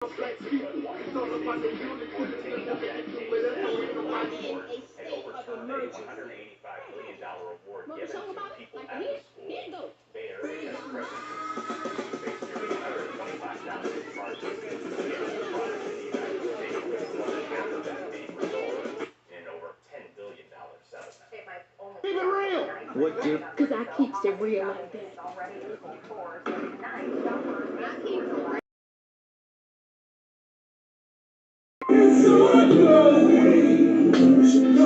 Keep it real. What do? Because I keeps it real like that.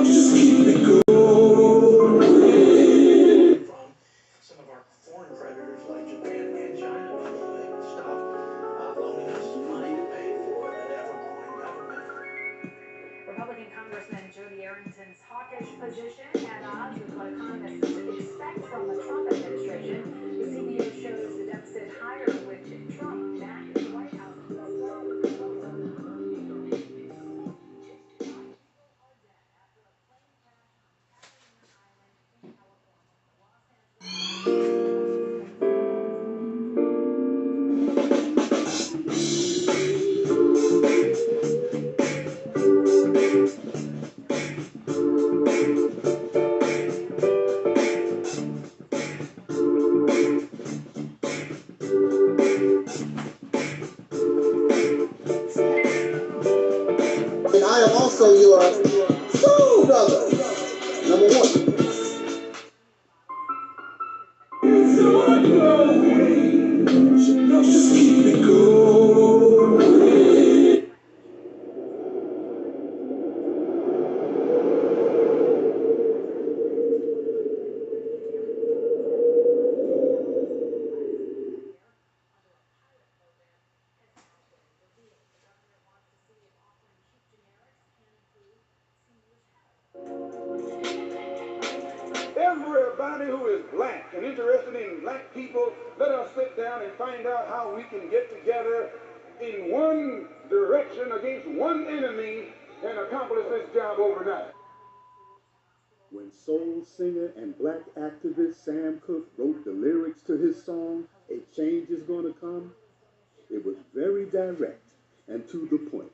Just keep it going. From some of our foreign creditors like Japan and China, they would stop loaning us money to pay for an ever-growing government. Republican Congressman Jody Arrington's hawkish position at odds with what economists expect from the Trump administration. The CBO shows the deficit higher with Trump back in the White House. And I am also your soul brother. Number one. Just keep it going. Everybody who is black and interested in black people, let us sit down and find out how we can get together in one direction against one enemy and accomplish this job overnight. When soul singer and black activist Sam Cooke wrote the lyrics to his song, A Change Is Gonna Come, it was very direct and to the point.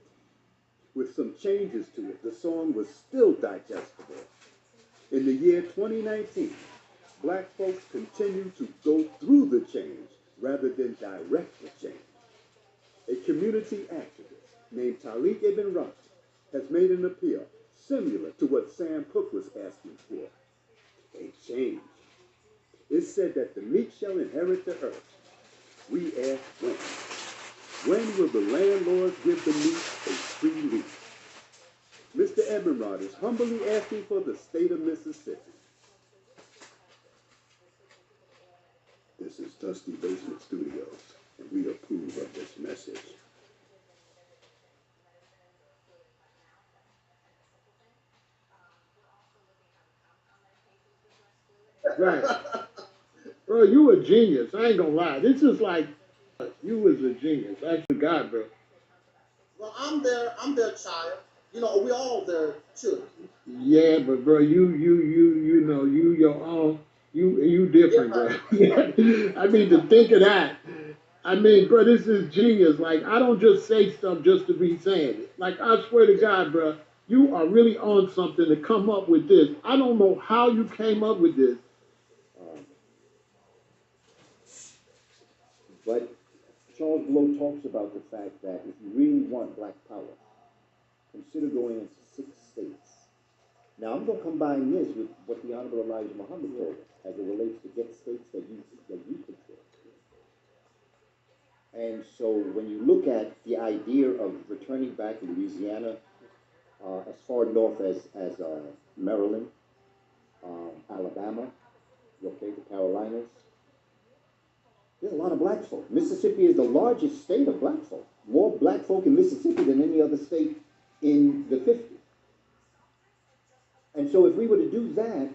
With some changes to it, the song was still digestible. In the year 2019, black folks continue to go through the change rather than direct the change. A community activist named Taalib has made an appeal similar to what Sam Cooke was asking for. A change. It said that the meek shall inherit the earth. We ask when. When will the landlords give the meek a free lease? Mr. Ebenrod is humbly asking for the state of Mississippi. This is Dusty Basement Studios, and we approve of this message. Right. Bro, you a genius. I ain't gonna lie. This is like, you was a genius. That's the guy, bro. Well, I'm their child. You know, we all their children. Yeah, but bro, you know, you your own, you different, bro. I mean, to think of that. I mean, bro, this is genius. Like, I don't just say stuff just to be saying it. Like, I swear to God, bro, you are really on something to come up with this. I don't know how you came up with this. But Charles Blow talks about the fact that if you really want black power, consider going into 6 states. Now, I'm going to combine this with what the Honorable Elijah Muhammad told us as it relates to get states that you control. And so when you look at the idea of returning back to Louisiana, as far north as Maryland, Alabama, okay, the Carolinas, there's a lot of black folk. Mississippi is the largest state of black folk. More black folk in Mississippi than any other state in the 50s. And so if we were to do that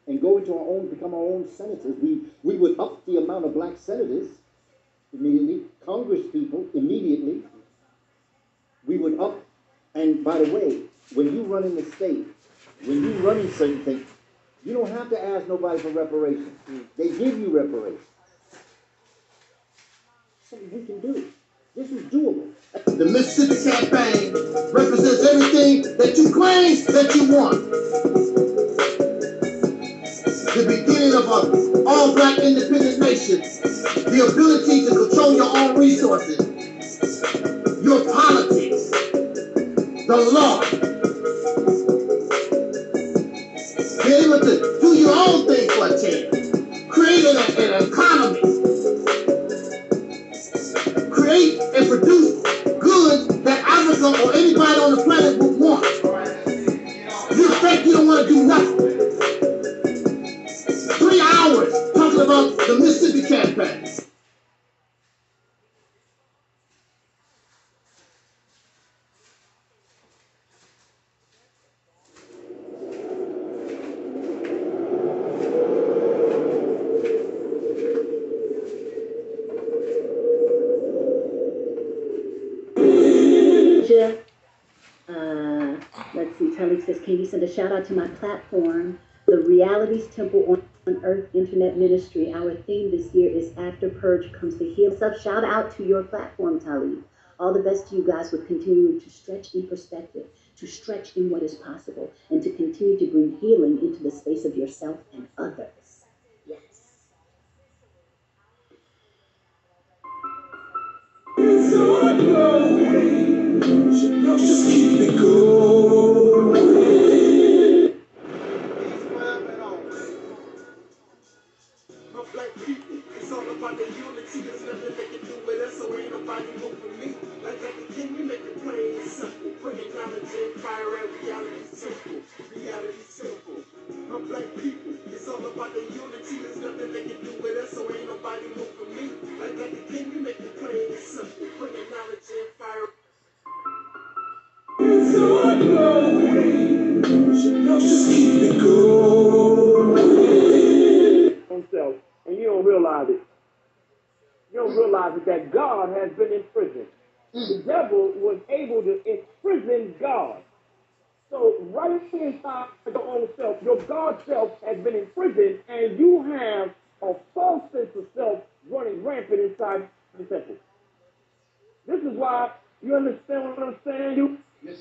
and go into our own, become our own senators, we would up the amount of black senators immediately, Congress people immediately. We would up, and by the way, when you run in the state, when you run in certain things, you don't have to ask nobody for reparations. They give you reparations. Something we can do. This is doable. The Mississippi campaign represents everything that you claim that you want. The beginning of an all-black independent nation. The ability to control your own resources, your politics, the law. Be able to do your own thing for a change. Create an economy. Create and produce goods that Africa or anybody on the planet would want. You think you don't want to do nothing. 3 hours talking about the Mississippi campaign. Let's see, Taalib says, can you send a shout out to my platform, the Realities Temple on Earth Internet Ministry? Our theme this year is After Purge Comes the Heal. So shout out to your platform, Taalib. All the best to you guys with continuing to stretch in perspective, to stretch in what is possible, and to continue to bring healing into the space of yourself and others. Yes. Just keep it going. My black people, it's all about the unity. There's nothing they can do with us, so ain't nobody moving me. Like can we make it plain and simple? Bringing knowledge and fire and reality simple. Reality simple. My black people, it's all about the unity. There's nothing they can do with us, so ain't nobody moving me. Like can we make it plain and simple? Bringing knowledge and fire. It's all glowing. Just keep it going. Himself, and you don't realize it. You don't realize it that God has been in prison. The devil was able to imprison God. So right inside your own self, your God self has been in prison, and you have a false sense of self running rampant inside the temple. This is why, you understand what I'm saying?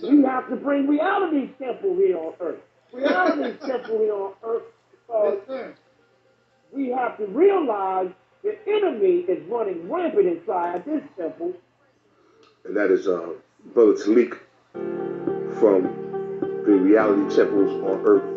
You have to bring reality's temple here on earth. Reality's temple here on earth. Because we have to realize the enemy is running rampant inside this temple. And that is Brother Taalib from the Reality Temples on Earth.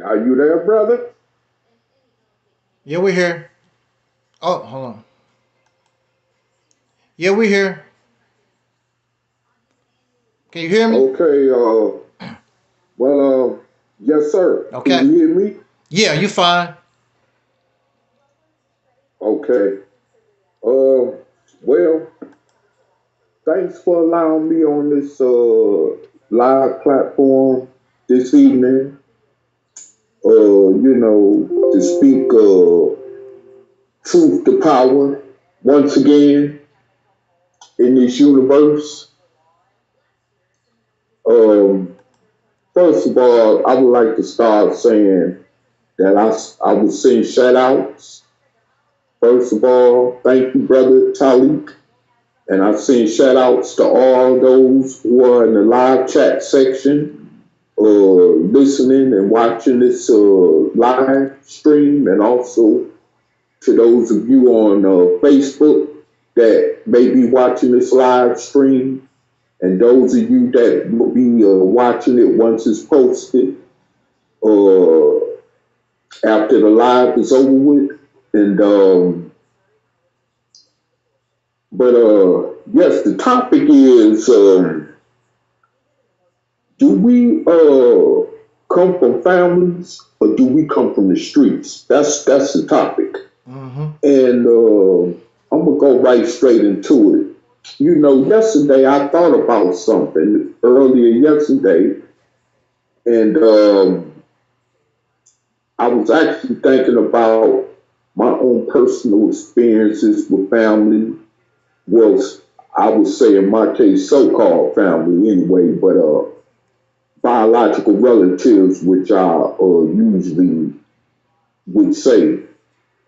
Are you there, brother? Yeah, we're here. Oh, hold on. Yeah, we're here. Can you hear me? Okay, yes, sir. Okay. Can you hear me? Yeah, you fine. Okay. Well, thanks for allowing me on this live platform this evening. To speak truth to power once again in this universe. First of all, I would like to start saying that I would send shout outs. First of all, thank you, Brother Taalib. And I send shout outs to all those who are in the live chat section, listening and watching this live stream, and also to those of you on Facebook that may be watching this live stream, and those of you that will be watching it once it's posted, after the live is over with. And yes, the topic is, do we come from families or do we come from the streets? That's the topic. Mm-hmm. And I'm gonna go right straight into it. You know, yesterday I thought about something earlier yesterday, and I was actually thinking about my own personal experiences with family. Well, I would say in my case, so-called family anyway, but biological relatives, which I usually would say.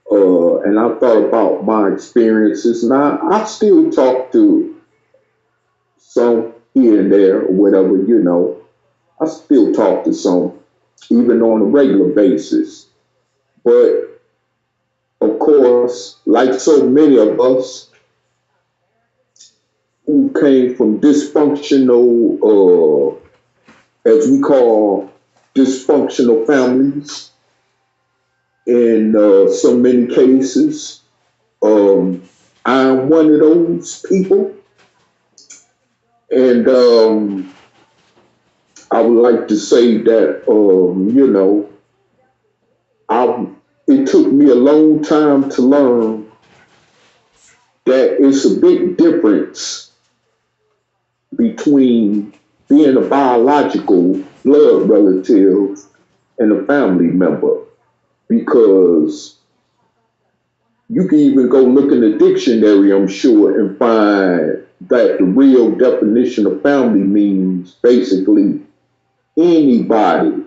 And I thought about my experiences, and I still talk to some here and there, or whatever, you know. I still talk to some, even on a regular basis. But of course, like so many of us who came from dysfunctional, as we call dysfunctional families, in so many cases, I'm one of those people. And I would like to say that, you know, I, it took me a long time to learn that it's a big difference between being a biological blood relative and a family member, because you can even go look in the dictionary, I'm sure, and find that the real definition of family means basically anybody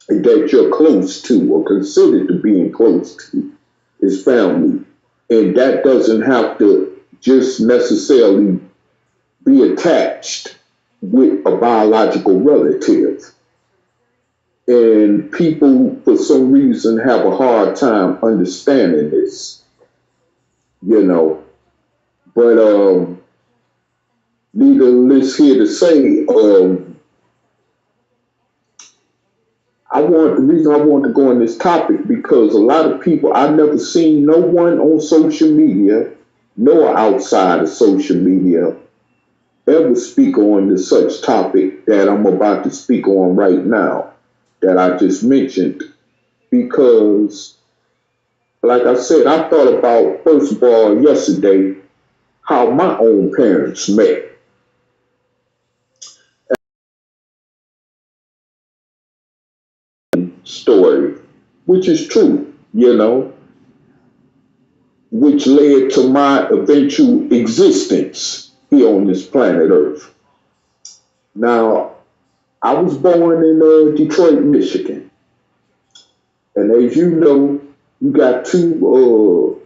that you're close to or considered to being close to is family. And that doesn't have to just necessarily be attached with a biological relative. And people, for some reason, have a hard time understanding this, you know. But needless here to say, the reason I want to go on this topic because a lot of people, I've never seen no one on social media, nor outside of social media, ever speak on the such topic that I'm about to speak on right now, that I just mentioned. Because, like I said, I thought about, first of all, yesterday, how my own parents met. Story, which is true, you know, which led to my eventual existence here on this planet Earth. Now, I was born in Detroit, Michigan, and as you know, you got two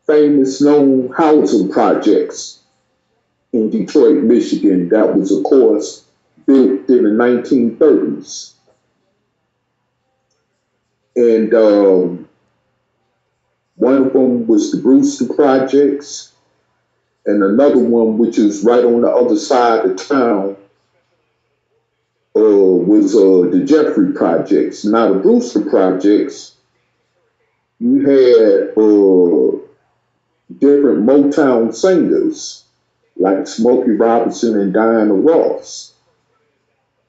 famous known housing projects in Detroit, Michigan that was, of course, built in the 1930s. And one of them was the Brewster Projects, and another one, which is right on the other side of town, was the Jeffrey Projects. Now, the Brewster Projects, you had different Motown singers like Smokey Robinson and Diana Ross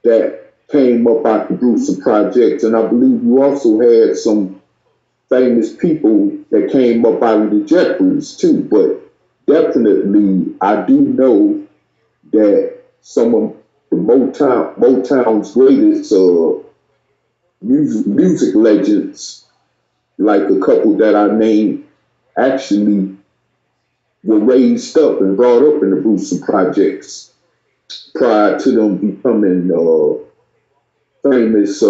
that came up out the Brewster Projects, and I believe you also had some famous people that came up out of the Jeffries too. But definitely, I do know that some of the Motown's greatest music legends, like a couple that I named, actually were raised up and brought up in the Brewster Projects prior to them becoming famous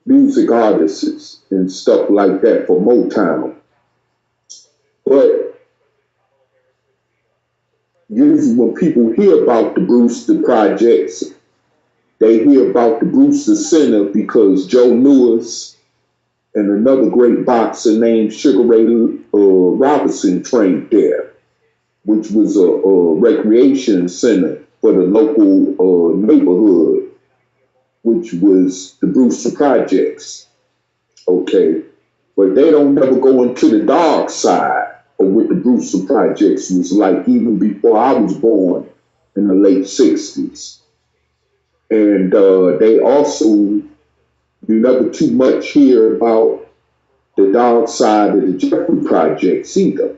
music artists and stuff like that for Motown. But usually when people hear about the Brewster Projects, they hear about the Brewster Center because Joe Louis and another great boxer named Sugar Ray Robinson trained there, which was a recreation center for the local neighborhood, which was the Brewster Projects. Okay, but they don't never go into the dark side of what the Brewster Projects was like, even before I was born in the late 60s. And they also, you never too much hear about the dark side of the Jeffrey Projects either.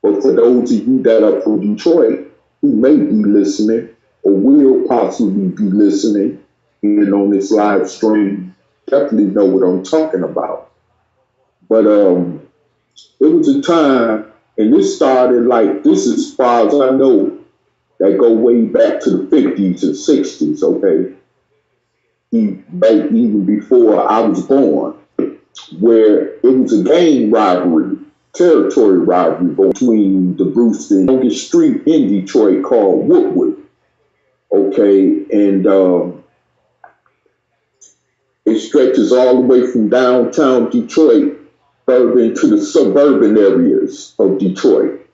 But for those of you that are from Detroit who may be listening or will possibly be listening even on this live stream, definitely know what I'm talking about. But it was a time, and this started like this, as far as I know, that go way back to the 50s and 60s, okay? Even before I was born, where it was a gang rivalry, territory rivalry between the Brewster and longest street in Detroit called Woodward, okay? And it stretches all the way from downtown Detroit further into the suburban areas of Detroit.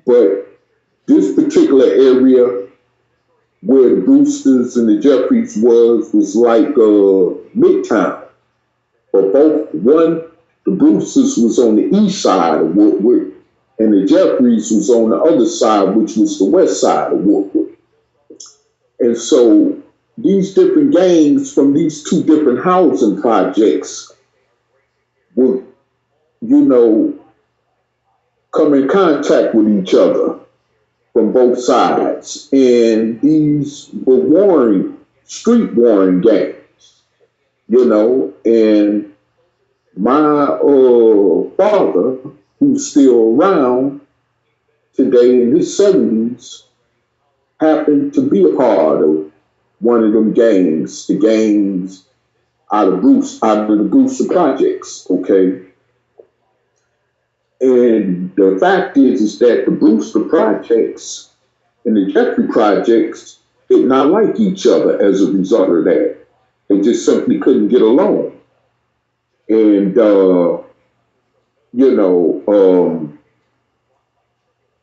But this particular area where the Brewsters and the Jeffries was like Midtown. But the Brewsters was on the east side of Woodward, and the Jeffries was on the other side, which was the west side of Woodward. And so these different gangs from these two different housing projects would, come in contact with each other from both sides. And these were street warring gangs, and my father, who's still around today in his 70s, happened to be a part of one of them gangs, the gangs out of the Brewster Projects, okay? And the fact is that the Brewster Projects and the Jeffrey Projects did not like each other as a result of that. They just simply couldn't get along. And,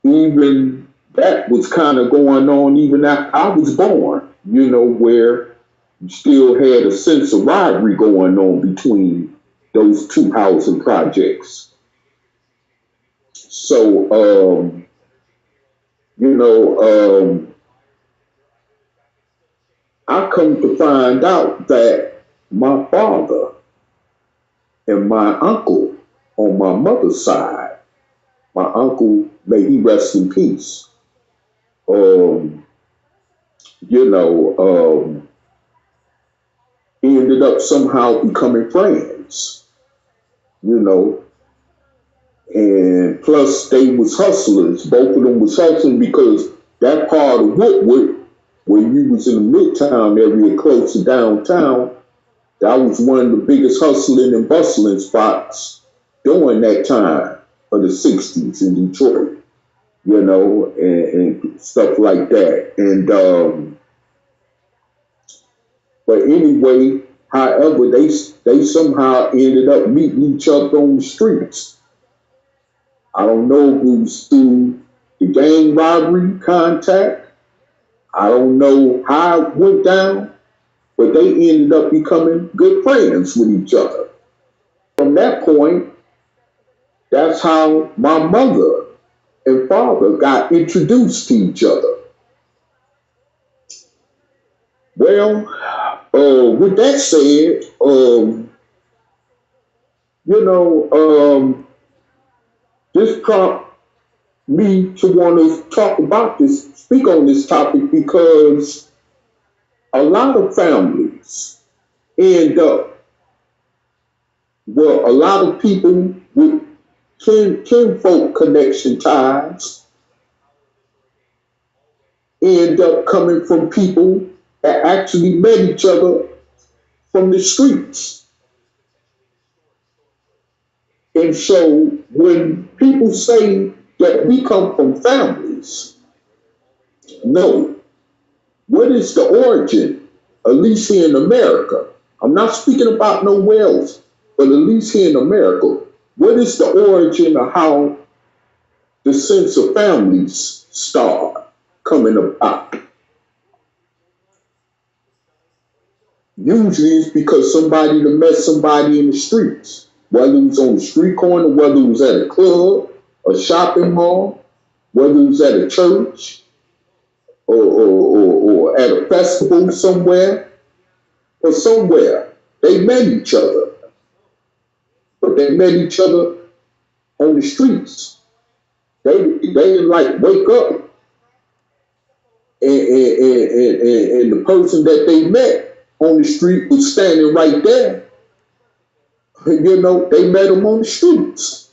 even that was kind of going on even after I was born, where you still had a sense of rivalry going on between those two housing projects. So, I come to find out that my father and my uncle on my mother's side, my uncle, may he rest in peace, he ended up somehow becoming friends, and plus they was hustlers. Both of them was hustling because that part of Woodward, where you was in the Midtown area close to downtown, that was one of the biggest hustling and bustling spots during that time of the 60s in Detroit, and stuff like that. And but anyway, however, they somehow ended up meeting each other on the streets. I don't know if it was through the gang robbery contact. I don't know how it went down, but they ended up becoming good friends with each other. From that point, that's how my mother and father got introduced to each other. Well, with that said, this prompted me to want to speak on this topic, because a lot of families end up, a lot of people with kinfolk connection ties end up coming from people that actually met each other from the streets. And so when people say that we come from families, no. What is the origin, at least here in America? I'm not speaking about nowhere else, but at least here in America, what is the origin of how the sense of families start coming about? Usually it's because somebody that met somebody in the streets, whether it was on the street corner, whether it was at a club, a shopping mall, whether it was at a church, or at a festival somewhere, or somewhere. They met each other. but they met each other on the streets. They didn't like wake up and the person that they met on the street was standing right there. You know, they met him on the streets.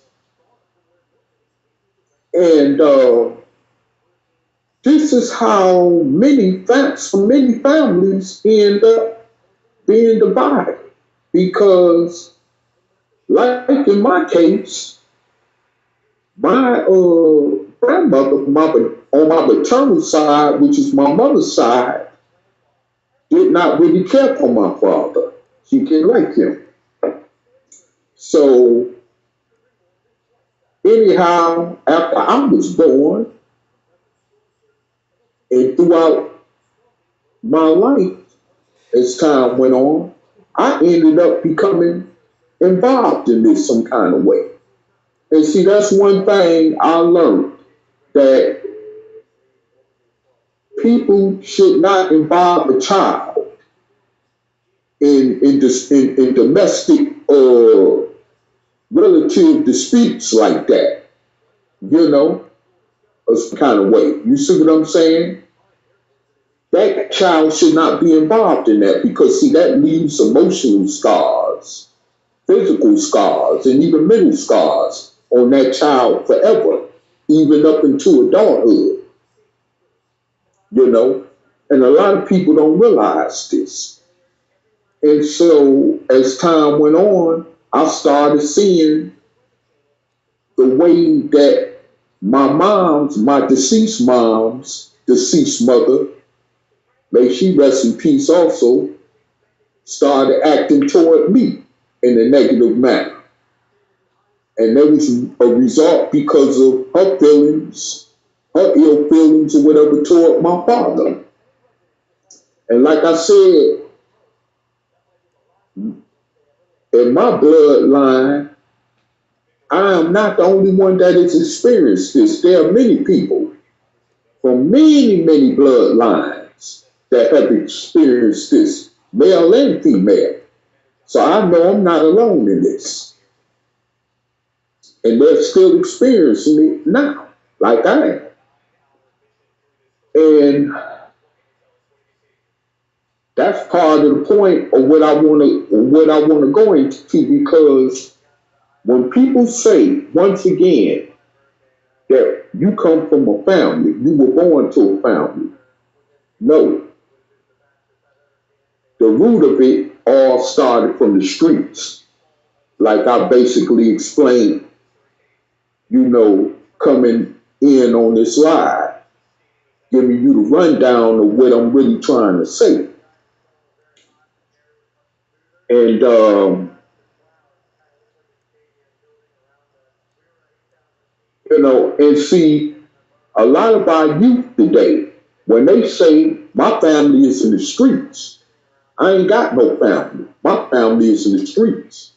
And this is how many families end up being divided. Because, like in my case, my grandmother, on my maternal side, which is my mother's side, did not really care for my father. She didn't like him. So, anyhow, after I was born, and throughout my life, as time went on, I ended up becoming involved in this some kind of way. And see, that's one thing I learned, that people should not involve a child in domestic relative disputes like that, you know, a kind of way. You see what I'm saying? That child should not be involved in that, because see, that leaves emotional scars, physical scars, and even mental scars on that child forever, even up into adulthood, you know. And a lot of people don't realize this. And so as time went on, I started seeing the way that my deceased mom's deceased mother, may she rest in peace also, started acting toward me in a negative manner. And that was a result because of her feelings, her ill feelings or whatever toward my father. And like I said, in my bloodline, I am not the only one that has experienced this. There are many people from many, many bloodlines that have experienced this, male and female. So I know I'm not alone in this. And they're still experiencing it now, like I am. And that's part of the point of what I want to go into, because when people say, once again, that you come from a family, you were born to a family. No. The root of it all started from the streets. Like I basically explained, you know, coming in on this ride, giving you the rundown of what I'm really trying to say. And you know, and see, a lot of our youth today, when they say my family is in the streets, I ain't got no family. My family is in the streets.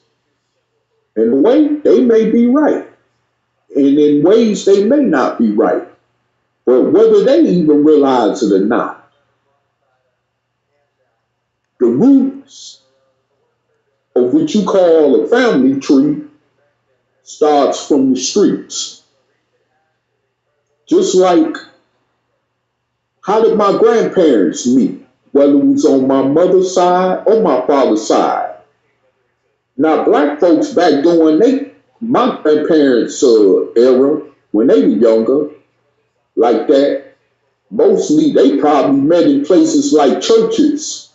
In a way, they may be right. And in ways, they may not be right. But whether they even realize it or not, the roots of what you call a family tree starts from the streets. Just like, how did my grandparents meet? Whether it was on my mother's side or my father's side. Now, black folks back during my grandparents' era, when they were younger, like that, mostly they probably met in places like churches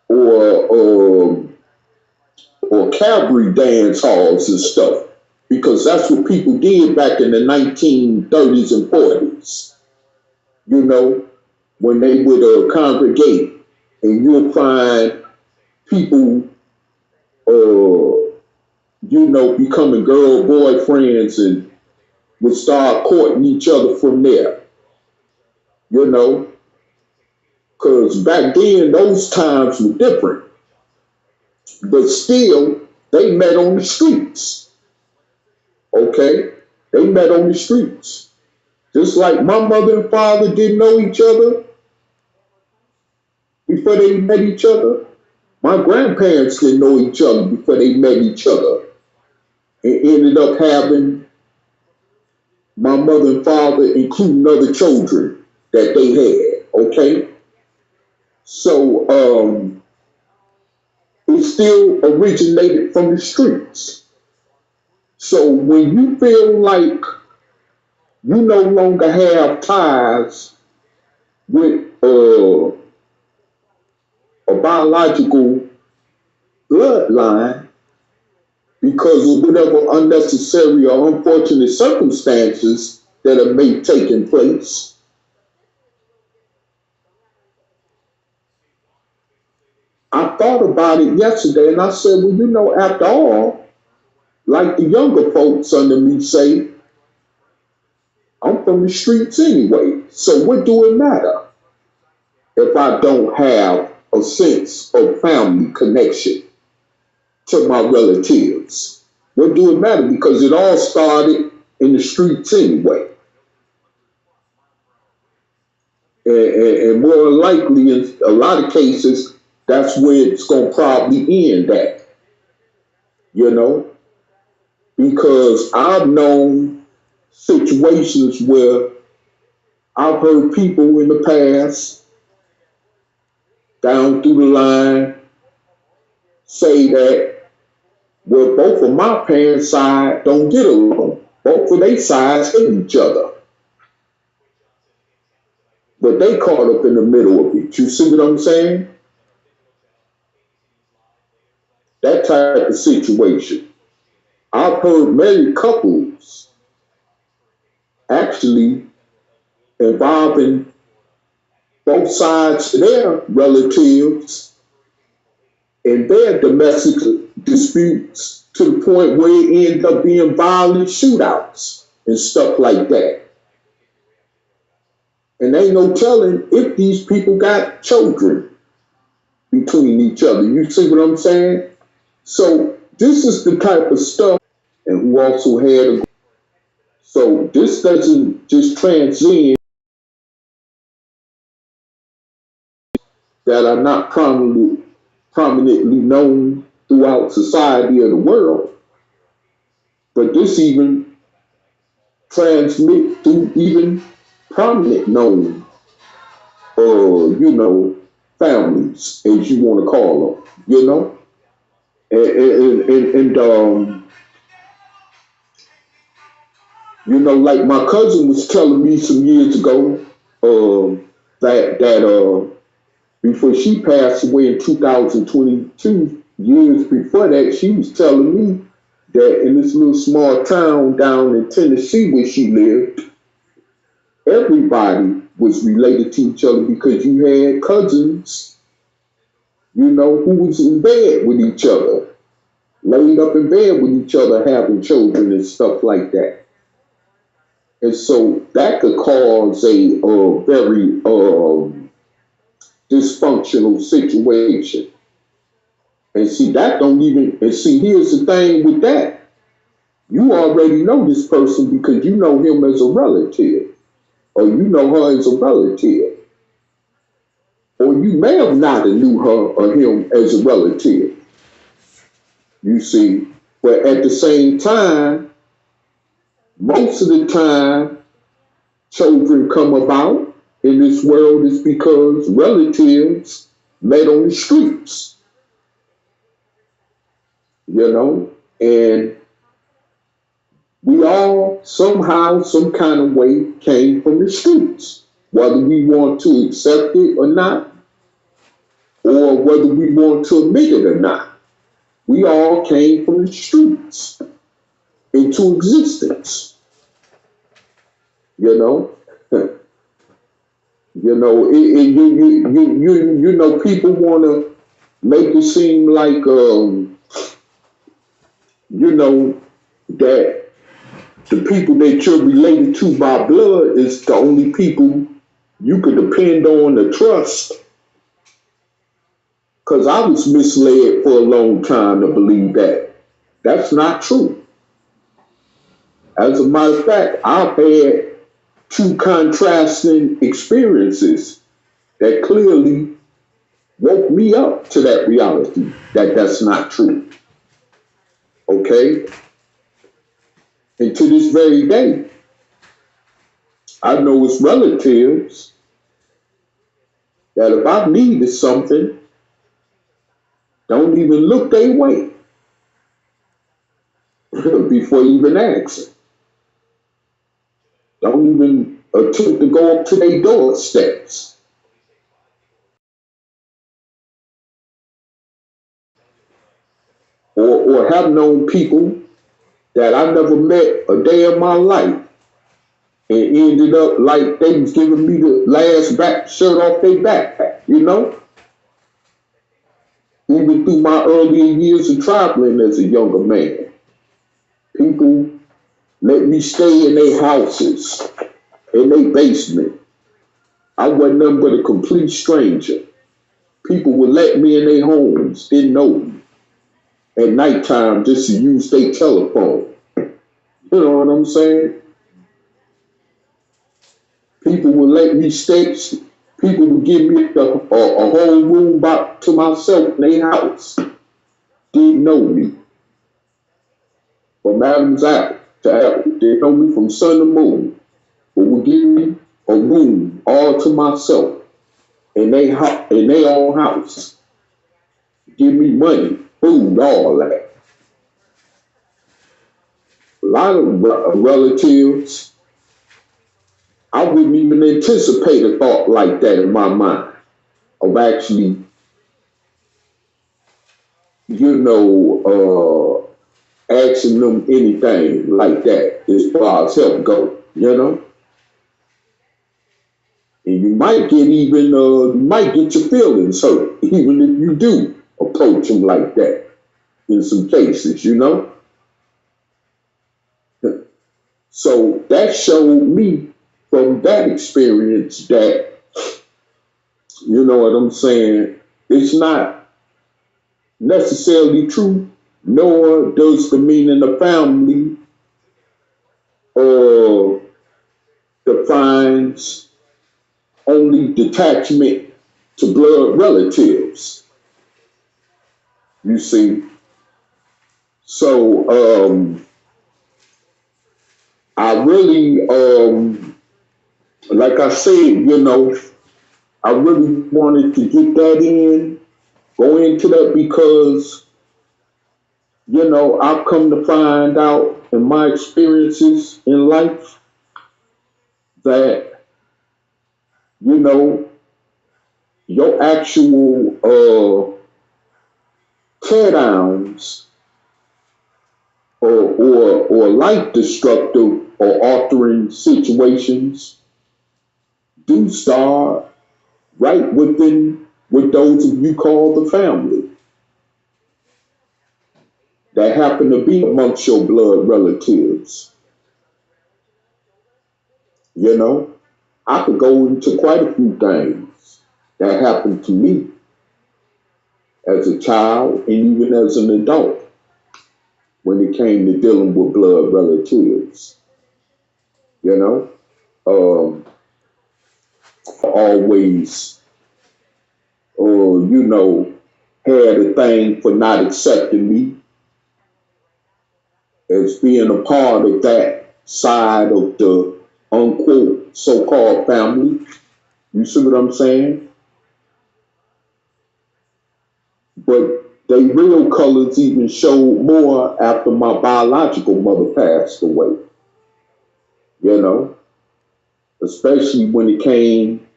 or cabaret dance halls and stuff, because that's what people did back in the 1930s and 40s. You know, when they would congregate, and you'll find people, you know, becoming girl boyfriends and would start courting each other from there. You know, because back then those times were different, but still they met on the streets. Okay, they met on the streets, just like my mother and father didn't know each other before they met each other. My grandparents didn't know each other before they met each other. and ended up having my mother and father, including other children that they had. Okay, so it still originated from the streets. So when you feel like you no longer have ties with a biological bloodline because of whatever unnecessary or unfortunate circumstances that have may taken place, I thought about it yesterday and I said, well, you know, after all, like the younger folks under me say, I'm from the streets anyway. So what do it matter if I don't have a sense of family connection to my relatives? What do it matter? Because it all started in the streets anyway. And more likely, in a lot of cases, that's where it's going to probably end at, you know? Because I've known situations where I've heard people in the past, down through the line, say that, well, both of my parents' side don't get along. Both of their sides hate each other. But they caught up in the middle of it. You see what I'm saying? That type of situation. I've heard many couples actually involving both sides of their relatives in their domestic disputes to the point where it ended up being violent shootouts and stuff like that. And ain't no telling if these people got children between each other. You see what I'm saying? So this is the type of stuff, and who also had a, so this doesn't just transcend that are not prominently known throughout society or the world, but this even transmit through even prominent known, you know, families, as you want to call them, you know, and you know, like my cousin was telling me some years ago, that before she passed away in 2022, years before that, she was telling me that in this little small town down in Tennessee where she lived, everybody was related to each other because you had cousins, you know, who was in bed with each other, laid up in bed with each other, having children and stuff like that. And so that could cause a very dysfunctional situation. And see, that don't even, and see, here's the thing with that. You already know this person because you know him as a relative, or you know her as a relative. Or you may have not knew her or him as a relative. You see, but at the same time, most of the time, children come about in this world is because relatives met on the streets, you know, and we all somehow, some kind of way came from the streets, whether we want to accept it or not, or whether we want to admit it or not. We all came from the streets into existence, you know. You know, you know, people want to make it seem like, you know, that the people that you're related to by blood is the only people you could depend on to trust. Because I was misled for a long time to believe that. That's not true. As a matter of fact, I've had two contrasting experiences that clearly woke me up to that reality that that's not true. Okay? And to this very day, I know it's relatives that if I needed something, don't even look their way before you even ask. Don't even attempt to go up to their doorsteps. Or have known people that I never met a day of my life and ended up like they was giving me the last back shirt off their back, you know? Even through my earlier years of traveling as a younger man, people let me stay in their houses, in their basement. I wasn't nothing but a complete stranger. People would let me in their homes, didn't know me. At nighttime, just to use their telephone. You know what I'm saying? People would let me stay. People would give me a whole room back to myself in their house. Didn't know me. From Adam's apple to apple. Didn't know me from sun to moon. But would give me a room all to myself in their own house. Give me money, food, all that. A lot of relatives, I wouldn't even anticipate a thought like that in my mind of actually, asking them anything like that as far as help go, you know? And you might get your feelings hurt, even if you do approach them like that in some cases, you know? So that showed me from that experience that, you know what I'm saying, it's not necessarily true, nor does the meaning of family defines only detachment to blood relatives, you see. So I really, like I said, I really wanted to get that in, go into that because, I've come to find out in my experiences in life that, your actual teardowns or life destructive or altering situations do start right within what those of you call the family that happen to be amongst your blood relatives. I could go into quite a few things that happened to me as a child and even as an adult when it came to dealing with blood relatives. Always, had a thing for not accepting me as being a part of that side of the unquote so-called family. You see what I'm saying? But they real colors even showed more after my biological mother passed away. Especially when it came,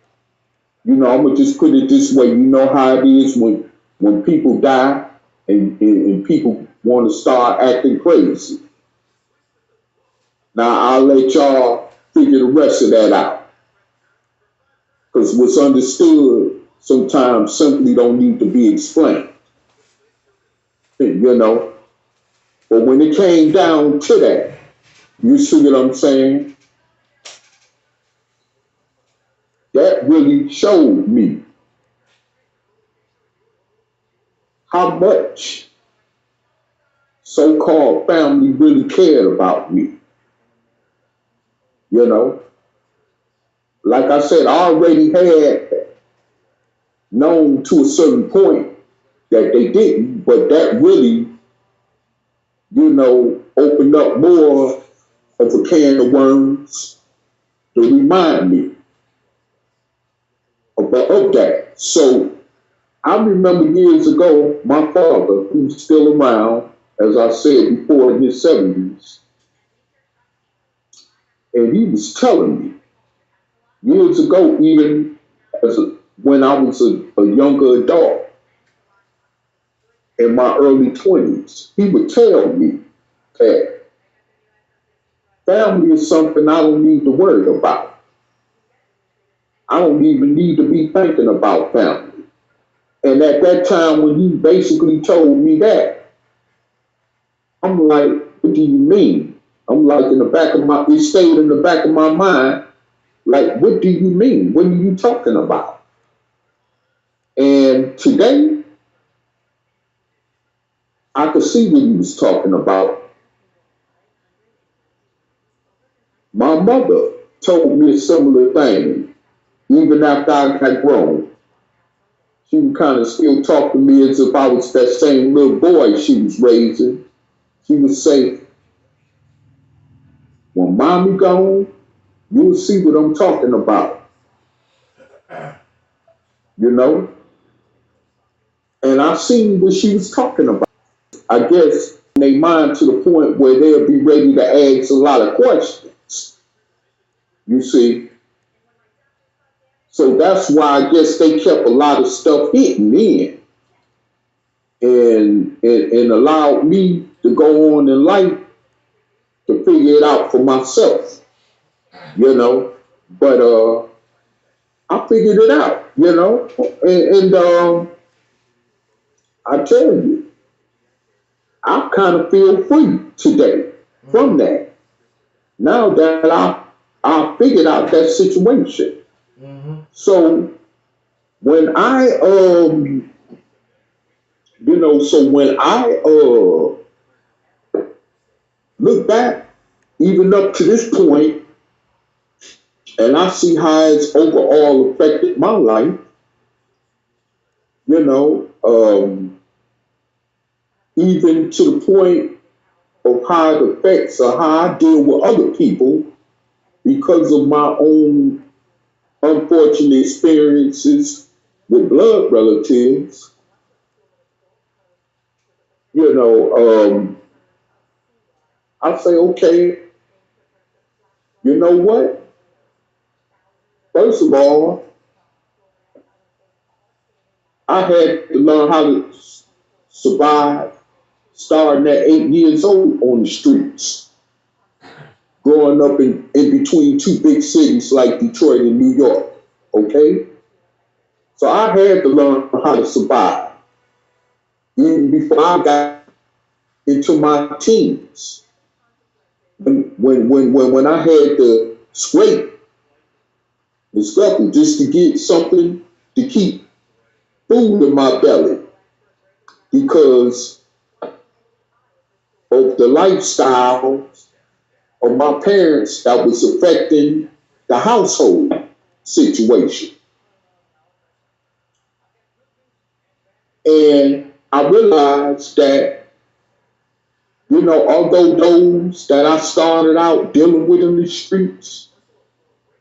I'm gonna just put it this way, you know how it is when people die and people want to start acting crazy. Now I'll let y'all figure the rest of that out. Because what's understood sometimes simply don't need to be explained. But when it came down to that, you see what I'm saying? That really showed me how much so-called family really cared about me. Like I said, I already had known to a certain point that they didn't, but that really, opened up more of a can of worms to remind me of that. So I remember years ago, my father, who's still around, as I said before, in his 70s, and he was telling me years ago, even when I was a younger adult in my early 20s, he would tell me that family is something I don't need to worry about. I don't even need to be thinking about family. And at that time, when he basically told me that, I'm like, what do you mean? I'm like, it stayed in the back of my mind. Like, what do you mean? What are you talking about? And today, I could see what he was talking about. My mother told me a similar thing, even after I got grown. She would kind of still talk to me as if I was that same little boy she was raising. She would say, when mommy gone, you'll see what I'm talking about. You know? And I seen what she was talking about. I guess they mind to the point where they'll be ready to ask a lot of questions. You see? So that's why I guess they kept a lot of stuff hidden in and allowed me to go on in life to figure it out for myself, you know. But I figured it out, you know. And I tell you, I kind of feel free today from that. Now that I figured out that situation. Mm-hmm. So when I when I look back, even up to this point, and I see how it's overall affected my life, you know, even to the point of how it affects or how I deal with other people because of my own unfortunate experiences with blood relatives, you know, I say, okay, you know what? First of all, I had to learn how to survive starting at 8 years old on the streets, growing up in between two big cities like Detroit and New York, okay? So I had to learn how to survive even before I got into my teens. When I had to scrape and struggle just to get something to keep food in my belly because of the lifestyle of my parents that was affecting the household situation. And I realized that, you know, although those that I started out dealing with in the streets,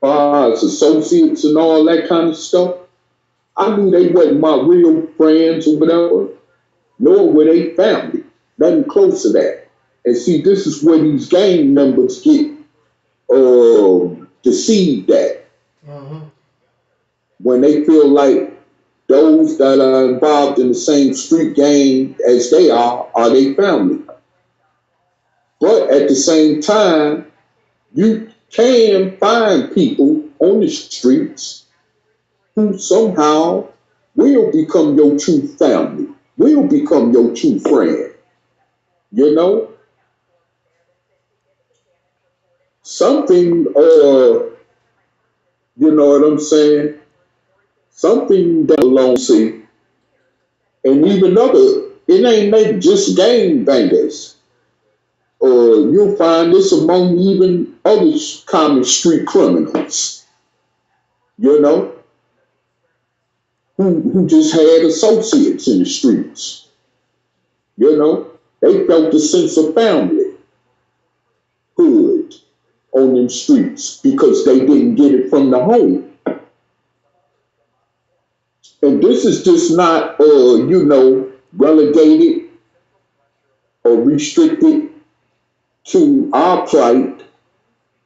as associates and all that kind of stuff, I knew they wasn't my real friends or whatever, nor were they family, nothing close to that. And see, this is where these gang members get deceived at. Mm-hmm. When they feel like those that are involved in the same street gang as they are their family. But at the same time, you can find people on the streets who somehow will become your true family, will become your true friend. You know? Something, you know what I'm saying? Something that alone see, and even it ain't maybe just gang bangers. You'll find this among even other common street criminals, you know, who just had associates in the streets. You know, they felt a sense of family, hood. on them streets because they didn't get it from the home. And this is just not, relegated or restricted to our plight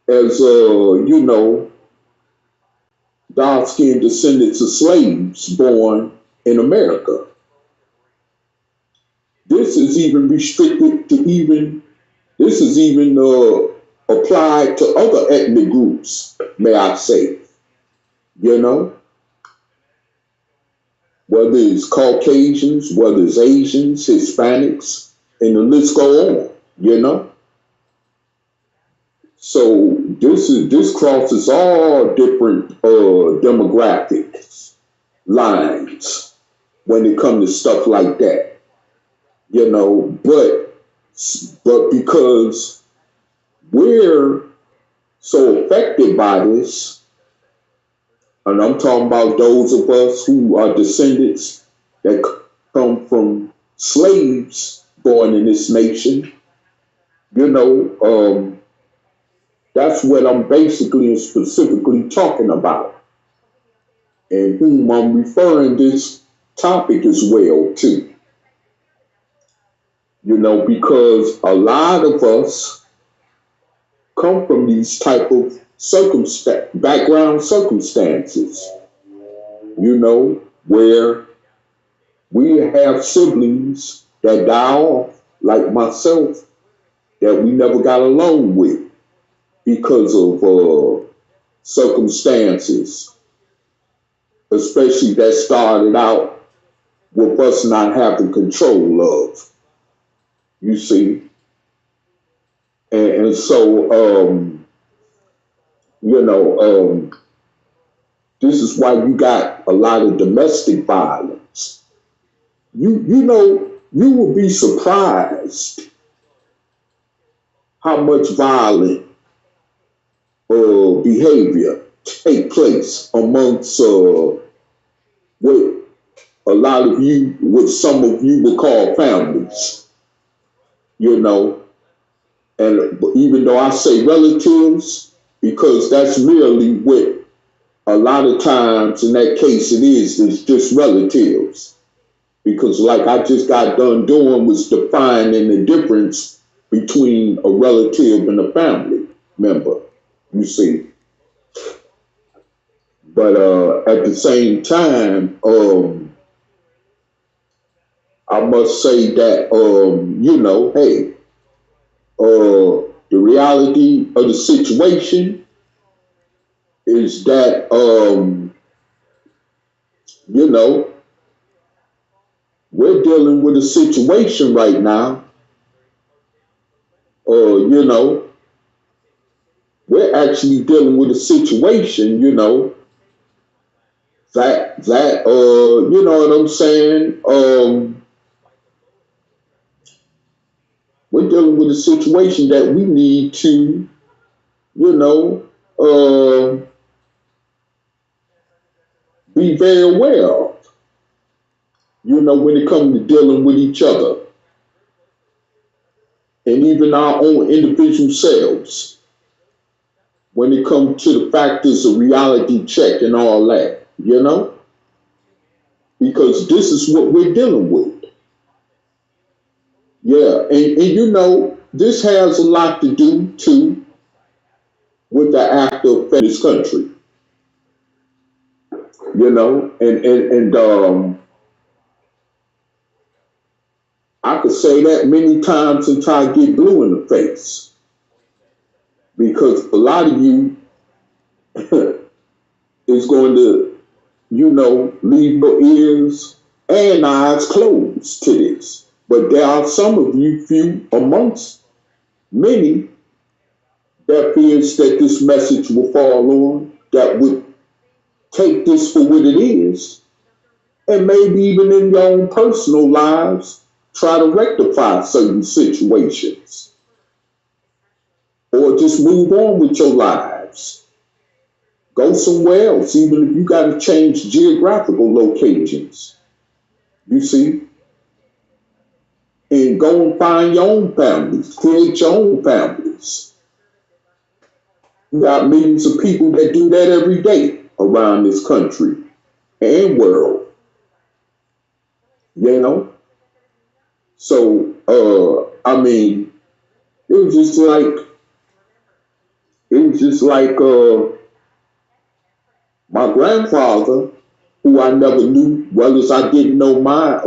as, dark-skinned descendants of slaves born in America. This is even restricted to this is even applied to other ethnic groups, may I say, you know, whether it's Caucasians, whether it's Asians, Hispanics, and the list go on, you know. So this crosses all different demographics lines when it comes to stuff like that, you know. But because we're so affected by this, and I'm talking about those of us who are descendants that come from slaves born in this nation, you know, that's what I'm basically and specifically talking about, and whom I'm referring this topic as well to. You know, because a lot of us come from these type of background circumstances, you know, where we have siblings that die off, like myself, that we never got along with because of circumstances, especially that started out with us not having control of, you see. And so, this is why you got a lot of domestic violence. You will be surprised how much violent behavior take place amongst what what some of you would call families, you know. And even though I say relatives, because that's merely what a lot of times in that case it is, it's just relatives. Because like I just got done doing was defining the difference between a relative and a family member, you see. But at the same time, I must say that, hey, the reality of the situation is that, we're dealing with a situation right now, we're actually dealing with a situation, that you know what I'm saying? We're dealing with a situation that we need to, be very aware of, when it comes to dealing with each other and even our own individual selves when it comes to the factors of reality check and all that, because this is what we're dealing with. Yeah, and this has a lot to do too with the act of this country, and I could say that many times until I get blue in the face, because a lot of you is going to, leave your ears and eyes closed to this. But there are some of you, few amongst many, that fears that this message will fall on, that would take this for what it is, and maybe even in your own personal lives, try to rectify certain situations, or just move on with your lives. Go somewhere else, even if you got to change geographical locations, you see, and go and find your own families, create your own families. You got millions of people that do that every day around this country and world, you know? So, I mean, it was just like, it was just like my grandfather, who I never knew, well as I didn't know my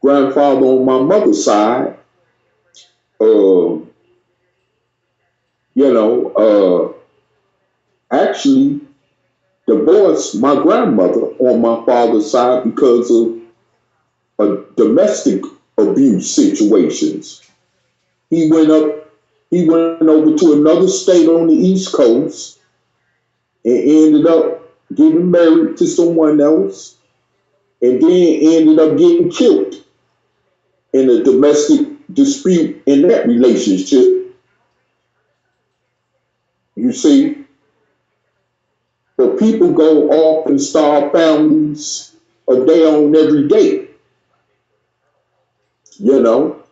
grandfather on my mother's side. Uh, you know, actually divorced my grandmother on my father's side because of domestic abuse situations. He went up, he went over to another state on the East Coast and ended up getting married to someone else, and then ended up getting killed in a domestic dispute in that relationship. You see, but people go off and start families of their own every day. You know,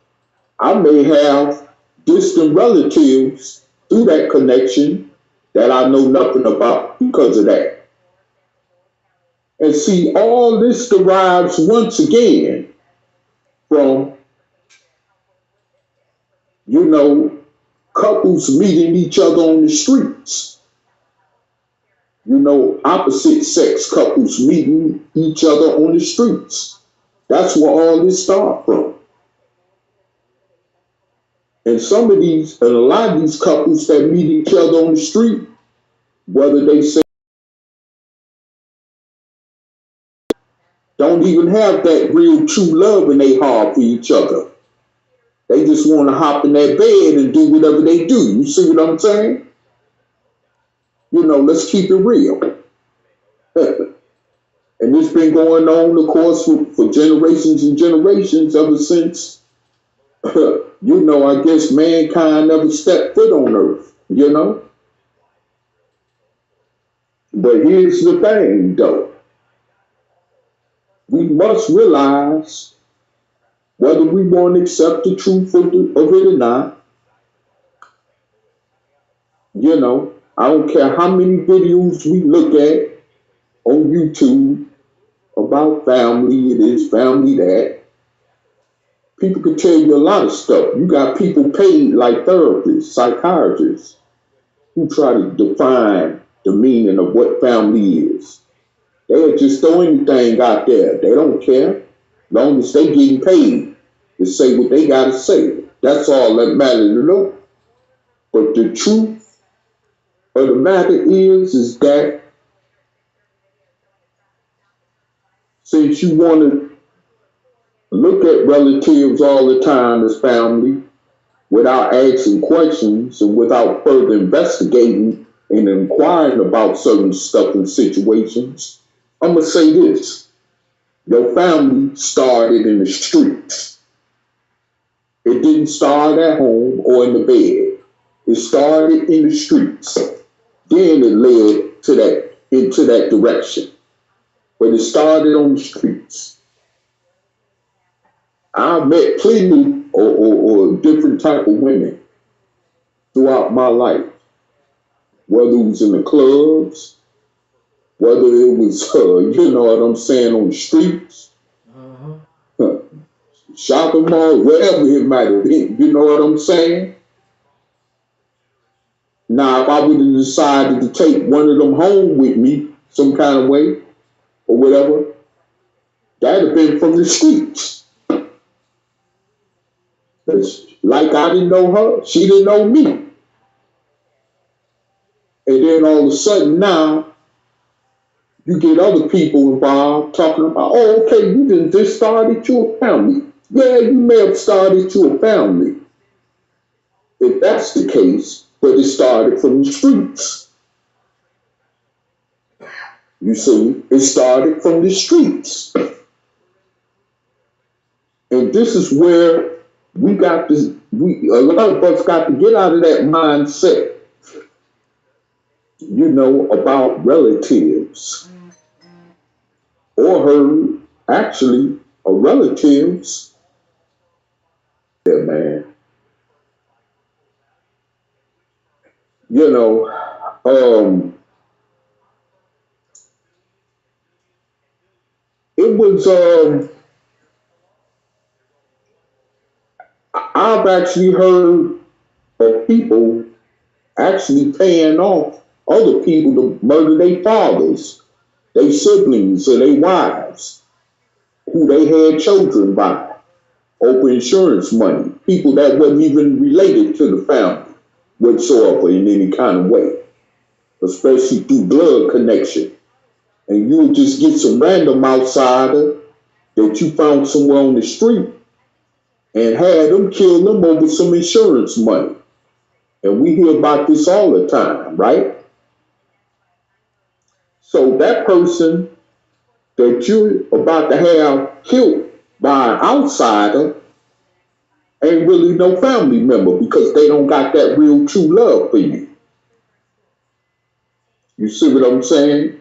I may have distant relatives through that connection that I know nothing about because of that. And see, all this derives once again from, you know, couples meeting each other on the streets. You know, opposite sex couples meeting each other on the streets. That's where all this started from. And some of these, and a lot of these couples that meet each other on the street, whether they say don't even have that real true love in their heart for each other. They just want to hop in that bed and do whatever they do. You see what I'm saying? You know, let's keep it real. And it's been going on, of course, for generations and generations ever since, you know, I guess mankind never stepped foot on earth, you know? But here's the thing, though. We must realize whether we want to accept the truth of it or not, you know, I don't care how many videos we look at on YouTube about family, it is family that. People can tell you a lot of stuff. You got people paid like therapists, psychiatrists, who try to define the meaning of what family is. They'll just throw anything out there. They don't care. As long as they getting paid to say what they gotta say. That's all that matters to them. But the truth of the matter is that since you want to look at relatives all the time as family without asking questions and without further investigating and inquiring about certain stuff and situations, I'm going to say this. Your family started in the streets. It didn't start at home or in the bed. It started in the streets. Then it led to that, into that direction. But it started on the streets. I met plenty or different type of women throughout my life, whether it was in the clubs, whether it was, you know what I'm saying, on the streets, shopping malls, wherever it might have been, you know what I'm saying? Now, if I would have decided to take one of them home with me some kind of way or whatever, that'd have been from the streets. It's like I didn't know her, she didn't know me. And then all of a sudden now, you get other people involved talking about, oh, okay, you just started your family. Yeah, you may have started your family. If that's the case, but it started from the streets. You see, it started from the streets. And this is where we got this, a lot of us got to get out of that mindset, you know, about relatives or her, actually, a relatives. Yeah, man. you know, it was, I've actually heard of people actually paying off other people to murder their fathers, their siblings, or their wives, who they had children by, over insurance money, people that wasn't even related to the family whatsoever in any kind of way, especially through blood connection. And you would just get some random outsider that you found somewhere on the street and had them kill them over some insurance money. And we hear about this all the time, right? So that person that you're about to have killed by an outsider ain't really no family member because they don't got that real true love for you. You see what I'm saying?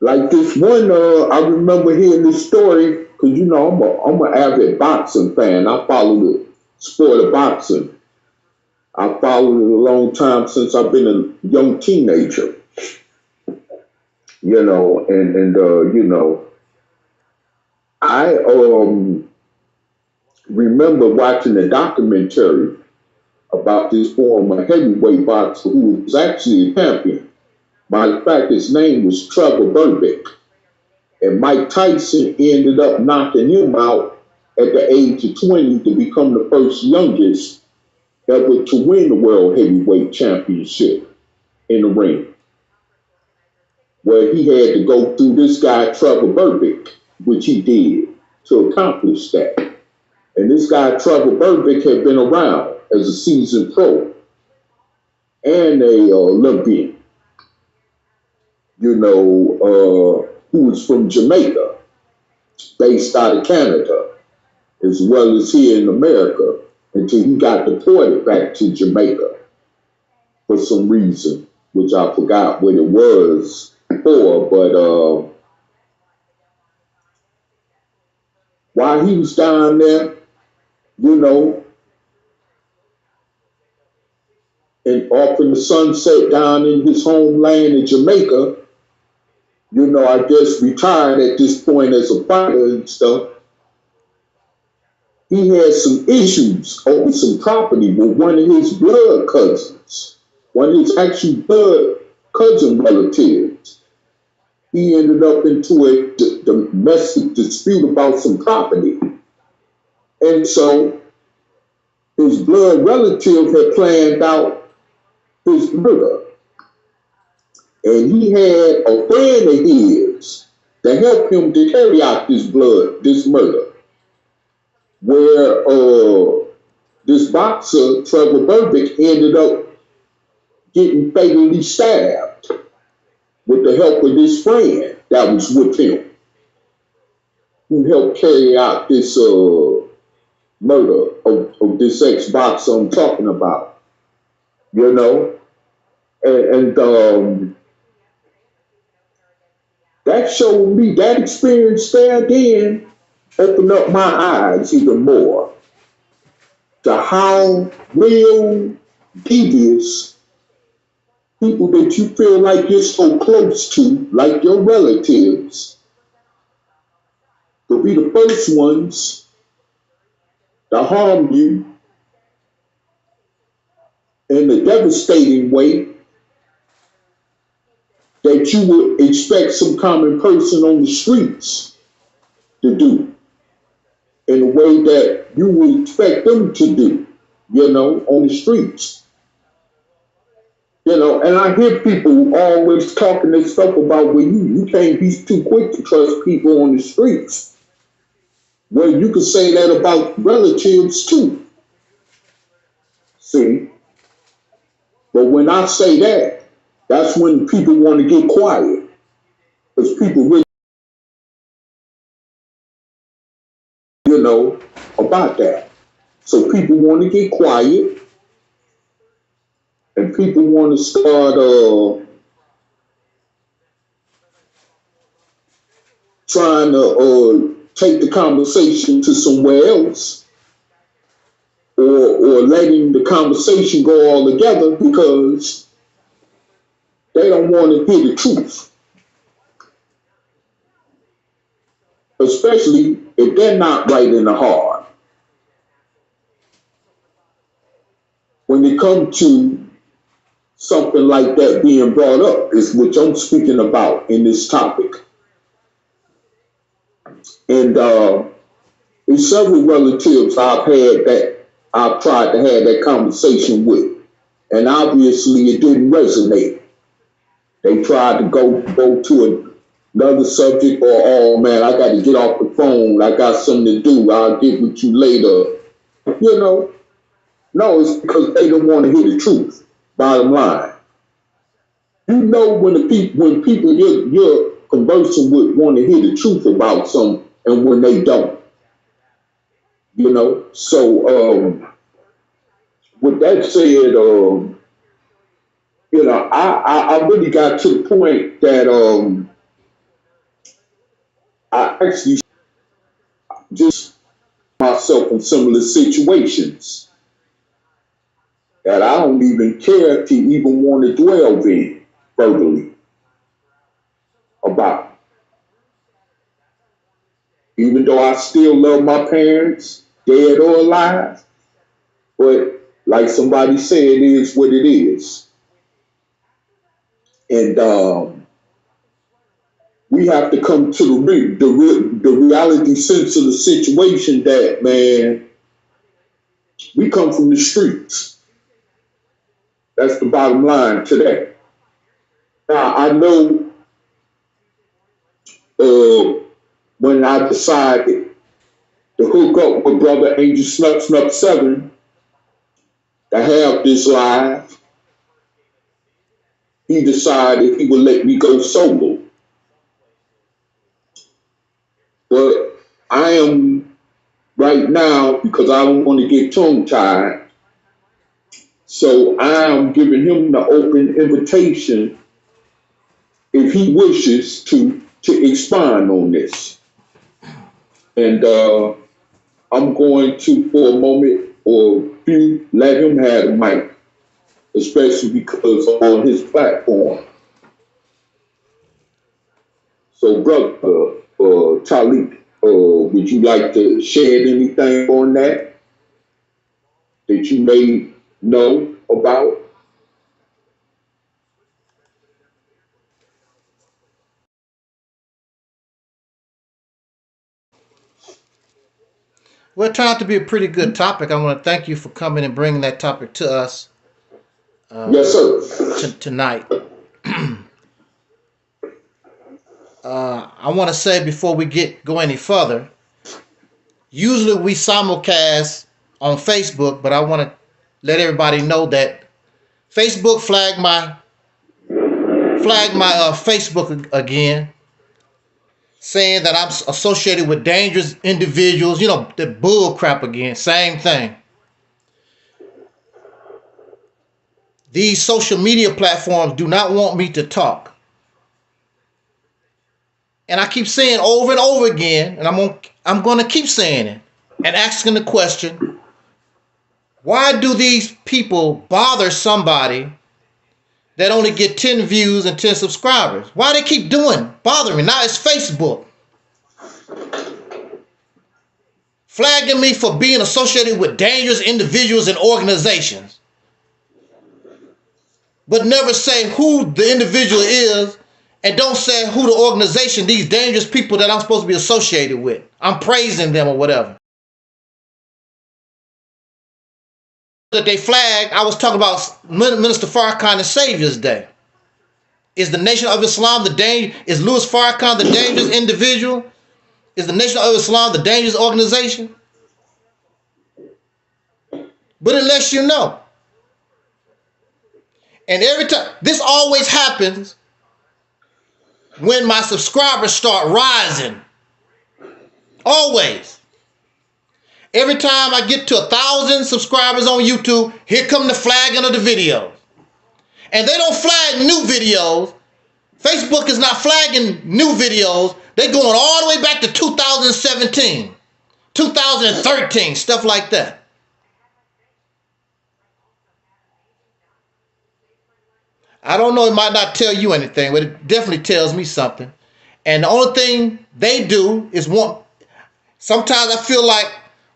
Like this one, I remember hearing this story because you know I'm an avid boxing fan. I follow the sport of boxing. I followed it a long time since I've been a young teenager. You know, and you know, I remember watching a documentary about this former heavyweight boxer who was actually a champion. Matter of fact, his name was Trevor Burbick. And Mike Tyson ended up knocking him out at the age of 20 to become the first youngest ever to win the World Heavyweight Championship in the ring, where he had to go through this guy, Trevor Burbick, which he did to accomplish that. And this guy, Trevor Burbick, had been around as a seasoned pro and a Olympian, you know, who was from Jamaica, based out of Canada, as well as here in America, until he got deported back to Jamaica for some reason, which I forgot what it was for. But while he was down there, you know, and off in the sunset down in his homeland in Jamaica, you know, I guess retired at this point as a fighter and stuff. He had some issues over some property with one of his blood cousins, one of his actual blood cousin relatives. He ended up into a domestic dispute about some property. And so his blood relative had planned out his murder. And he had a friend of his that helped him to carry out this murder, where this boxer, Trevor Burbick, ended up getting fatally stabbed with the help of this friend that was with him, who helped carry out this murder of this ex-boxer I'm talking about, you know? And that showed me, that experience there then opened up my eyes even more to how real devious people that you feel like you're so close to, like your relatives, could be the first ones to harm you in a devastating way that you would expect some common person on the streets to do in a way that you would expect them to do, you know, on the streets. You know, and I hear people always talking this stuff about, well, you can't be too quick to trust people on the streets. Well, you could say that about relatives too. See? But when I say that, that's when people want to get quiet. Because people really, you know, about that. So people want to get quiet and people want to start trying to take the conversation to somewhere else, or or letting the conversation go all together because they don't want to hear the truth, especially if they're not right in the heart. When it comes to something like that being brought up, is which I'm speaking about in this topic. And there's several relatives I've tried to have that conversation with, and obviously it didn't resonate. They tried to go to another subject, or oh man, I got to get off the phone. I got something to do. I'll get with you later. You know, no, it's because they don't want to hear the truth. Bottom line, you know when people you're conversing with want to hear the truth about something, and when they don't. You know, so with that said, you know, I really got to the point that I actually just myself in similar situations that I don't even care to even want to dwell in verbally about. Even though I still love my parents, dead or alive, but like somebody said, it is what it is. And we have to come to the reality sense of the situation that, man, we come from the streets. That's the bottom line today. Now, I know when I decided to hook up with Brother Angel Snup 7 to have this live, he decided he would let me go solo. But I am right now, because I don't want to get tongue-tied, so I am giving him the open invitation if he wishes to expand on this. And I'm going to, for a moment or few, let him have the mic, especially because on his platform. So, brother Taalib, would you like to share anything on that you may know about? Well, it turned out to be a pretty good topic. I want to thank you for coming and bringing that topic to us. Yes, sir. Tonight. I want to say before we go any further, usually we simulcast on Facebook, but I want to let everybody know that Facebook flagged my Facebook again, saying that I'm associated with dangerous individuals. You know, the bull crap again. Same thing. These social media platforms do not want me to talk. And I keep saying over and over again, and I'm going to keep saying it and asking the question, why do these people bother somebody that only get 10 views and 10 subscribers? Why they keep bothering me? Now it's Facebook flagging me for being associated with dangerous individuals and organizations, but never say who the individual is, and don't say who the organization, these dangerous people that I'm supposed to be associated with. I'm praising them or whatever. That they flagged, I was talking about Minister Farrakhan and Savior's Day. Is the Nation of Islam is Louis Farrakhan the dangerous individual? Is the Nation of Islam the dangerous organization? But it lets you know. And every time, this always happens when my subscribers start rising. Always. Every time I get to 1,000 subscribers on YouTube, here come the flagging of the videos. And they don't flag new videos. Facebook is not flagging new videos. They're going all the way back to 2017, 2013, stuff like that. I don't know, it might not tell you anything, but it definitely tells me something. And the only thing they do is want, sometimes I feel like,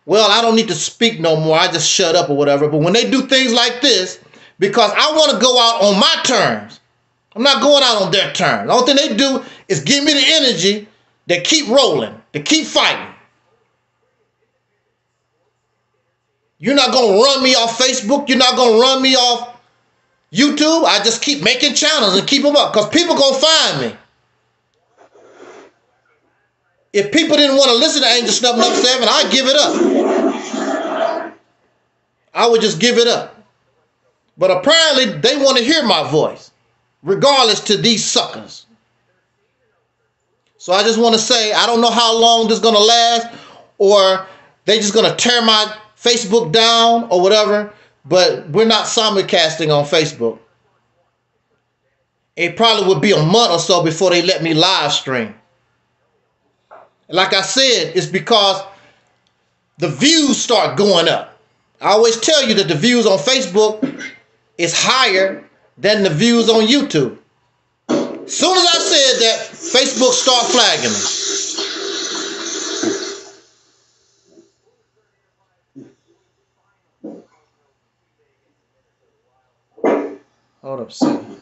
well, I don't need to speak no more. I just shut up or whatever. But when they do things like this, because I want to go out on my terms, I'm not going out on their terms. The only thing they do is give me the energy to keep rolling, to keep fighting. You're not going to run me off Facebook. You're not going to run me off YouTube. I just keep making channels and keep them up because people going to find me. If people didn't want to listen to Angel Snuffing Up 7, I'd give it up. I would just give it up. But apparently they want to hear my voice, regardless to these suckers. So I just want to say, I don't know how long this is going to last, or they just going to tear my Facebook down or whatever, but we're not simulcasting on Facebook. It probably would be a month or so before they let me live stream. Like I said, it's because the views start going up. I always tell you that the views on Facebook is higher than the views on YouTube. As soon as I said that, Facebook start flagging me. Hold up a second.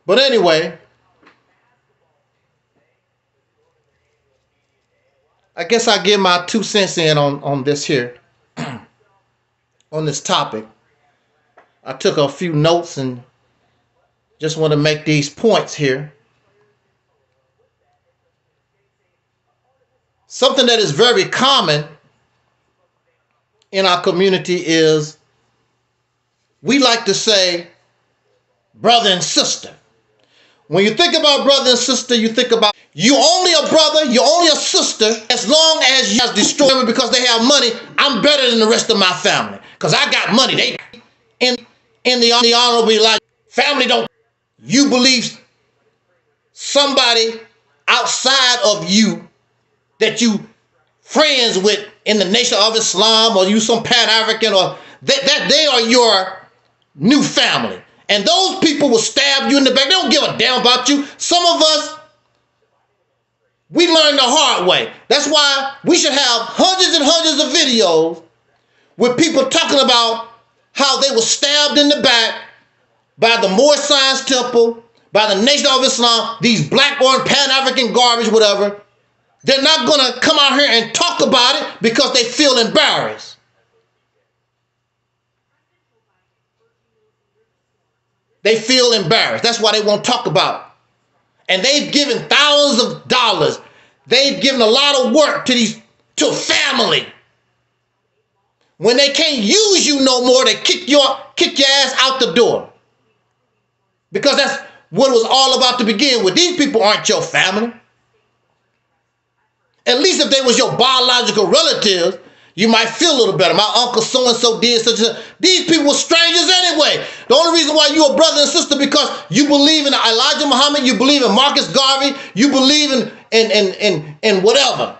But anyway, I guess I give my 2 cents in on this here, on this topic. I took a few notes and just want to make these points here. Something that is very common in our community is we like to say brother and sister. When you think about brother and sister, you think about you only a brother, you only a sister as long as you guys destroy them because they have money. I'm better than the rest of my family because I got money. They in the honorable Elijah family don't. You believe somebody outside of you that you friends with in the Nation of Islam, or you some Pan-African, or that they are your new family. And those people will stab you in the back. They don't give a damn about you. Some of us, we learned the hard way. That's why we should have hundreds and hundreds of videos with people talking about how they were stabbed in the back by the Moorish Science Temple, by the Nation of Islam, these black or Pan-African garbage, whatever. They're not going to come out here and talk about it because they feel embarrassed. They feel embarrassed. That's why they won't talk about it. And they've given thousands of dollars. They've given a lot of work to family. When they can't use you no more, they kick your ass out the door. Because that's what it was all about to begin with. These people aren't your family. At least if they was your biological relatives, you might feel a little better. My uncle so-and-so did such and such. These people were strangers anyway. The only reason why you're a brother and sister because you believe in Elijah Muhammad, you believe in Marcus Garvey, you believe in whatever.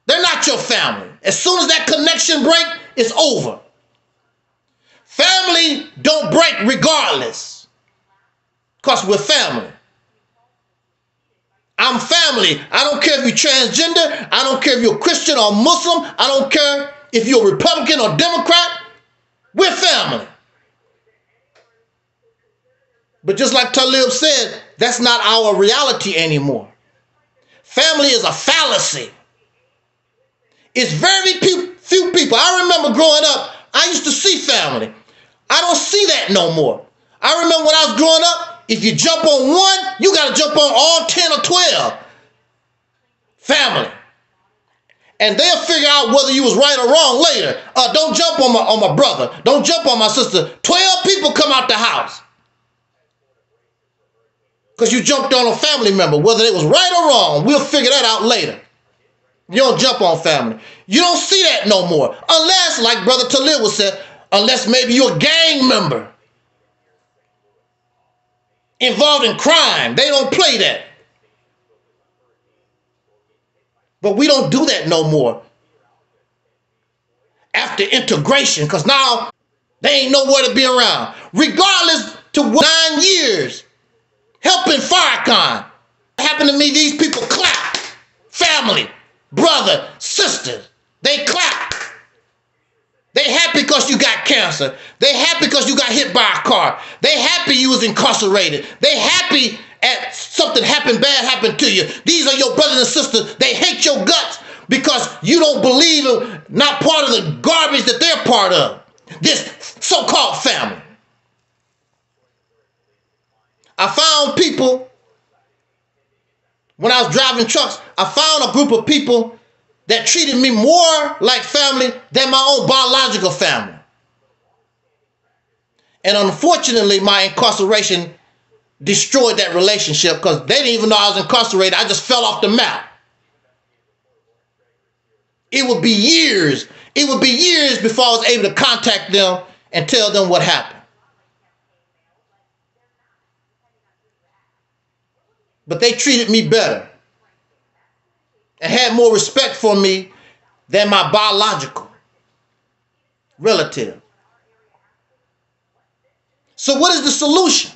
They're not your family. As soon as that connection break, it's over. Family don't break regardless. Because we're family. I'm family. I don't care if you're transgender. I don't care if you're Christian or Muslim. I don't care if you're Republican or Democrat. We're family. But just like Taalib said, that's not our reality anymore. Family is a fallacy. It's very few people. I remember growing up, I used to see family. I don't see that no more. I remember when I was growing up, if you jump on one, you got to jump on all 10 or 12. Family. And they'll figure out whether you was right or wrong later. Don't jump on my brother. Don't jump on my sister. 12 people come out the house. Because you jumped on a family member. Whether it was right or wrong, we'll figure that out later. You don't jump on family. You don't see that no more. Unless, like Brother Taalib was said, unless maybe you're a gang member involved in crime. They don't play that. But we don't do that no more. After integration, because now They ain't nowhere to be around. Regardless to 9 years helping Farrakhan. What happened to me? These people clap. Family, brother, sister, they clap. They happy because you got cancer. They happy because you got hit by a car. They happy you was incarcerated. They happy at something happened, bad happened to you. These are your brothers and sisters. They hate your guts because you don't believe in, not part of the garbage that they're part of. This so-called family. I found people, when I was driving trucks, I found a group of people that treated me more like family than my own biological family. And unfortunately, my incarceration destroyed that relationship because they didn't even know I was incarcerated. I just fell off the map. It would be years. It would be years before I was able to contact them and tell them what happened. But they treated me better and had more respect for me than my biological relative. So what is the solution?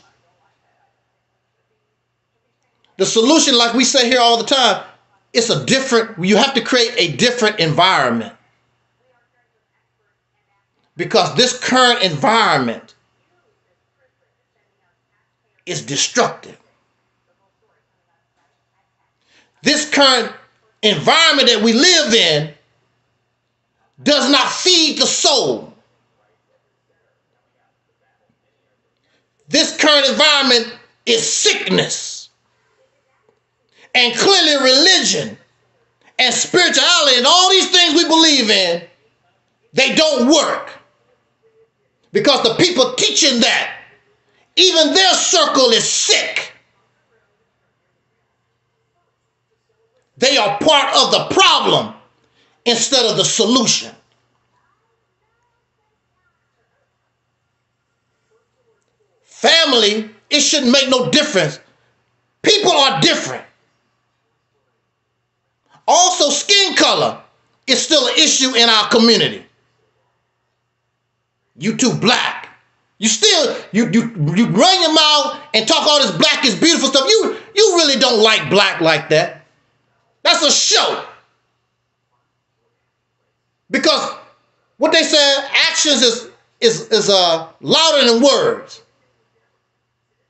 The solution, like we say here all the time, it's a different, you have to create a different environment. Because this current environment is destructive. This current environment that we live in does not feed the soul. This current environment is sickness. And clearly religion and spirituality and all these things we believe in, they don't work. Because the people teaching that, even their circle is sick. They are part of the problem instead of the solution. Family, it shouldn't make no difference. People are different. Also, skin color is still an issue in our community. You too black. You still, you run your mouth and talk all this black is beautiful stuff. You really don't like black like that. That's a show. Because what they say, actions is louder than words.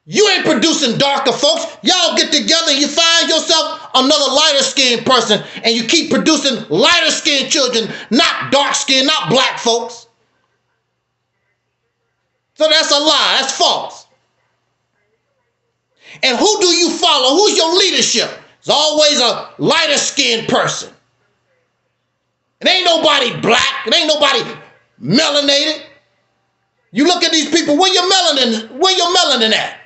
You ain't producing darker folks. Y'all get together and you find yourself another lighter skinned person and you keep producing lighter skinned children, not dark skinned, not black folks. So that's a lie. That's false. And who do you follow? Who's your leadership? It's always a lighter skinned person. It ain't nobody black. It ain't nobody melanated. You look at these people, where your melanin at?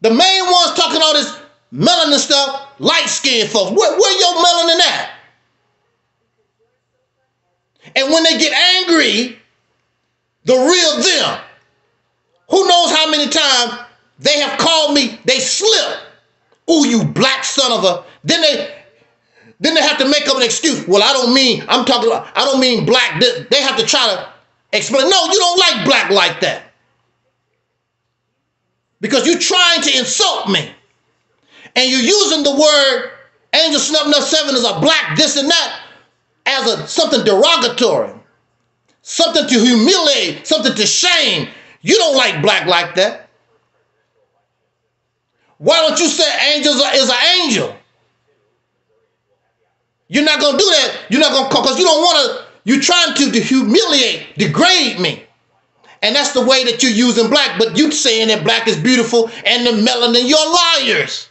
The main ones talking all this melanin stuff, light skinned folks. Where your melanin at? And when they get angry, the real them, who knows how many times they have called me, they slip. Ooh, you black son of a. Then they have to make up an excuse. Well, I don't mean black. They have to try to explain. No, you don't like black like that. Because you're trying to insult me. And you're using the word Angel Snubbing Up 7 as a black this and that as something derogatory. Something to humiliate, something to shame. You don't like black like that. Why don't you say angel is an angel? You're not going to do that. You're not going to, because you don't want to, you're trying to humiliate, degrade me. And that's the way that you're using black. But you saying that black is beautiful and the melanin, you're liars.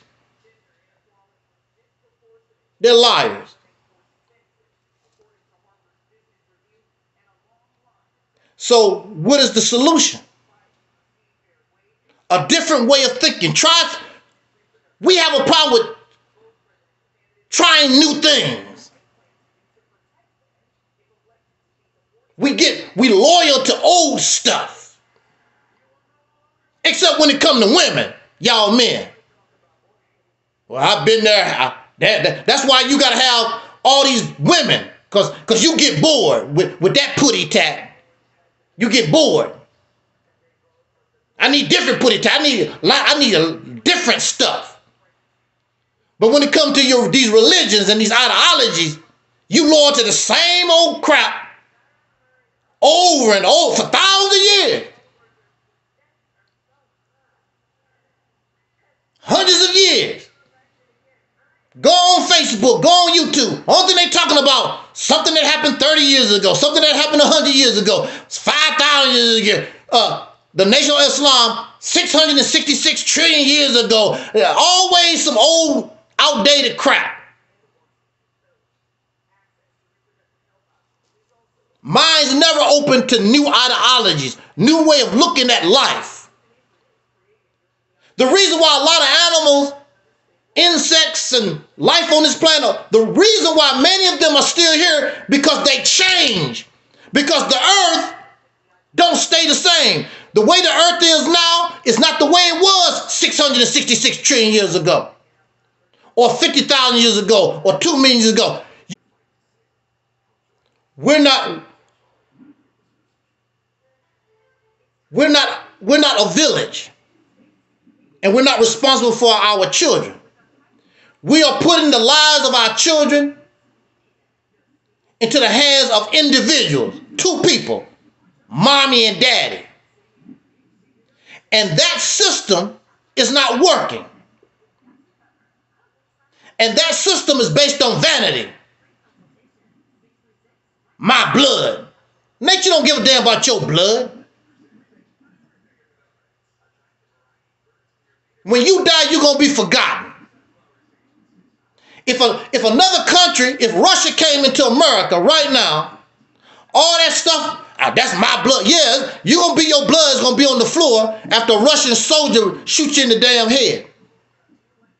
They're liars. So what is the solution? A different way of thinking. We have a problem with trying new things. We loyal to old stuff. Except when it comes to women, y'all men. Well, I've been there. That's why you got to have all these women. Because you get bored with that putty tat. You get bored. I need different footage. I need different stuff. But when it comes to these religions and these ideologies, you loyal to the same old crap over and over for thousands of years. Hundreds of years. Go on Facebook, go on YouTube. Only thing they talking about, something that happened 30 years ago, something that happened 100 years ago, 5,000 years ago. The Nation of Islam, 666 trillion years ago. Always some old, outdated crap. Minds never open to new ideologies, new way of looking at life. The reason why a lot of animals, insects, and life on this planet, the reason why many of them are still here, because they change. Because the earth don't stay the same. The way the earth is now is not the way it was 666 trillion years ago, or 50,000 years ago, or 2 million years ago. We're not a village, and we're not responsible for our children. We are putting the lives of our children into the hands of individuals, two people, mommy and daddy. And that system is not working. And that system is based on vanity. My blood. Nature don't give a damn about your blood. When you die, you're going to be forgotten. If another country, if Russia came into America right now, all that stuff, that's my blood. Yeah, your blood is going to be on the floor after a Russian soldier shoots you in the damn head.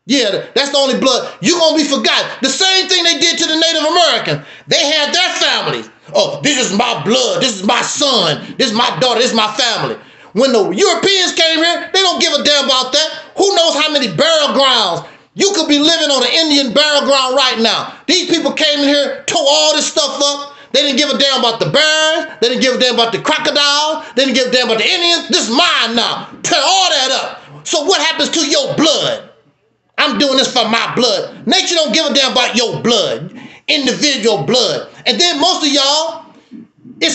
Yeah, that's the only blood. You're going to be forgotten. The same thing they did to the Native Americans. They had their families. Oh, this is my blood. This is my son. This is my daughter. This is my family. When the Europeans came here, they don't give a damn about that. Who knows how many burial grounds? You could be living on an Indian burial ground right now. These people came in here, tore all this stuff up. They didn't give a damn about the bears. They didn't give a damn about the crocodiles. They didn't give a damn about the Indians. This is mine now. Tear all that up. So what happens to your blood? I'm doing this for my blood. Nature don't give a damn about your blood, individual blood. And then most of y'all, you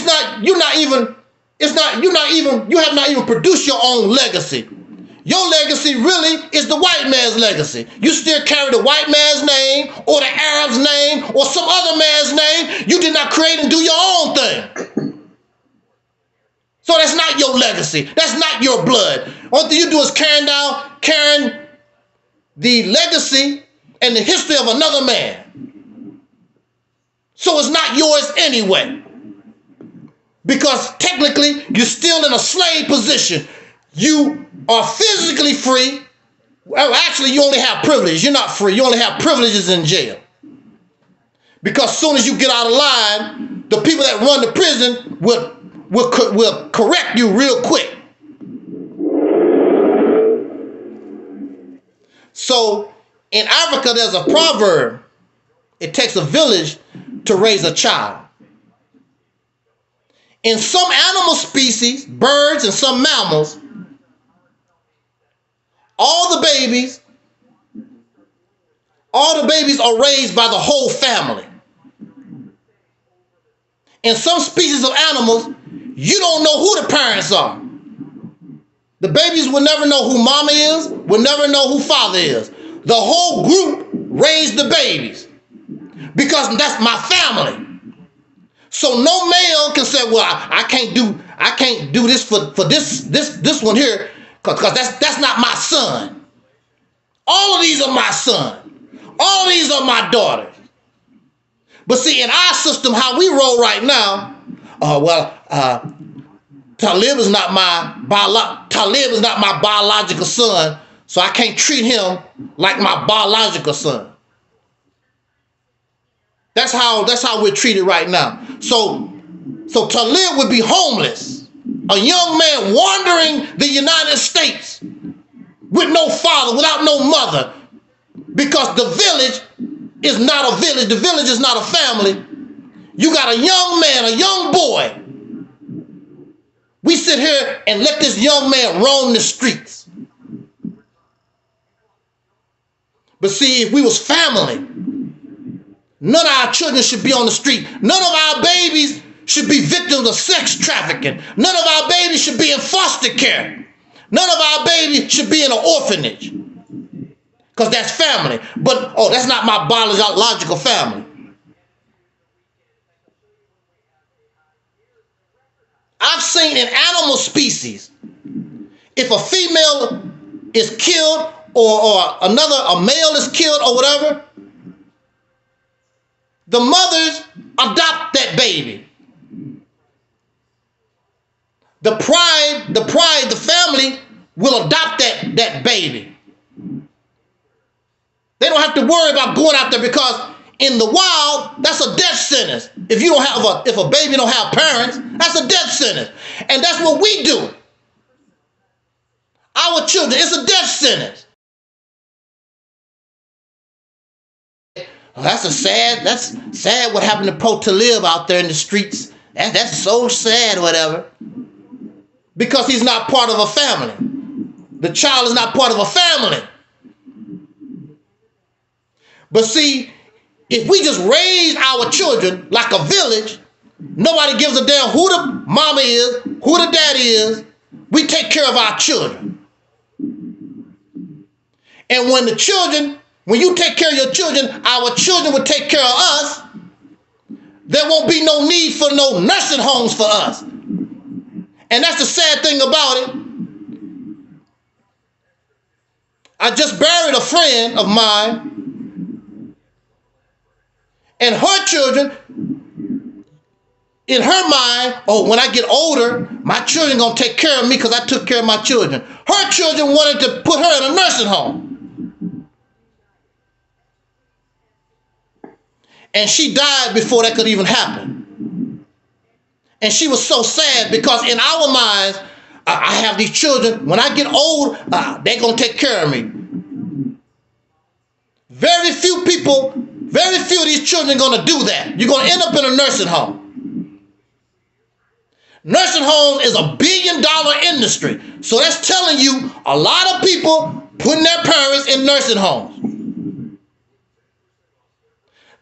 have not even produced your own legacy. Your legacy really is the white man's legacy. You still carry the white man's name or the Arab's name or some other man's name. You did not create and do your own thing. So that's not your legacy. That's not your blood. All thing you do is carrying the legacy and the history of another man. So it's not yours anyway. Because technically, you're still in a slave position. You are physically free. Well, actually, you only have privileges. You're not free. You only have privileges in jail. Because as soon as you get out of line, the people that run the prison will correct you real quick. So in Africa, there's a proverb. It takes a village to raise a child. In some animal species, birds and some mammals, all the babies are raised by the whole family. In some species of animals, you don't know who the parents are. The babies will never know who mama is, will never know who father is. The whole group raised the babies because that's my family. So no male can say, well, I can't do this for this one here because that's not my son. All of these are my son. All of these are my daughters. But see, in our system, how we roll right now, Taalib is not my biological son, so I can't treat him like my biological son. That's how we're treated right now. So Taalib would be homeless, a young man wandering the United States with no father, without no mother, because the village is not a village. The village is not a family. You got a young man, a young boy, we sit here and let this young man roam the streets. But see, if we was family, none of our children should be on the street. None of our babies should be victims of sex trafficking. None of our babies should be in foster care. None of our babies should be in an orphanage. Because that's family. But, oh, that's not my biological family. I've seen in animal species, if a female is killed or a male is killed or whatever, the mothers adopt that baby. The family will adopt that baby. They don't have to worry about going out there, because in the wild, that's a death sentence. If a baby don't have parents, that's a death sentence. And that's what we do. Our children, it's a death sentence. That's sad what happened to Taalib out there in the streets. That's so sad, whatever. Because he's not part of a family. The child is not part of a family. But see, if we just raise our children like a village, nobody gives a damn who the mama is, who the daddy is. We take care of our children. And when you take care of your children, our children will take care of us. There won't be no need for no nursing homes for us. And that's the sad thing about it. I just buried a friend of mine, and her children, in her mind, oh, when I get older, my children gonna take care of me because I took care of my children. Her children wanted to put her in a nursing home. And she died before that could even happen. And she was so sad because in our minds, I have these children. When I get old, they're going to take care of me. Very few of these children are going to do that. You're going to end up in a nursing home. Nursing homes is $1 billion industry. So that's telling you a lot of people putting their parents in nursing homes.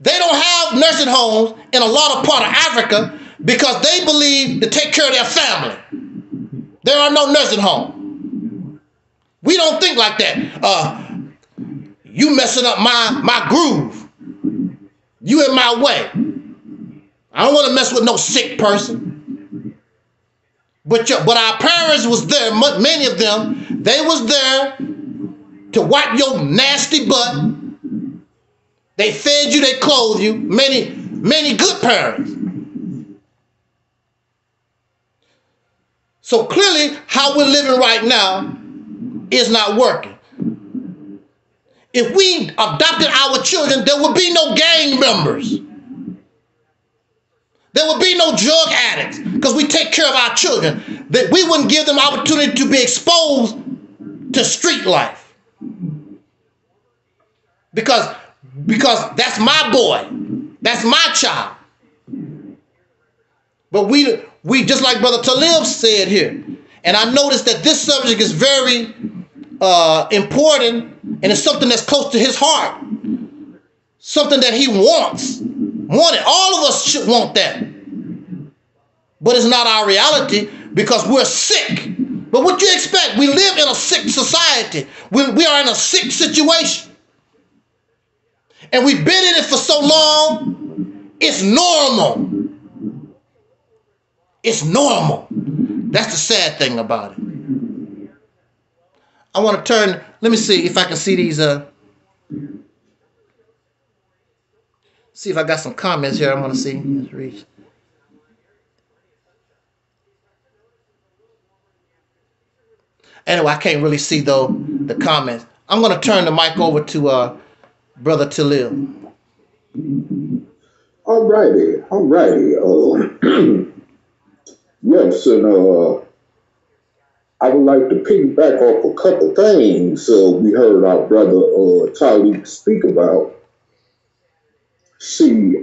They don't have nursing homes in a lot of part of Africa because they believe to take care of their family. There are no nursing homes. We don't think like that. You messing up my groove. You in my way. I don't want to mess with no sick person. But our parents was there, many of them, they was there to wipe your nasty butt. They fed you, they clothed you, many good parents. So clearly, how we're living right now is not working. If we adopted our children, there would be no gang members. There would be no drug addicts because we take care of our children. That we wouldn't give them opportunity to be exposed to street life. Because that's my boy. That's my child. But we just like Brother Taalib said here, and I noticed that this subject is very important, and it's something that's close to his heart. Something that he wanted. All of us should want that. But it's not our reality because we're sick. But what you expect? We live in a sick society. We are in a sick situation. And we've been in it for so long, it's normal. It's normal. That's the sad thing about it. I want to turn, let me see if I can see these, see if I got some comments here I want to see. Let's reach. Anyway, I can't really see though the comments. I'm going to turn the mic over to Brother Taalib. All righty. Yes, and I would like to piggyback off a couple things we heard our brother Taalib speak about. See,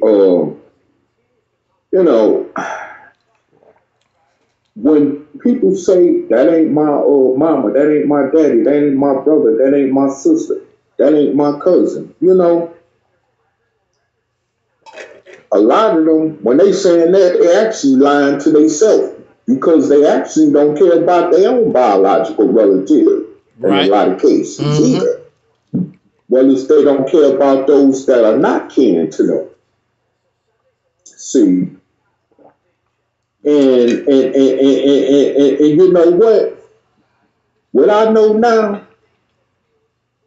when people say that ain't my mama, that ain't my daddy, that ain't my brother, that ain't my sister, that ain't my cousin, a lot of them, when they saying that, they actually lying to themselves because they actually don't care about their own biological relative in a Right. lot of cases Mm-hmm. either. Well, as they don't care about those that are not kin to them. See, and you know what? What I know now,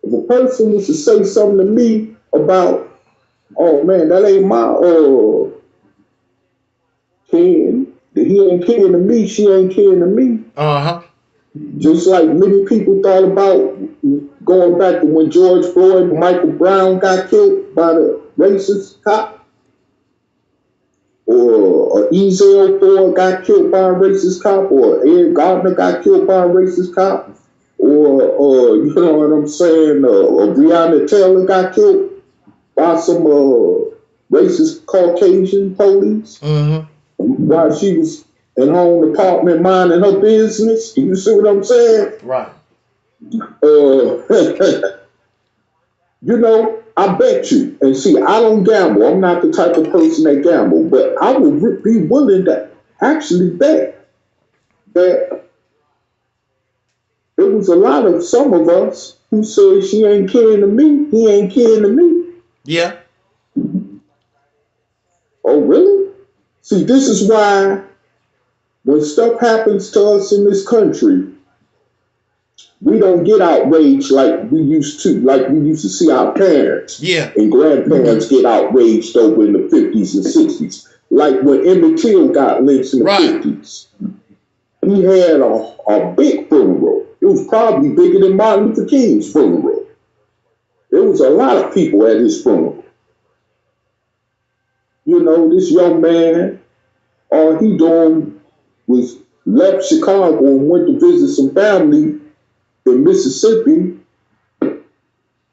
if a person was to say something to me about, oh man, that ain't my kin, he ain't kin to me, she ain't kin to me. Uh-huh. Just like many people thought about going back to when George Floyd, Michael Brown got killed by the racist cop, or Ezel Ford got killed by a racist cop, or Ed Gardner got killed by a racist cop, or you know what I'm saying, or Breonna Taylor got killed by some racist Caucasian police Mm-hmm. while she was in her own apartment minding her business. You see what I'm saying? Right. I bet you, and see, I don't gamble. I'm not the type of person that gamble, but I would be willing to actually bet that there was a lot of some of us who said she ain't kin to me, he ain't kin to me. Yeah. Oh, really? See, this is why when stuff happens to us in this country, we don't get outraged like we used to see our parents Yeah. and grandparents get outraged over in the 50s and 60s. Like when Emmett Till got lynched in the 50s. He had a big funeral. It was probably bigger than Martin Luther King's funeral. There was a lot of people at his funeral. This young man, all he doing was left Chicago and went to visit some family in Mississippi.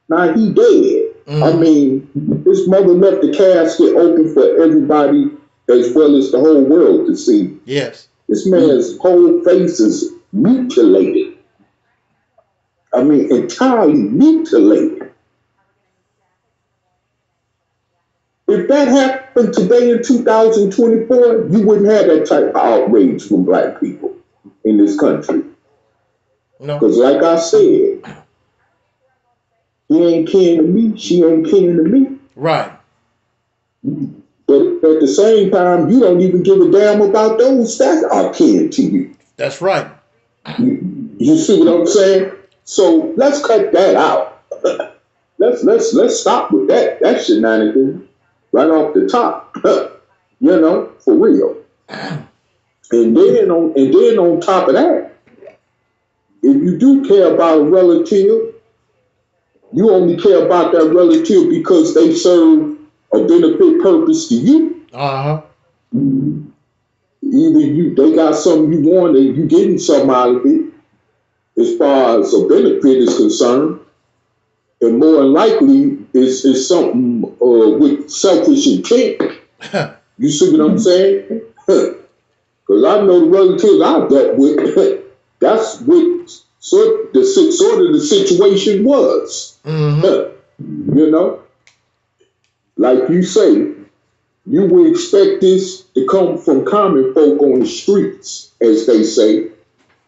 Now he dead. Mm-hmm. I mean, his mother left the casket open for everybody as well as the whole world to see. Yes. This man's whole face is mutilated. I mean, entirely mutilated. If that happened today in 2024, you wouldn't have that type of outrage from black people in this country. No. Because like I said, he ain't kin to me, she ain't kin to me. Right. But at the same time, you don't even give a damn about those that are kin to you. That's right. You see what I'm saying? So let's cut that out. let's stop with that shenanigan right off the top. For real. And then on top of that, if you do care about a relative, you only care about that relative because they serve a benefit purpose to you. Uh-huh. Either they got something you want and you getting something out of it as far as a benefit is concerned. And more than likely is something with selfish intent. You see what I'm saying? Because I know the relatives I've dealt with, that's what sort of the situation was. Mm-hmm. Like you say, you would expect this to come from common folk on the streets, as they say,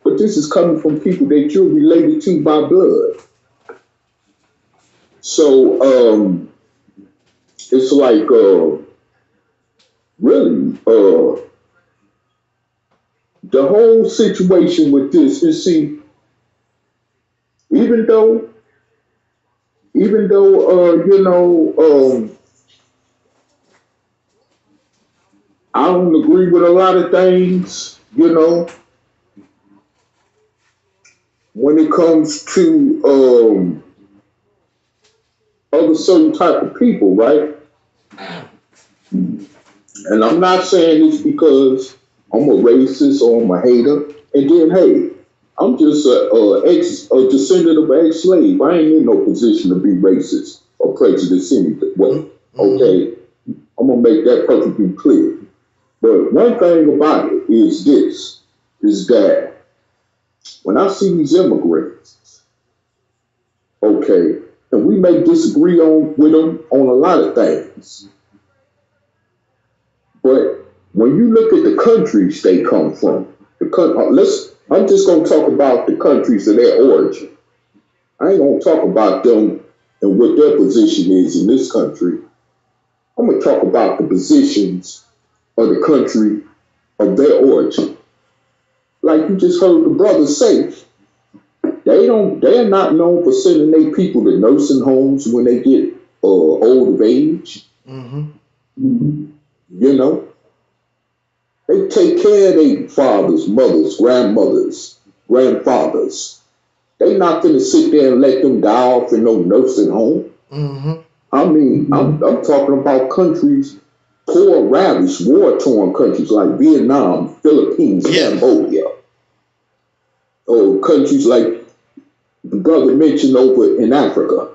but this is coming from people that you're related to by blood. So it's like really the whole situation with this. You see, even though I don't agree with a lot of things, when it comes to other certain type of people, right? And I'm not saying this because I'm a racist or I'm a hater. And then, hey, I'm just a descendant of an ex-slave. I ain't in no position to be racist or prejudiced anyway. Okay? I'm going to make that perfectly clear. But one thing about it is this. is that when I see these immigrants, okay, and we may disagree with them on a lot of things, but when you look at the countries they come from, I'm just gonna talk about the countries of their origin. I ain't gonna talk about them and what their position is in this country. I'm gonna talk about the positions of the country of their origin. Like you just heard the brother say, they're not known for sending their people to nursing homes when they get old of age. Mm-hmm. You know, they take care of their fathers, mothers, grandmothers, grandfathers. They not gonna sit there and let them die off in no nursing home. Mm-hmm. I mean, I'm talking about countries, poor, ravished, war-torn countries like Vietnam, Philippines, Cambodia, or countries like the brother mentioned over in Africa.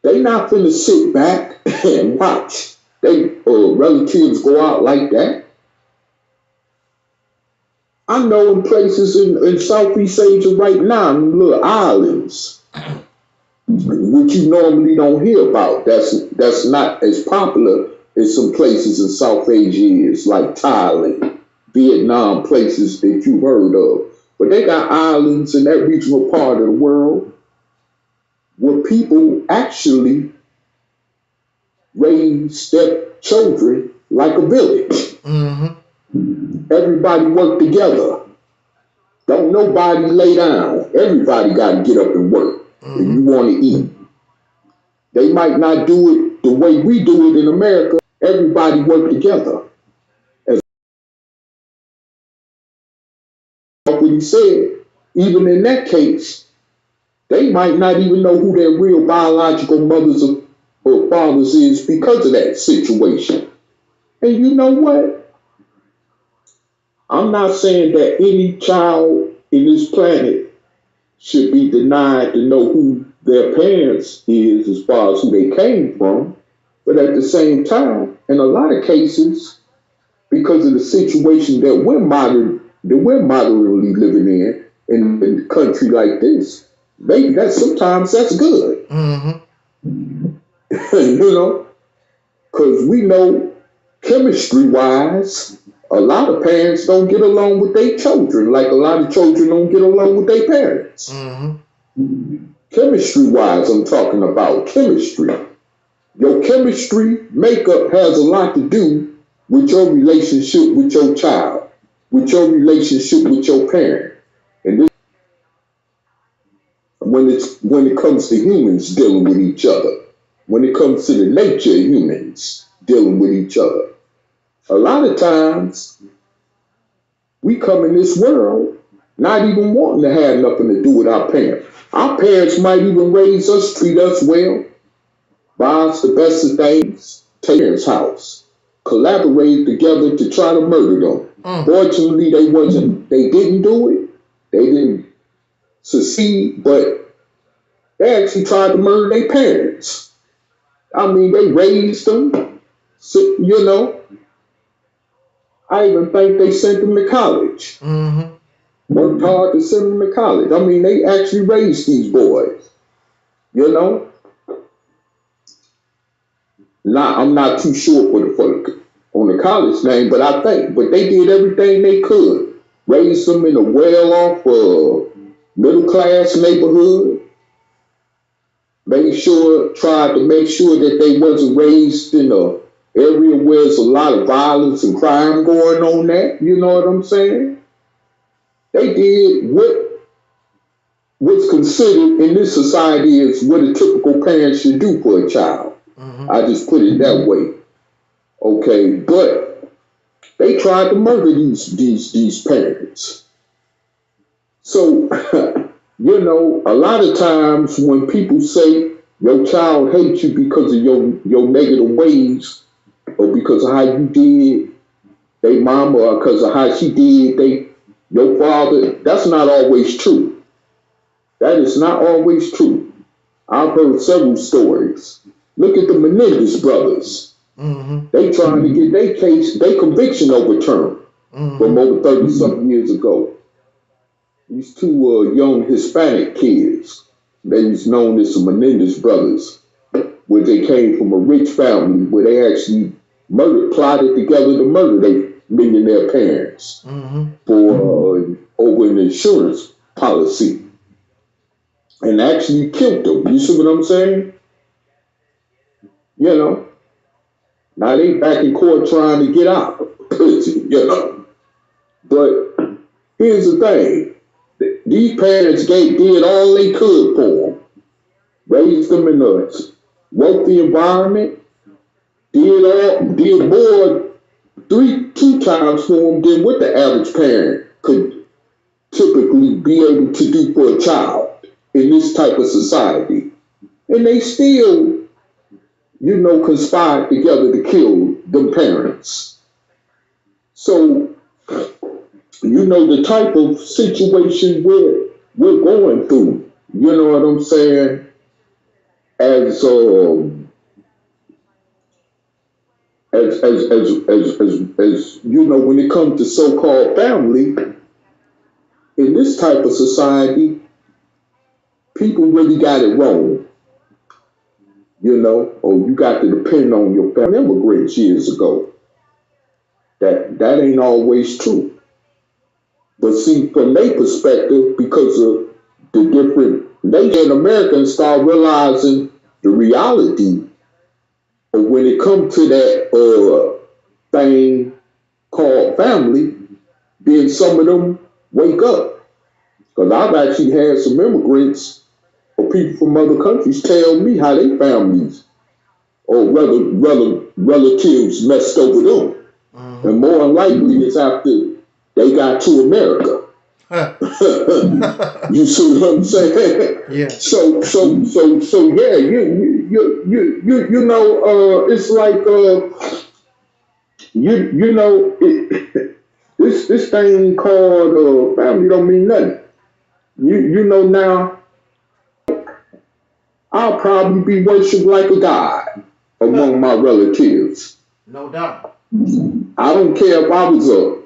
They not finna sit back and watch they relatives go out like that. I know in places in Southeast Asia right now, little islands, which you normally don't hear about. That's not as popular as some places in South Asia is, like Thailand, Vietnam, places that you've heard of. But they got islands in that regional part of the world where people actually raise their children like a village. Mm-hmm. Everybody work together. Don't nobody lay down. Everybody got to get up and work if you want to eat. They might not do it the way we do it in America. Everybody work together. As what he said, even in that case, they might not even know who their real biological mothers or fathers is because of that situation. And you know what? I'm not saying that any child in this planet should be denied to know who their parents is as far as who they came from. But at the same time, in a lot of cases, because of the situation that we're moderately living in a country like this, maybe sometimes that's good. Mm-hmm. You know, because we know chemistry-wise, a lot of parents don't get along with their children, like a lot of children don't get along with their parents. Mm-hmm. Chemistry-wise, I'm talking about chemistry. Your chemistry makeup has a lot to do with your relationship with your child, with your relationship with your parent. And this, when it comes to humans dealing with each other, when it comes to the nature of humans dealing with each other, a lot of times we come in this world not even wanting to have nothing to do with our parents. Our parents might even raise us, treat us well, buy us the best of things, take parents' house, collaborate together to try to murder them. Fortunately, they didn't do it. They didn't succeed, but they actually tried to murder their parents. I mean, they raised them, you know. I even think they sent them to college. Mm-hmm. Worked hard to send them to college. I mean, they actually raised these boys, you know. I'm not too sure on the college name, but they did everything they could. Raised them in a well-off, middle class neighborhood. Tried to make sure that they wasn't raised in a area where there's a lot of violence and crime going on there. You know what I'm saying? They did what's considered in this society is what a typical parent should do for a child. Mm-hmm. I just put it that way. Okay, but they tried to murder these parents. So, you know, a lot of times when people say your child hates you because of your negative ways or because of how you did they mama or because of how she did your father, that's not always true. That is not always true. I've heard several stories. Look at the Menendez brothers. Mm-hmm. They trying to get their conviction overturned. from over 30 something years ago. These two young Hispanic kids, they was known as the Menendez brothers, where they came from a rich family where they actually plotted together to murder their millionaire parents for over an insurance policy, and actually killed them. You see what I'm saying? You know, now they back in court trying to get out of prison, you know. But here's the thing. These parents did all they could for them. Raised them in a wealthy environment. Did more two times for them than what the average parent could typically be able to do for a child in this type of society. And they still, conspired together to kill them parents. So, the type of situation we're going through, you know what I'm saying, as when it comes to so-called family, in this type of society, people really got it wrong. You got to depend on your family. Immigrants years ago. That ain't always true. But see, from their perspective, because of the different, they and Americans start realizing the reality of when it comes to that thing called family, then some of them wake up. Because I've actually had some immigrants or people from other countries tell me how their families or relatives messed over them. And more than likely it's after they got to America. You see what I'm saying? Yeah. So yeah, it's like this thing called family don't mean nothing. Now I'll probably be worshipped like a god among my relatives. No doubt. I don't care if I was a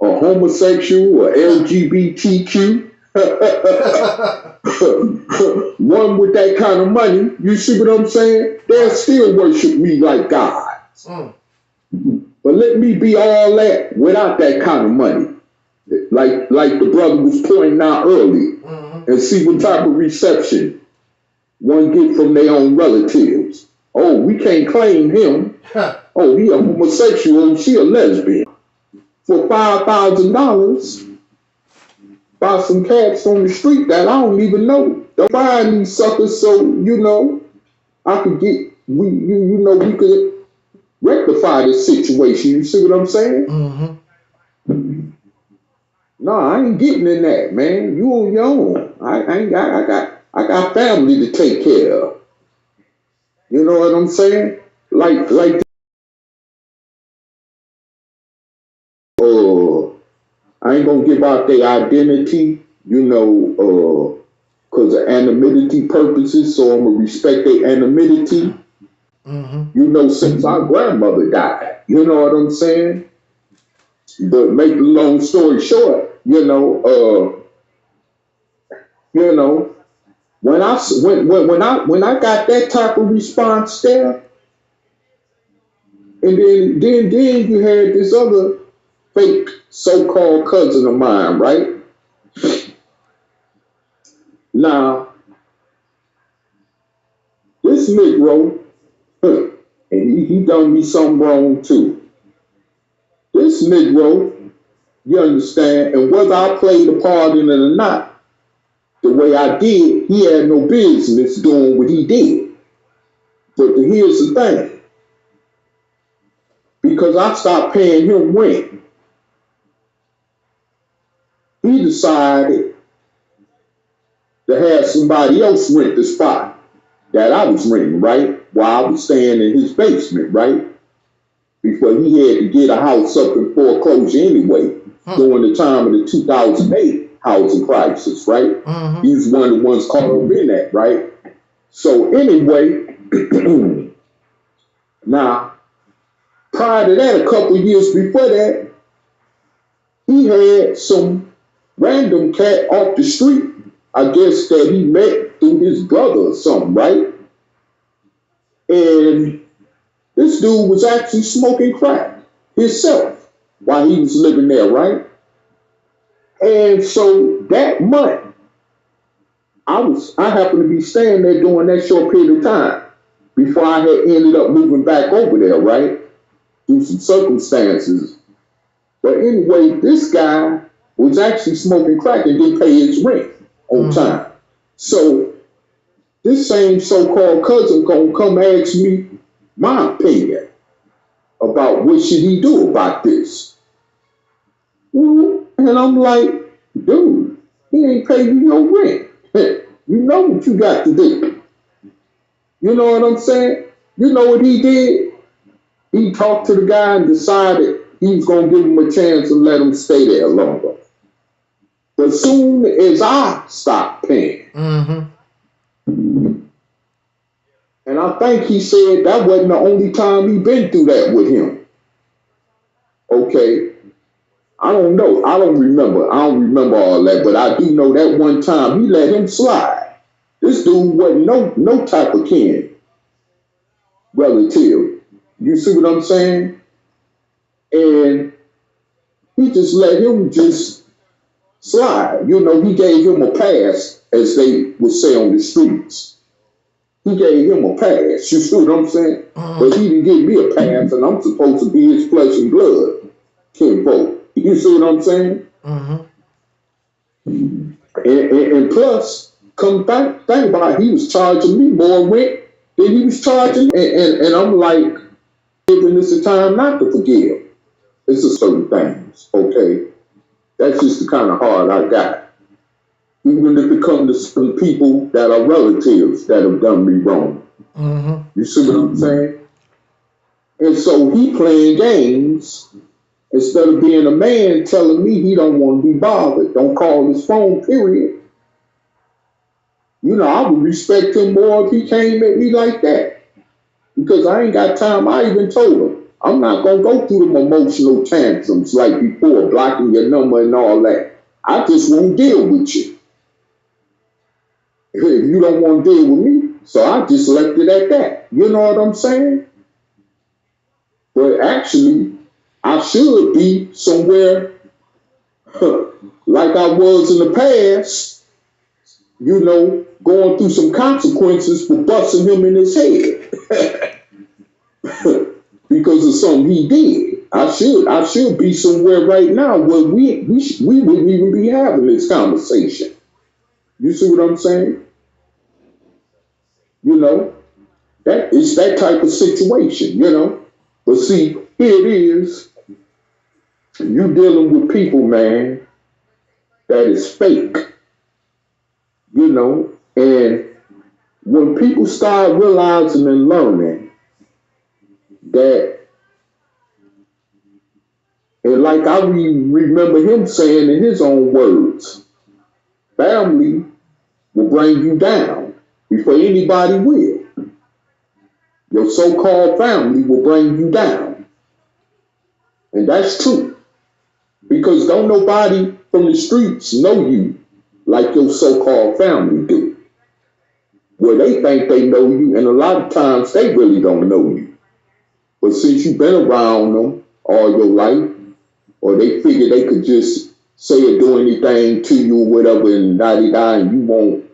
homosexual or LGBTQ. One with that kind of money, you see what I'm saying? They'll still worship me like gods. But let me be all that without that kind of money. Like the brother was pointing out earlier. And see what type of reception one get from their own relatives. Oh, we can't claim him. Oh, he a homosexual, she a lesbian. For $5,000, buy some cats on the street that I don't even know. Don't find these suckers, so I could get we could rectify this situation. You see what I'm saying? No, I ain't getting in that, man. You on your own. I got family to take care of. You know what I'm saying? Like I ain't gonna give out their identity, because of anonymity purposes, so I'm gonna respect their anonymity. Since our grandmother died, you know what I'm saying? But make the long story short, when I got that type of response there, and then you had this other fake so-called cousin of mine, right? Now, this Negro, and he done me something wrong too. This Negro, you understand, and whether I played a part in it or not, the way I did, he had no business doing what he did. But here's the thing. Because I stopped paying him rent, he decided to have somebody else rent the spot that I was renting, right? While I was staying in his basement, right? Before he had to get a house up in foreclosure anyway, during the time of the 2008 housing crisis, right? He's one of the ones caught up in that, right? So anyway, now, prior to that, a couple of years before that, he had some random cat off the street, I guess that he met through his brother or something, right? And this dude was actually smoking crack himself while he was living there, right? And so that month, I happened to be staying there during that short period of time before I had ended up moving back over there, right? Due to some circumstances. But anyway, this guy was actually smoking crack and didn't pay his rent on time. So this same so-called cousin gonna come ask me my opinion about what should he do about this. And I'm like, dude, he ain't paying you no rent. You know what you got to do. You know what I'm saying? You know what he did? He talked to the guy and decided he was going to give him a chance and let him stay there longer. But soon as I stopped paying, and I think he said that wasn't the only time he been through that with him. Okay. I don't know. I don't remember all that, but I do know that one time he let him slide. This dude wasn't no type of kin relative. You see what I'm saying? And he just let him just slide. You know, he gave him a pass, as they would say on the streets. He gave him a pass. You see what I'm saying? But he didn't give me a pass, and I'm supposed to be his flesh and blood kinfolk. You see what I'm saying? And plus, come back, think about it, he was charging me more rent than he was charging. And I'm like, giving this a time not to forgive. It's a certain things, okay? That's just the kind of heart I got. Even if it comes to some people that are relatives that have done me wrong. You see what I'm saying? And so he playing games instead of being a man telling me he don't want to be bothered. Don't call his phone, period. You know, I would respect him more if he came at me like that. Because I ain't got time. I even told him, I'm not going to go through them emotional tantrums like before, blocking your number and all that. I just won't deal with you. If you don't want to deal with me, so I just left it at that. You know what I'm saying? But actually, I should be somewhere like I was in the past, you know, going through some consequences for busting him in his head because of something he did. I should be somewhere right now where we wouldn't even be having this conversation. You see what I'm saying? You know, that is that type of situation, you know. But see, here it is. You dealing with people, man, that is fake. You know, and when people start realizing and learning that, and like I remember him saying in his own words, family will bring you down before anybody will. Your so-called family will bring you down. And that's true. Because don't nobody from the streets know you like your so-called family do. Well, they think they know you, and a lot of times they really don't know you. But since you've been around them all your life, or they figure they could just say or do anything to you or whatever and and you won't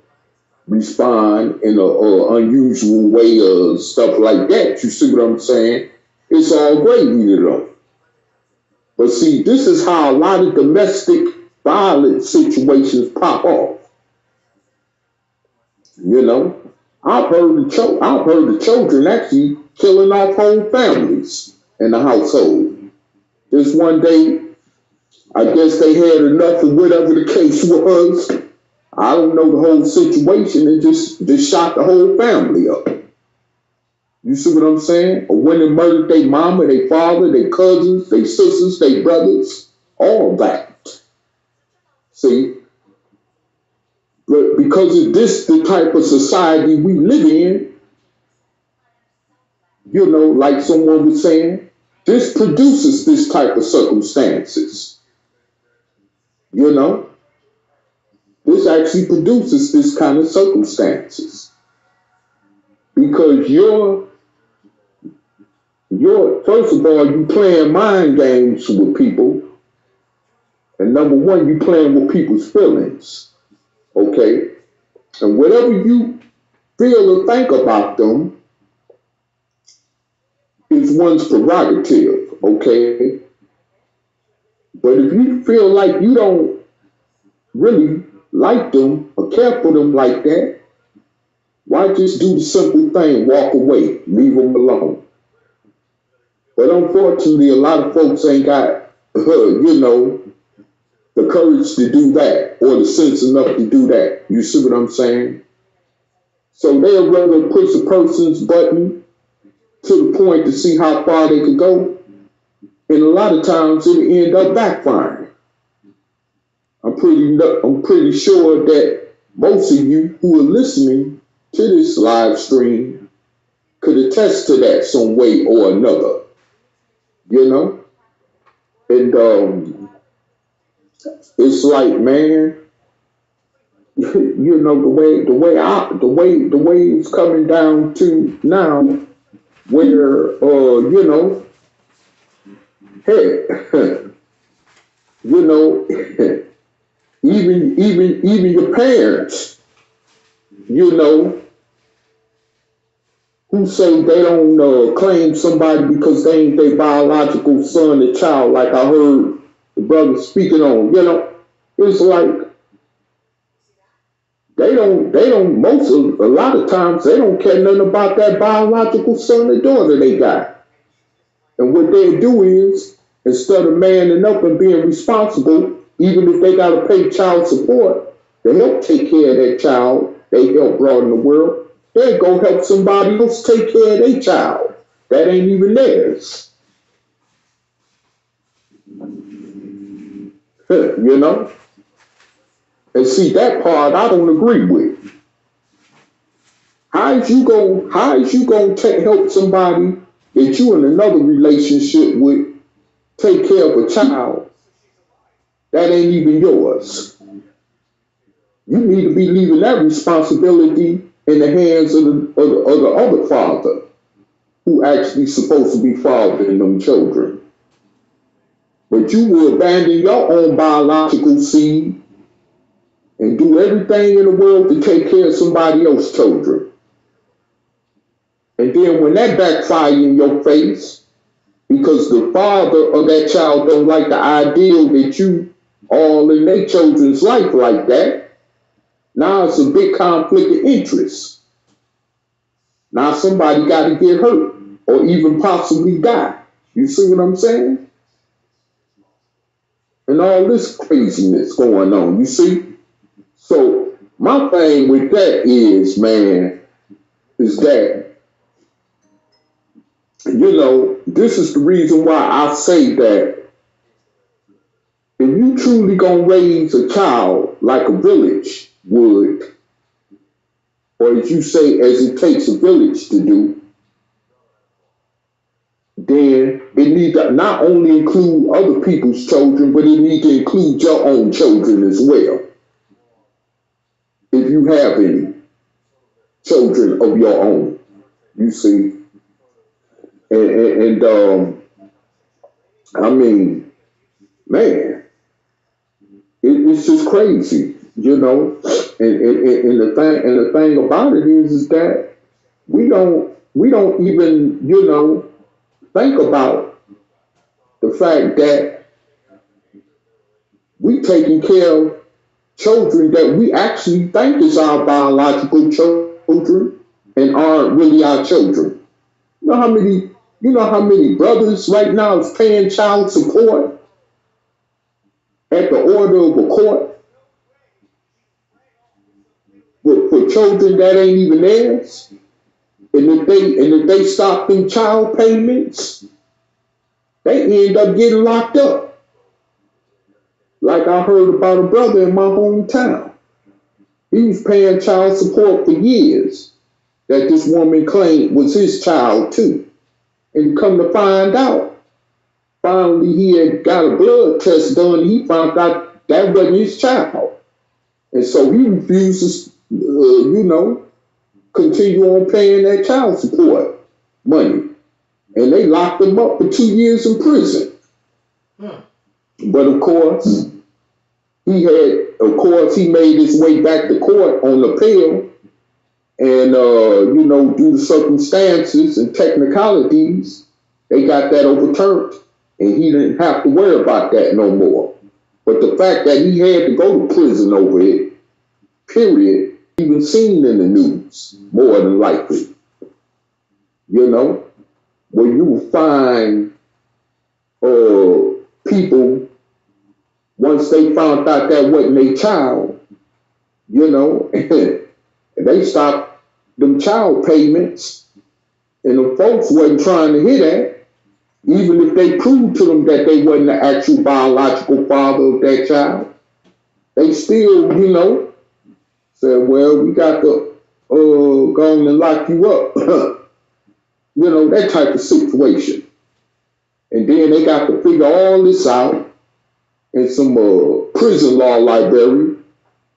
respond in a unusual way or stuff like that. You see what I'm saying? It's all gravy to them. But see, this is how a lot of domestic violence situations pop off. You know, I've heard the children actually killing off whole families in the household. Just one day, I guess they had enough of whatever the case was. I don't know the whole situation and just shot the whole family up. You see what I'm saying? Or when they murdered their mama, their father, their cousins, their sisters, their brothers, all that. See? But because of this, the type of society we live in, you know, like someone was saying, this produces this type of circumstances. You know, this actually produces this kind of circumstances because you're first of all you playing mind games with people, and number one you playing with people's feelings. Okay, and whatever you feel or think about them is one's prerogative. Okay, but if you feel like you don't really like them or care for them like that, why just do the simple thing, walk away, leave them alone? But unfortunately, a lot of folks ain't got, the courage to do that or the sense enough to do that. You see what I'm saying? So they'll rather push a person's button to the point to see how far they could go. And a lot of times it'll end up backfiring. I'm pretty sure that most of you who are listening to this live stream could attest to that some way or another, you know? And it's like, man, the way it's coming down to now, where hey, even your parents, who say they don't claim somebody because they ain't their biological son or child, like I heard the brother speaking on, it's like a lot of times they don't care nothing about that biological son or daughter they got. And what they do is, instead of manning up and being responsible, even if they got to pay child support to help take care of that child they help brought in the world, they go help somebody else take care of their child. That ain't even theirs. You know? And see, that part I don't agree with. How is you gonna help somebody that you in another relationship with take care of a child that ain't even yours? You need to be leaving that responsibility in the hands of the other father who actually supposed to be fathering them children. But you will abandon your own biological seed and do everything in the world to take care of somebody else's children. And then when that backfire in your face, because the father of that child don't like the ideal that you all in their children's life like that, now it's a big conflict of interest. Now somebody got to get hurt or even possibly die. You see what I'm saying? And all this craziness going on, you see? So my thing with that is, man, is that, this is the reason why I say that if you truly gonna raise a child like a village would, or as you say, as it takes a village to do, then it needs to not only include other people's children, but it needs to include your own children as well. If you have any children of your own, you see. And I mean, man, it's just crazy, And the thing about it is that we don't even, think about the fact that we taking care of children that we actually think is our biological children and aren't really our children. You know how many brothers right now is paying child support at the order of a court for children that ain't even theirs? And if they stop them child payments, they end up getting locked up. Like I heard about a brother in my hometown. He was paying child support for years that this woman claimed was his child too. And come to find out, finally he had got a blood test done. He found out that wasn't his child. And so he refuses, continue on paying that child support money. And they locked him up for 2 years in prison. But of course, he made his way back to court on appeal. And, due to circumstances and technicalities, they got that overturned. And he didn't have to worry about that no more. But the fact that he had to go to prison over it, period, even seen in the news, more than likely. Where you will find people, once they found out that wasn't their child, and they stopped them child payments, and the folks wasn't trying to hear that, even if they proved to them that they wasn't the actual biological father of that child. They still, said, well, we got to go on and lock you up. That type of situation. And then they got to figure all this out in some prison law library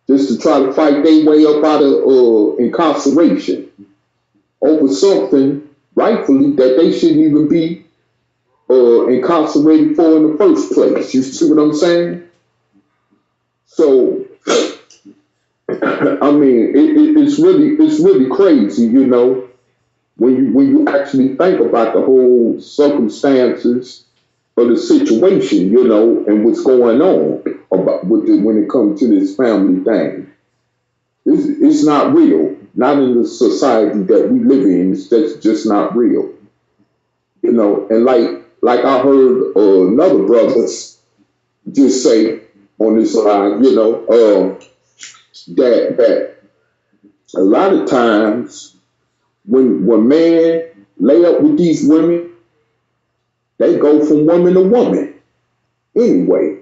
just to try to fight their way up out of incarceration over something rightfully that they shouldn't even be incarcerated for in the first place. You see what I'm saying? So, I mean, it's really crazy, when you actually think about the whole circumstances of the situation, and what's going on when it comes to this family thing. It's not real. Not in the society that we live in. It's just not real. And like I heard another brother just say on this line, that a lot of times when men lay up with these women, they go from woman to woman anyway,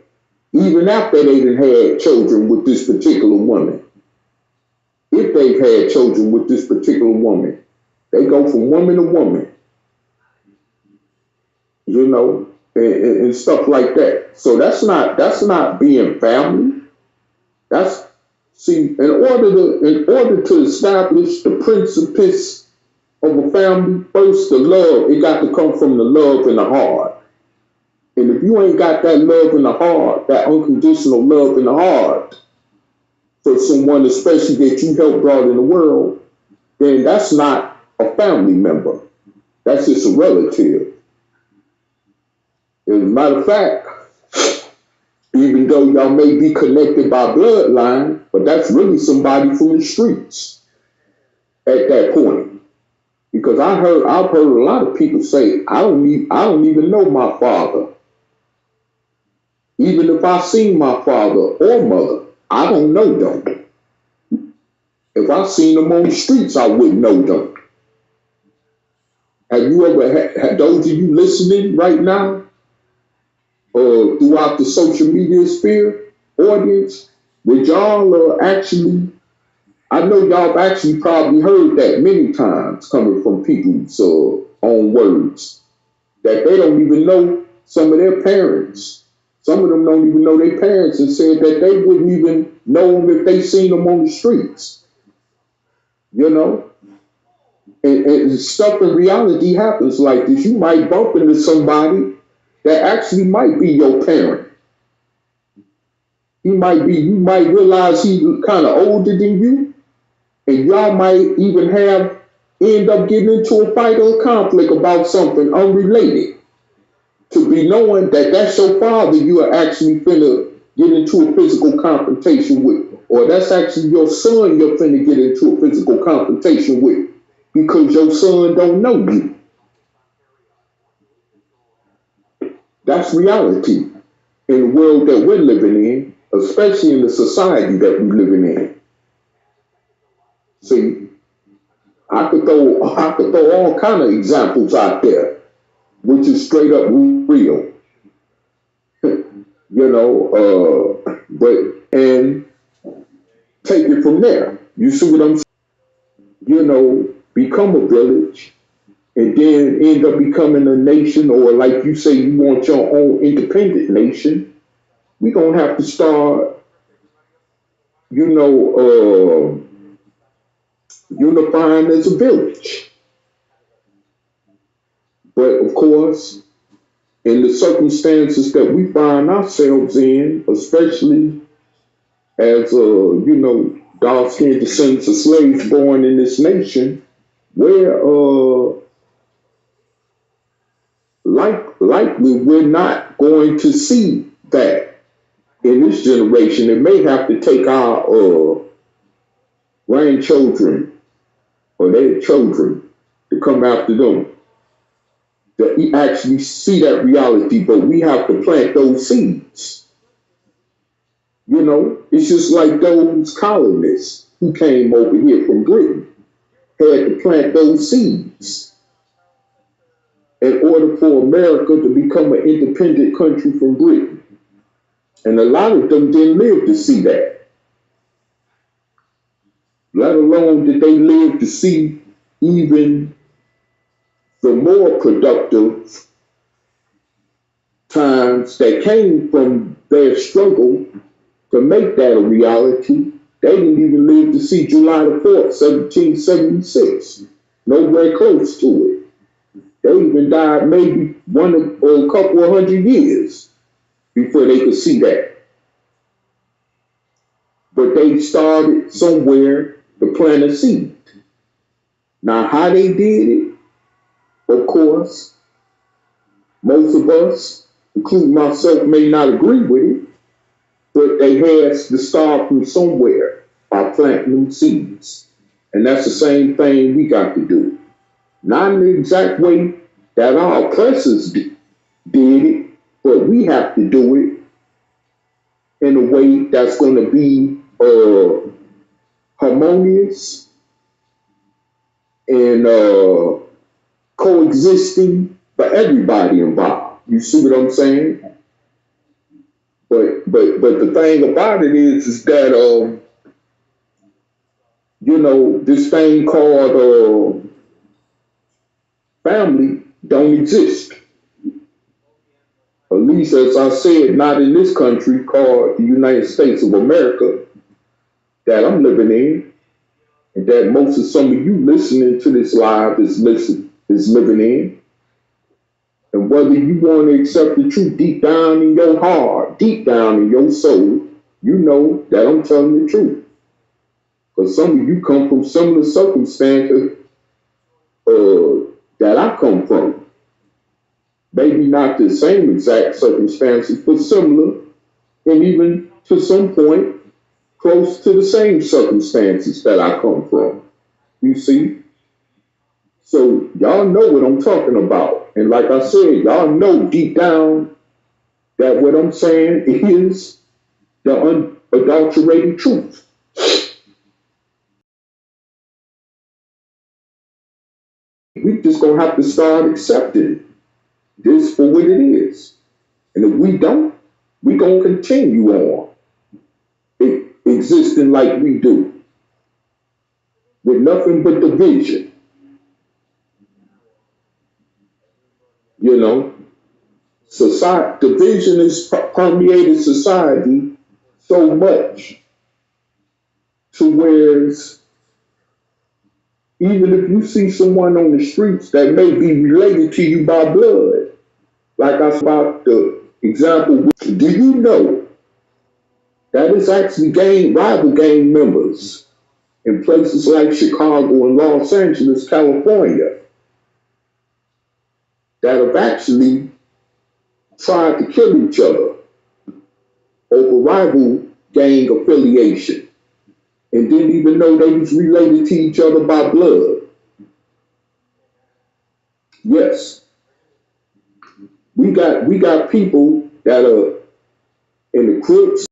even after they done had children with this particular woman. If they've had children with this particular woman, they go from woman to woman, and stuff like that. So that's not being family. In order to establish the principles of a family, first the love, it got to come from the love in the heart. And if you ain't got that love in the heart, that unconditional love in the heart for someone, especially that you helped brought in the world, then that's not a family member. That's just a relative. As a matter of fact, even though y'all may be connected by bloodline, but that's really somebody from the streets at that point. Because I've heard a lot of people say, I don't even know my father. Even if I seen my father or mother, I don't know them. If I seen them on the streets, I wouldn't know them. Have you ever had those of you listening right now, throughout the social media sphere audience, would y'all actually, I know y'all have actually probably heard that many times coming from people's own words, that they don't even know some of their parents. Some of them don't even know their parents, and said that they wouldn't even know them if they seen them on the streets. And stuff in reality happens like this. You might bump into somebody that actually might be your parent. You might realize he's kind of older than you, and y'all might even end up getting into a fight or a conflict about something unrelated. To be knowing that that's your father you are actually finna get into a physical confrontation with, or that's actually your son you're finna get into a physical confrontation with, because your son don't know you. That's reality in the world that we're living in, especially in the society that we're living in. See, I could throw all kind of examples out there, which is straight up real. And take it from there. You see what I'm saying? Become a village and then end up becoming a nation, or like you say, you want your own independent nation. we're gonna have to start, you know, unifying as a village. But of course, in the circumstances that we find ourselves in, especially as dark-skinned descendants of slaves born in this nation, where likely we're not going to see that in this generation. It may have to take our grandchildren or their children to come after them to actually see that reality, but we have to plant those seeds. You know, it's just like those colonists who came over here from Britain had to plant those seeds in order for America to become an independent country from Britain. And a lot of them didn't live to see that, let alone did they live to see even the more productive times that came from their struggle to make that a reality. They didn't even live to see July the 4th, 1776. Nowhere close to it. They even died maybe one or a couple of 100 years before they could see that. But they started somewhere to plant a seed. Now, how they did it, of course, most of us, including myself, may not agree with it, but they had to start from somewhere by planting seeds. And that's the same thing we got to do. Not in the exact way that our oppressors did it, but we have to do it in a way that's going to be harmonious and coexisting for everybody involved. You see what I'm saying? But the thing about it is that this thing called family don't exist. At least, as I said, not in this country called the United States of America that I'm living in, and that most of some of you listening to this live is living in. And whether you want to accept the truth deep down in your heart, deep down in your soul, you know that I'm telling the truth. Because some of you come from similar circumstances that I come from. Maybe not the same exact circumstances, but similar, and even to some point, close to the same circumstances that I come from. You see? So y'all know what I'm talking about. And like I said, y'all know deep down that what I'm saying is the unadulterated truth. We just gonna have to start accepting this for what it is. And if we don't, we gonna continue on existing like we do, with nothing but division. You know, division has permeated society so much to where even if you see someone on the streets that may be related to you by blood, like I said about the example, do you know that it's actually rival gang members in places like Chicago and Los Angeles, California, that have actually tried to kill each other over rival gang affiliation and didn't even know they was related to each other by blood. Yes, we got people that are in the Crips,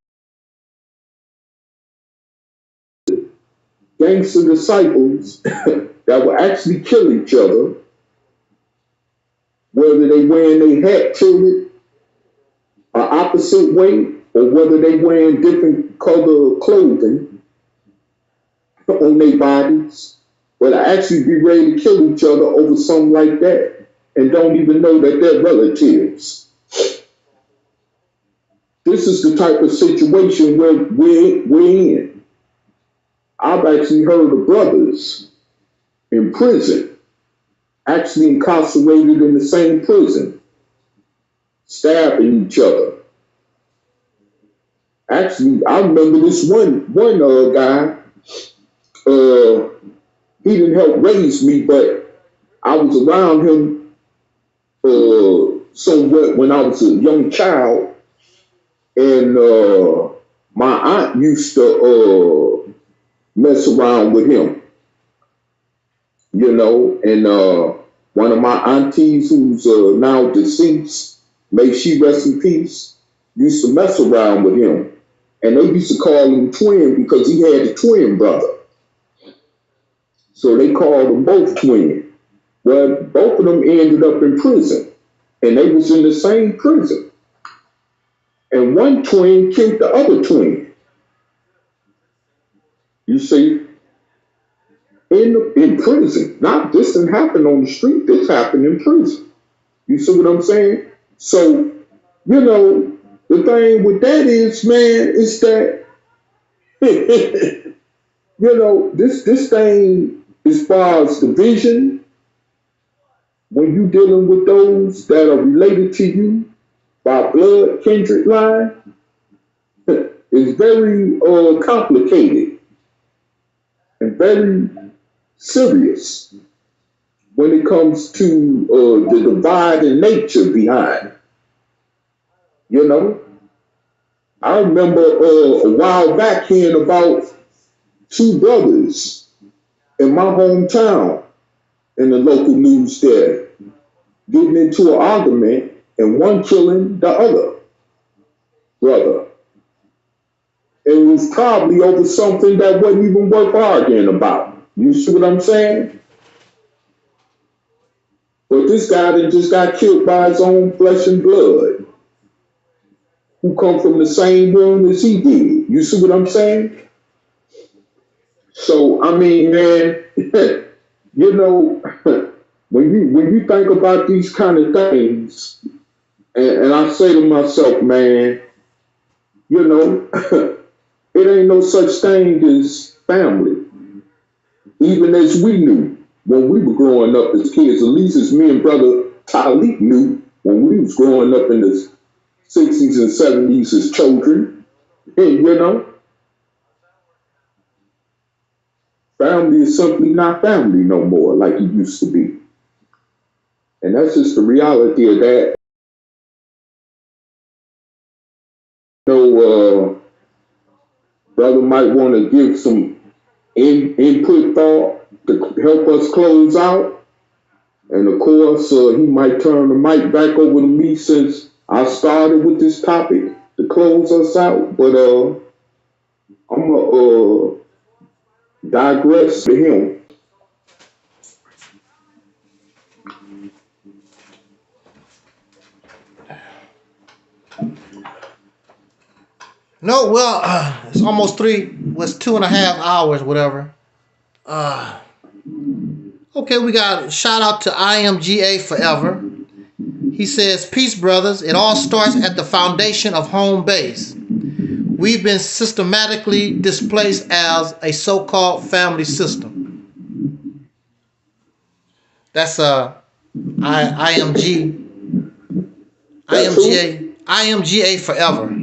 gangster disciples that will actually kill each other, whether they wearing their hat tilted or opposite way, or whether they wearing different color clothing on their bodies, will actually be ready to kill each other over something like that and don't even know that they're relatives. This this is the type of situation where we're in. I've actually heard of brothers in prison, actually incarcerated in the same prison, stabbing each other. Actually, I remember this one guy. He didn't help raise me, but I was around him somewhat when I was a young child, and my aunt used to mess around with him, you know, and one of my aunties who's now deceased, may she rest in peace, used to mess around with him. And they used to call him twin because he had a twin brother. So they called them both twin. Well, both of them ended up in prison. And they was in the same prison. And one twin killed the other twin. You see? In prison. Not this didn't happen on the street. This happened in prison. You see what I'm saying? So, you know, the thing with that is, man, is that, you know, this thing, as far as division, when you dealing with those that are related to you by blood, kindred line, is very complicated and very serious when it comes to the dividing nature behind, you know. I remember a while back hearing about two brothers in my hometown in the local news there getting into an argument and one killing the other brother. It was probably over something that wasn't even worth arguing about. You see what I'm saying? But this guy that just got killed by his own flesh and blood, who come from the same room as he did. You see what I'm saying? So, I mean, man, you know, when you think about these kind of things, and I say to myself, man, you know, it ain't no such thing as family. Even as we knew when we were growing up as kids, at least as me and brother Taalib knew when we was growing up in the 60s and 70s as children, and you know, family is simply not family no more like it used to be. And that's just the reality of that. You know, brother might want to give some input thought to help us close out. And of course, he might turn the mic back over to me since I started with this topic to close us out. But I'm going to digress to him. No, well, it's almost 2.5 hours, whatever. Okay, we got shout out to IMGA Forever. He says, peace, brothers. It all starts at the foundation of home base. We've been systematically displaced as a so-called family system. That's IMGA Forever.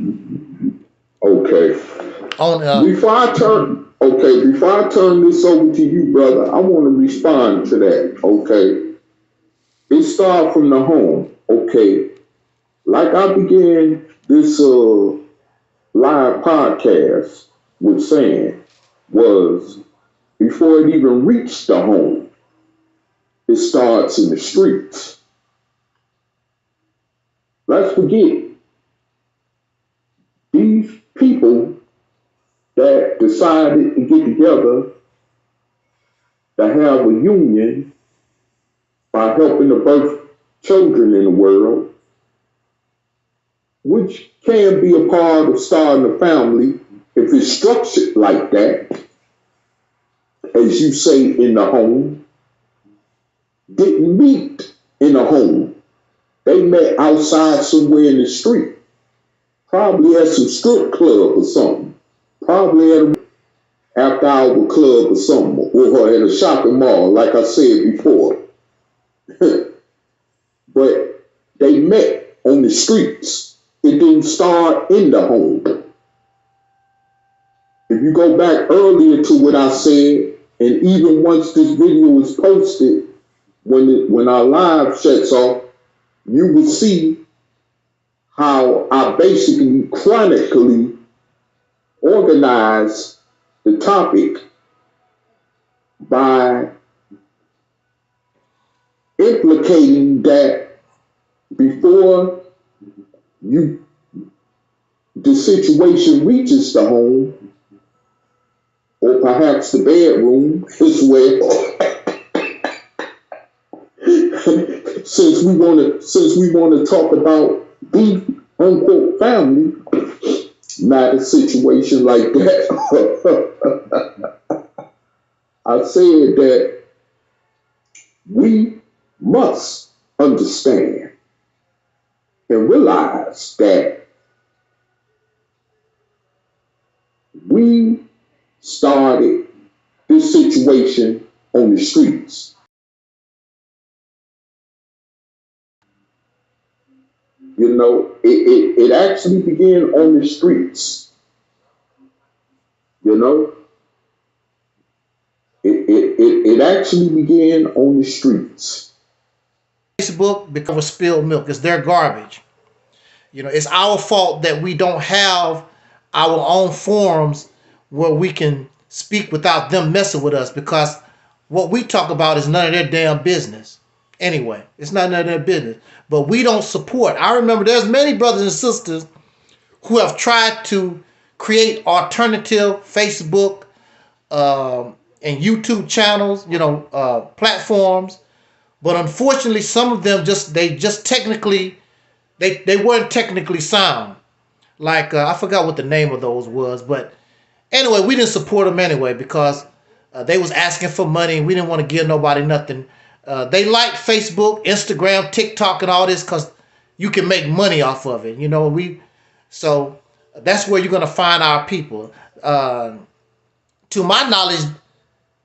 Okay. Before I turn this over to you, brother, I want to respond to that. Okay. It starts from the home. Okay. Like I began this live podcast with saying was before it even reached the home, it starts in the streets. Let's forget these people that decided to get together to have a union by helping to birth children in the world, which can be a part of starting a family if it's structured like that, as you say, in the home, didn't meet in a home. They met outside somewhere in the street. Probably at some strip club or something. Probably at a after hour club or something, or at a shopping mall, like I said before. But they met on the streets. It didn't start in the home. If you go back earlier to what I said, and even once this video is posted, when our live shuts off, you will see how I basically chronically organize the topic by implicating that before the situation reaches the home or perhaps the bedroom as well. since we want to talk about the unquote family, not a situation like that. I said that we must understand and realize that we started this situation on the streets. You know, it actually began on the streets. You know, it actually began on the streets. Facebook because of spilled milk. It's their garbage. You know, it's our fault that we don't have our own forums where we can speak without them messing with us, because what we talk about is none of their damn business. Anyway, it's not none of their business. But we don't support. I remember there's many brothers and sisters who have tried to create alternative Facebook and YouTube channels, platforms. But unfortunately, some of them they weren't technically sound. Like, I forgot what the name of those was. But anyway, we didn't support them anyway because they was asking for money and we didn't want to give nobody nothing. They like Facebook, Instagram, TikTok, and all this because you can make money off of it. So that's where you're going to find our people. To my knowledge,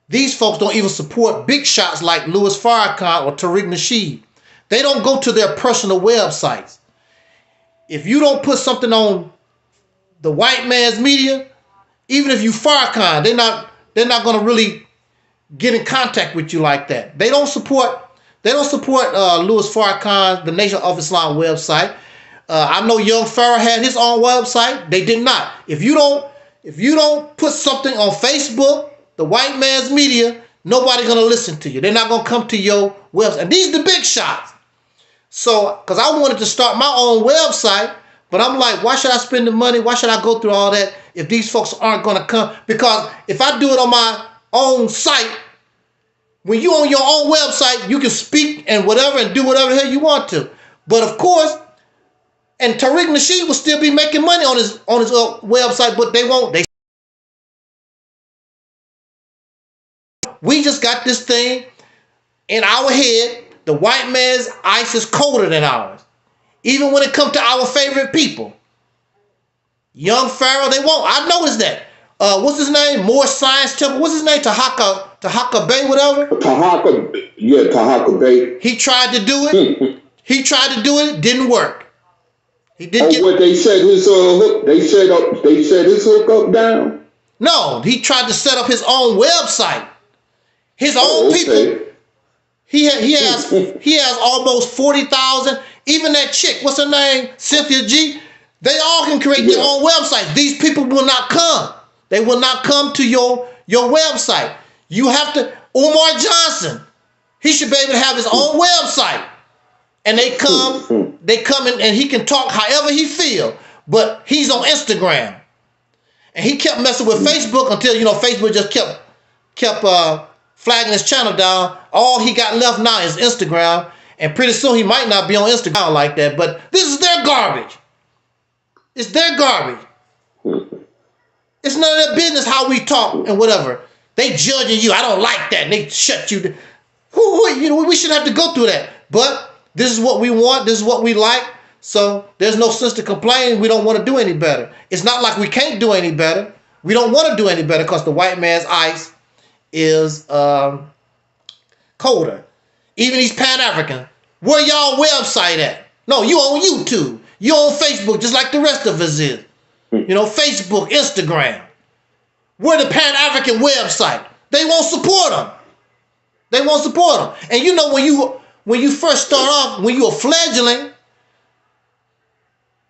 these folks don't even support big shots like Louis Farrakhan or Tariq Nasheed. They don't go to their personal websites. If you don't put something on the white man's media, even if you Farrakhan, they're not going to really get in contact with you like that. They don't support Louis Farrakhan, the Nation of Islam website. I know Young Pharaoh had his own website. They did not. If you don't put something on Facebook, the white man's media, nobody's gonna listen to you. They're not gonna come to your website. And these are the big shots. So, because I wanted to start my own website, but I'm like, why should I spend the money? Why should I go through all that if these folks aren't gonna come? Because if I do it on my own site, when you on your own website, you can speak and whatever and do whatever the hell you want to. But of course, and Tariq Nasheed will still be making money on his website, but they won't. We just got this thing in our head. The white man's ice is colder than ours. Even when it comes to our favorite people. Young Pharaoh, they won't. I noticed that. What's his name? More Science Temple. What's his name? Tahaka Bay, whatever? Tahaka Bay. He tried to do it. It didn't work. He didn't what they said his hook? They said his hook up down? No, he tried to set up his own website. His own people. He has almost 40,000. Even that chick, what's her name? Cynthia G. They all can create their own websites. These people will not come. They will not come to your website. You have to. Umar Johnson, he should be able to have his own website. And they come in, and he can talk however he feel. But he's on Instagram. And he kept messing with Facebook until, Facebook just kept flagging his channel down. All he got left now is Instagram. And pretty soon he might not be on Instagram like that. But this is their garbage. It's their garbage. It's none of their business how we talk and whatever. They judging you. I don't like that. And they shut you down. We shouldn't have to go through that. But this is what we want. This is what we like. So there's no sense to complain. We don't want to do any better. It's not like we can't do any better. We don't want to do any better because the white man's ice is colder. Even these Pan-Africans, where y'all website at? No, you on YouTube. You on Facebook just like the rest of us is. Facebook, Instagram. Where the Pan-African website? They won't support them. They won't support them. And when you first start off, when you're a fledgling,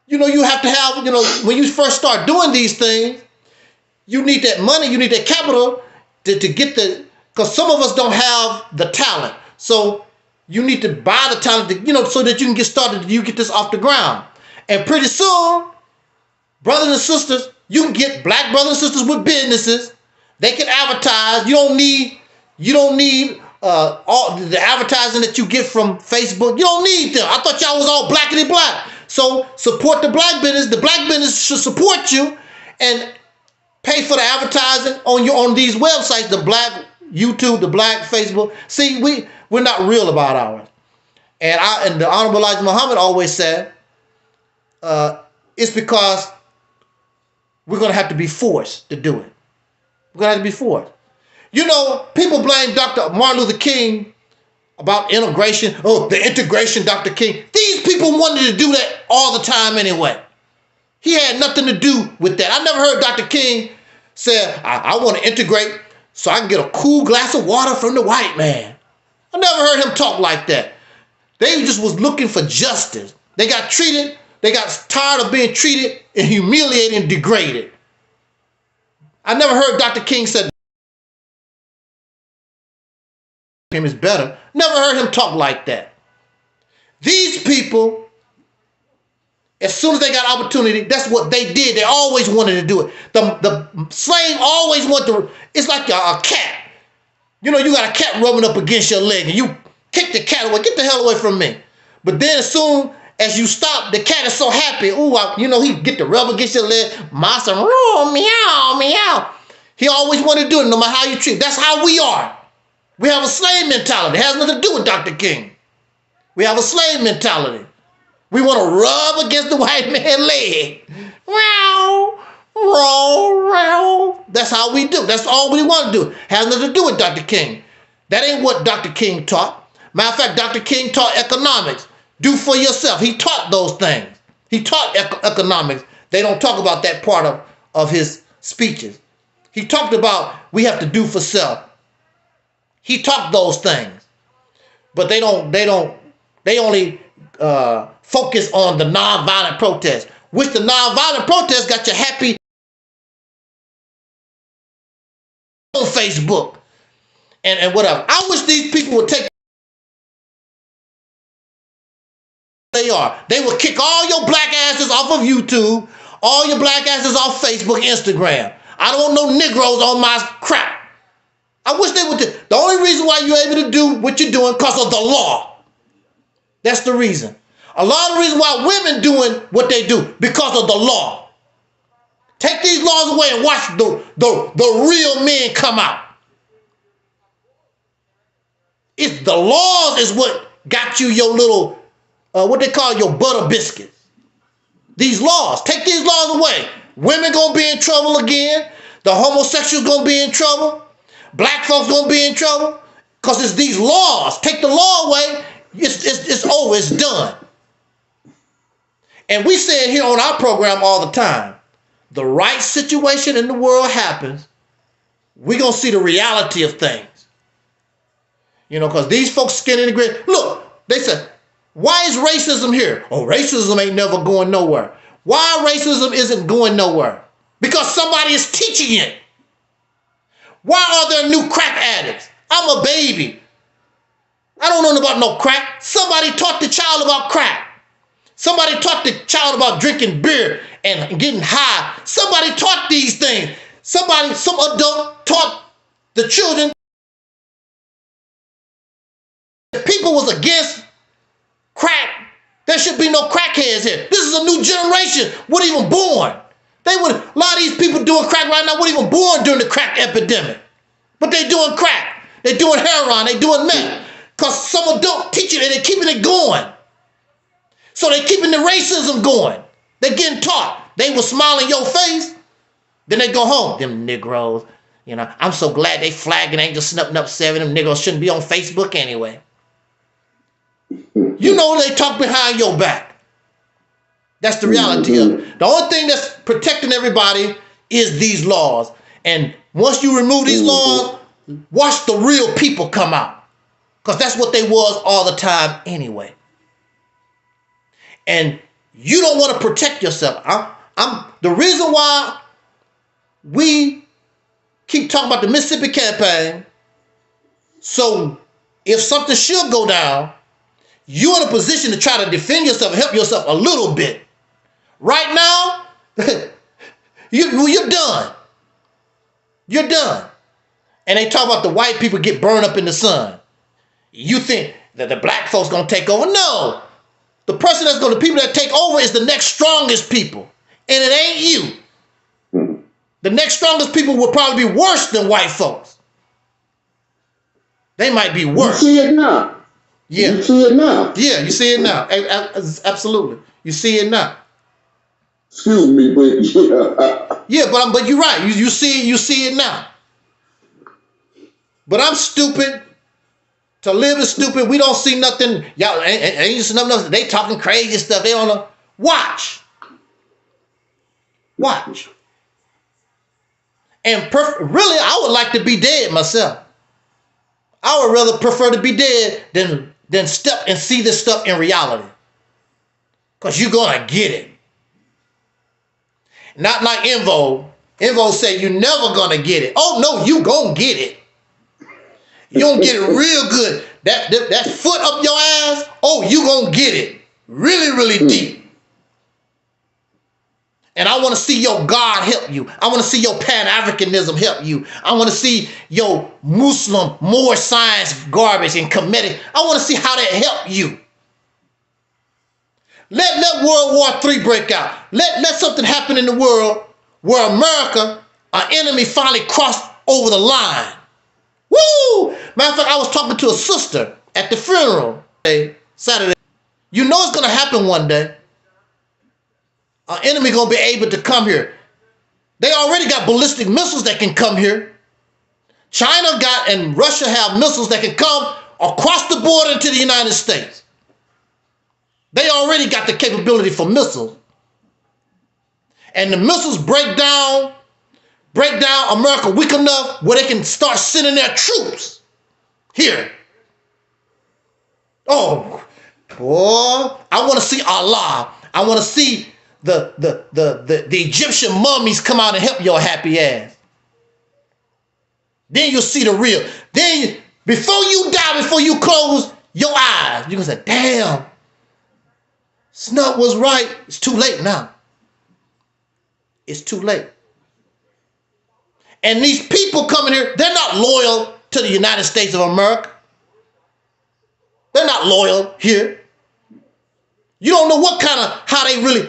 you have to have, when you first start doing these things, you need that money, you need that capital to get because some of us don't have the talent. So you need to buy the talent, so that you can get started, you get this off the ground. And pretty soon, brothers and sisters, you can get black brothers and sisters with businesses. They can advertise. You don't need all the advertising that you get from Facebook. You don't need them. I thought y'all was all blackity black. So support the black business. The black business should support you and pay for the advertising on these websites, the black YouTube, the black Facebook. See, we're not real about ours. And the Honorable Elijah Muhammad always said, it's because we're going to have to be forced to do it. We're going to have to be forced. People blame Dr. Martin Luther King about integration. Oh, the integration, Dr. King. These people wanted to do that all the time anyway. He had nothing to do with that. I never heard Dr. King say, I want to integrate so I can get a cool glass of water from the white man. I never heard him talk like that. They just was looking for justice. They got tired of being treated and humiliated and degraded. I never heard Dr. King say him is better. Never heard him talk like that. These people, as soon as they got opportunity, that's what they did. They always wanted to do it. The slave always wanted to. It's like a cat. You got a cat rubbing up against your leg and you kick the cat away. Get the hell away from me. But then as soon as you stop, the cat is so happy. He get to rub against your leg. Monster, meow, meow. He always wanted to do it no matter how you treat. That's how we are. We have a slave mentality. It has nothing to do with Dr. King. We have a slave mentality. We want to rub against the white man's leg. Row, row, row. That's how we do. That's all we want to do. Has nothing to do with Dr. King. That ain't what Dr. King taught. Matter of fact, Dr. King taught economics. Do for yourself. He taught those things. He taught economics. They don't talk about that part of his speeches. He talked about we have to do for self. He taught those things. But they only focus on the nonviolent protest, which the nonviolent protest got you happy on Facebook and whatever. I wish these people would take they are. They will kick all your black asses off of YouTube, all your black asses off Facebook, Instagram. I don't want no Negroes on my crap. I wish they would. The only reason why you're able to do what you're doing because of the law. That's the reason. A lot of the reason why women doing what they do because of the law. Take these laws away and watch the real men come out. It's the laws is what got you your little what they call your butter biscuits. These laws. Take these laws away. Women gonna be in trouble again. The homosexuals gonna be in trouble. Black folks gonna be in trouble because it's these laws. Take the law away, it's over, it's done. And we say it here on our program all the time. The right situation in the world happens, we're gonna see the reality of things. Because these folks skin in the grid. Look, they said, why is racism here? Oh, racism ain't never going nowhere. Why racism isn't going nowhere? Because somebody is teaching it. Why are there new crack addicts? I'm a baby. I don't know about no crack. Somebody taught the child about crack. Somebody taught the child about drinking beer and getting high. Somebody taught these things. Some adult taught the children. If people was against crack, there should be no crackheads here. This is a new generation. Weren't even born. A lot of these people doing crack right now weren't even born during the crack epidemic. But they doing crack. They doing heroin. They doing meth. Because some adult teaching it and they keeping it going. So they keeping the racism going. They getting taught. They will smile in your face. Then they go home. Them Negroes, you know, I'm so glad they flagging Angel Snuffing Up 7. Them Negroes shouldn't be on Facebook anyway. You know they talk behind your back. That's the reality of it. The only thing that's protecting everybody is these laws. And once you remove these laws, watch the real people come out. Because that's what they was all the time anyway. And you don't want to protect yourself. I'm the reason why we keep talking about the Mississippi campaign. So if something should go down, you're in a position to try to defend yourself and help yourself a little bit. Right now, you're done. You're done. And they talk about the white people get burned up in the sun. You think that the black folks gonna take over? No. The person that's gonna, the people that take over is the next strongest people. And it ain't you. The next strongest people will probably be worse than white folks. They might be worse. You see it now. Yeah. You see it now. Yeah, you see it now. Absolutely. You see it now. Excuse me, but yeah, but you're right. You see it now. But I'm stupid. Taalib is stupid. We don't see nothing. Y'all ain't just nothing. They talking crazy stuff. They don't know. Watch. And really, I would like to be dead myself. I would rather prefer to be dead than step and see this stuff in reality. Because you're going to get it. Not like Invo. Invo said you're never going to get it. Oh, no, you going to get it. You going to get it real good. That foot up your ass, oh, you going to get it. Really, really deep. And I want to see your God help you. I want to see your Pan-Africanism help you. I want to see your Muslim, more science garbage and comedic. I want to see how that help you. Let World War III break out. Let something happen in the world where America, our enemy, finally crossed over the line. Woo! Matter of fact, I was talking to a sister at the funeral Saturday. You know it's going to happen one day. Our enemy going to be able to come here. They already got ballistic missiles that can come here. China got and Russia have missiles that can come across the border into the United States. They already got the capability for missiles. And the missiles break down America weak enough where they can start sending their troops here. Oh, boy, I want to see Allah. I want to see the Egyptian mummies come out and help your happy ass. Then you'll see the real. Then before you die, before you close your eyes, you're going to say, damn, Snuff was right. It's too late now. It's too late. And these people coming here, they're not loyal to the United States of America. They're not loyal here. You don't know what kind of, how they really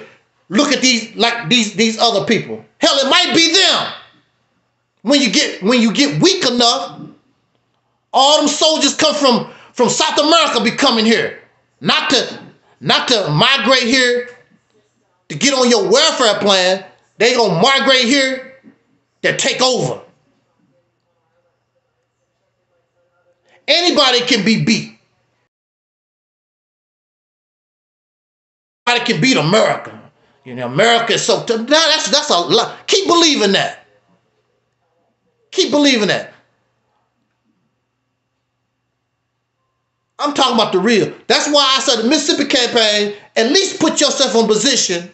look at these other people. Hell, it might be them. When you get weak enough, all them soldiers come from South America be coming here. Not to migrate here to get on your welfare plan. They gonna migrate here to take over. Anybody can be beat. Anybody can beat America. You know, America is so tough. That's a lot. Keep believing that. Keep believing that. I'm talking about the real. That's why I said the Mississippi campaign, at least put yourself in position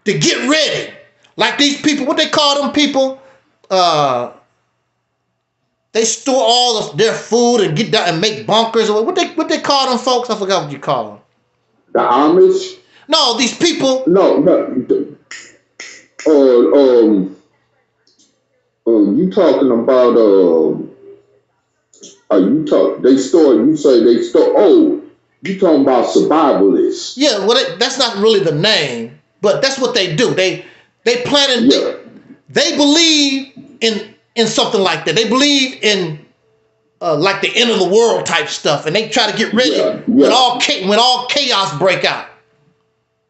to get ready. Like these people, what they call them people? They store all of their food and get down and make bunkers. Or what they call them folks? I forgot what you call them. The Amish? No, these people. No. You talking about they store. You say they store. Oh, you talking about survivalists? Yeah, well, that's not really the name, but that's what they do. They plan and they believe in something like that. They believe in like the end of the world type stuff, and they try to get ready when all chaos break out.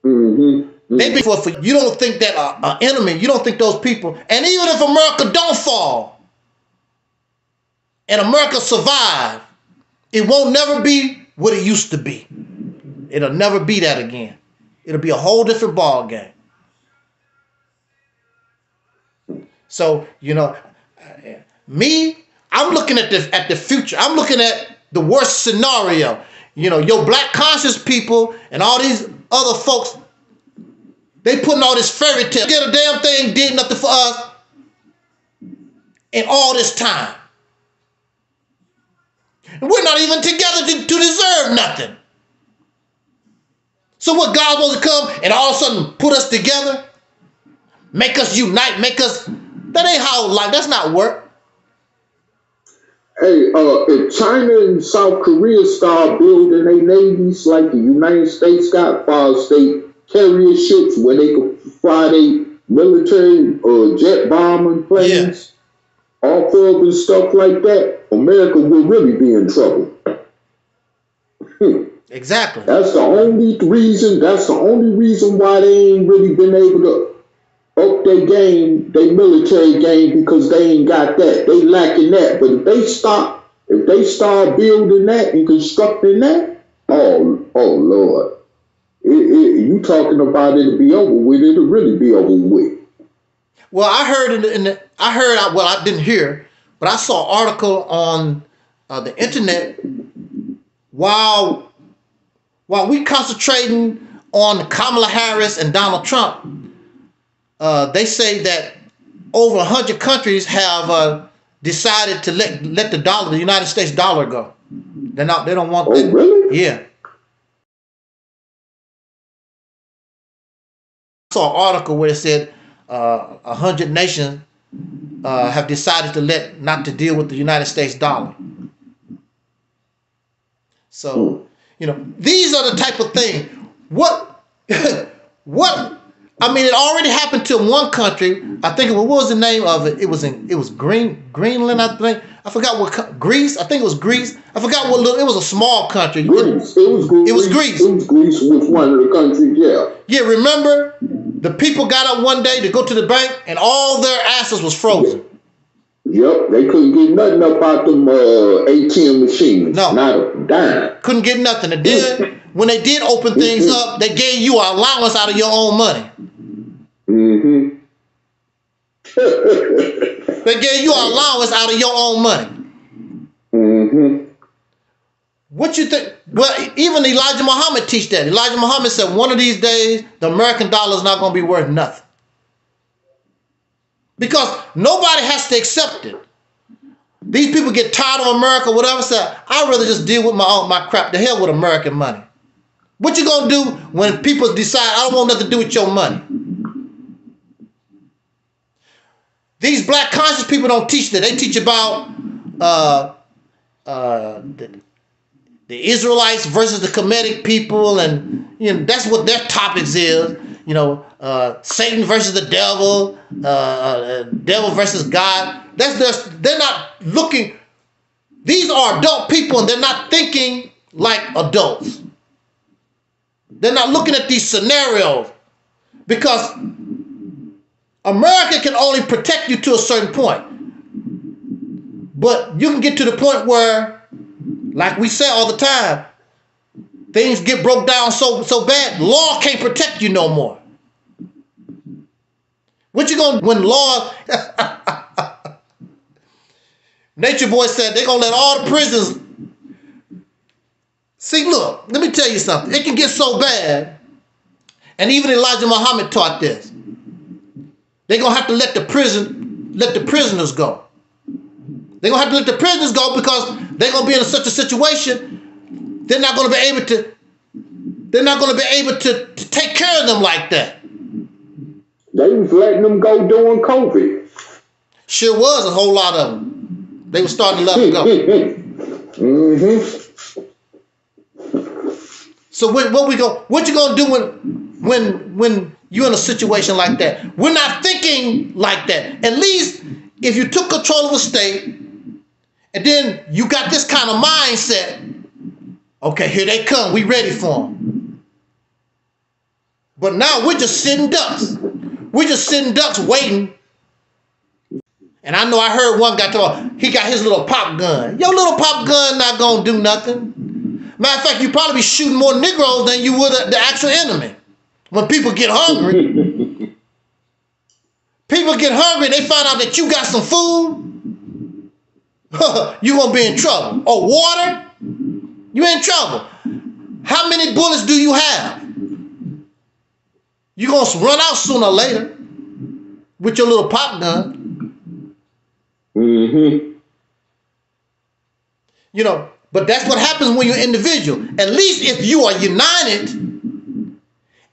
They be for you don't think that an enemy, you don't think those people, and even if America don't fall and America survive, it won't never be what it used to be. It'll never be that again. It'll be a whole different ball game. So, I'm looking at the future. I'm looking at the worst scenario. Your black conscious people and all these other folks, they putting all this fairy tale. Get a damn thing, did nothing for us in all this time. And we're not even together to deserve nothing. So what, God wants to come and all of a sudden put us together? Make us unite, that ain't how life, that's not work. Hey, if China and South Korea start building their navies like the United States got, state carrier ships where they could fly their military jet bombing planes off of and stuff like that, America will really be in trouble. Exactly. That's the only reason why they ain't really been able to up their game, their military game, because they ain't got that. They lacking that. But if they start building that and constructing that, oh Lord. You talking about it'll be over with, it'll really be over with. Well, I heard I didn't hear, but I saw an article on the internet while we concentrating on Kamala Harris and Donald Trump. They say that over 100 countries have decided to let the United States dollar go. They don't want that. Oh, really? Yeah. I saw an article where it said 100 nations have decided not to deal with the United States dollar. So, these are the type of thing. I mean, it already happened to one country. I think what was the name of it? It was Greenland, I think. I forgot what Greece. I think it was Greece. I forgot what it was. A small country. Greece. It was Greece. Greece was one of the countries. Yeah. Yeah. Remember, the people got up one day to go to the bank, and all their asses was frozen. Yep. They couldn't get nothing up out them ATM machines. No. Not a dime. Couldn't get nothing. And then when they did open things up, they gave you an allowance out of your own money. They gave you an allowance out of your own money. What you think? Well, even Elijah Muhammad teach that. Elijah Muhammad said one of these days the American dollar is not going to be worth nothing. Because nobody has to accept it. These people get tired of America, whatever, say, I'd rather just deal with my crap. The hell with American money. What you going to do when people decide, I don't want nothing to do with your money? These black conscious people don't teach that. They teach about the Israelites versus the Kemetic people, and that's what their topics is. Satan versus the devil, devil versus God. They're not looking. These are adult people, and they're not thinking like adults. They're not looking at these scenarios because America can only protect you to a certain point. But you can get to the point where, like we say all the time, things get broke down so bad, law can't protect you no more. What you gonna, when law, Nature Boy said they're gonna let all the prisons, see, look, let me tell you something. It can get so bad, and even Elijah Muhammad taught this. They're gonna have to let the prisoners go. They're gonna have to let the prisoners go because they're gonna be in such a situation, they're not gonna be able to take care of them like that. They was letting them go during COVID. Sure was, a whole lot of them. They were starting to let them go. So what you gonna do when you're in a situation like that? We're not thinking like that. At least if you took control of a state And then you got this kind of mindset. Okay, here they come. We ready for them. But now we're just sitting ducks. We're just sitting ducks waiting. And I know I heard one guy talk, he got his little pop gun. Your little pop gun not going to do nothing. Matter of fact, you probably be shooting more Negroes than you would the actual enemy. When people get hungry, they find out that you got some food, you're going to be in trouble. Or water, you're in trouble. How many bullets do you have? You're going to run out sooner or later with your little pop gun. Mm-hmm. You know, but that's what happens when you're individual. At least if you are united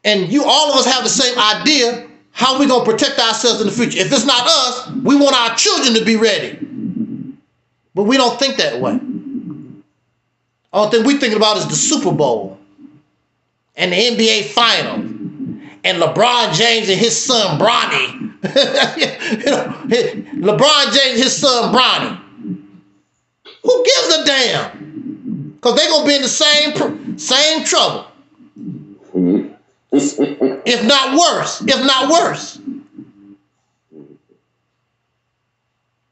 and you all of us have the same idea, how we going to protect ourselves in the future? If it's not us, we want our children to be ready. But we don't think that way. All thing we thinking about is the Super Bowl and the NBA Finals and LeBron James and his son Bronny. You know, LeBron James and his son Bronny. Who gives a damn? Because they're going to be in the same trouble. If not worse.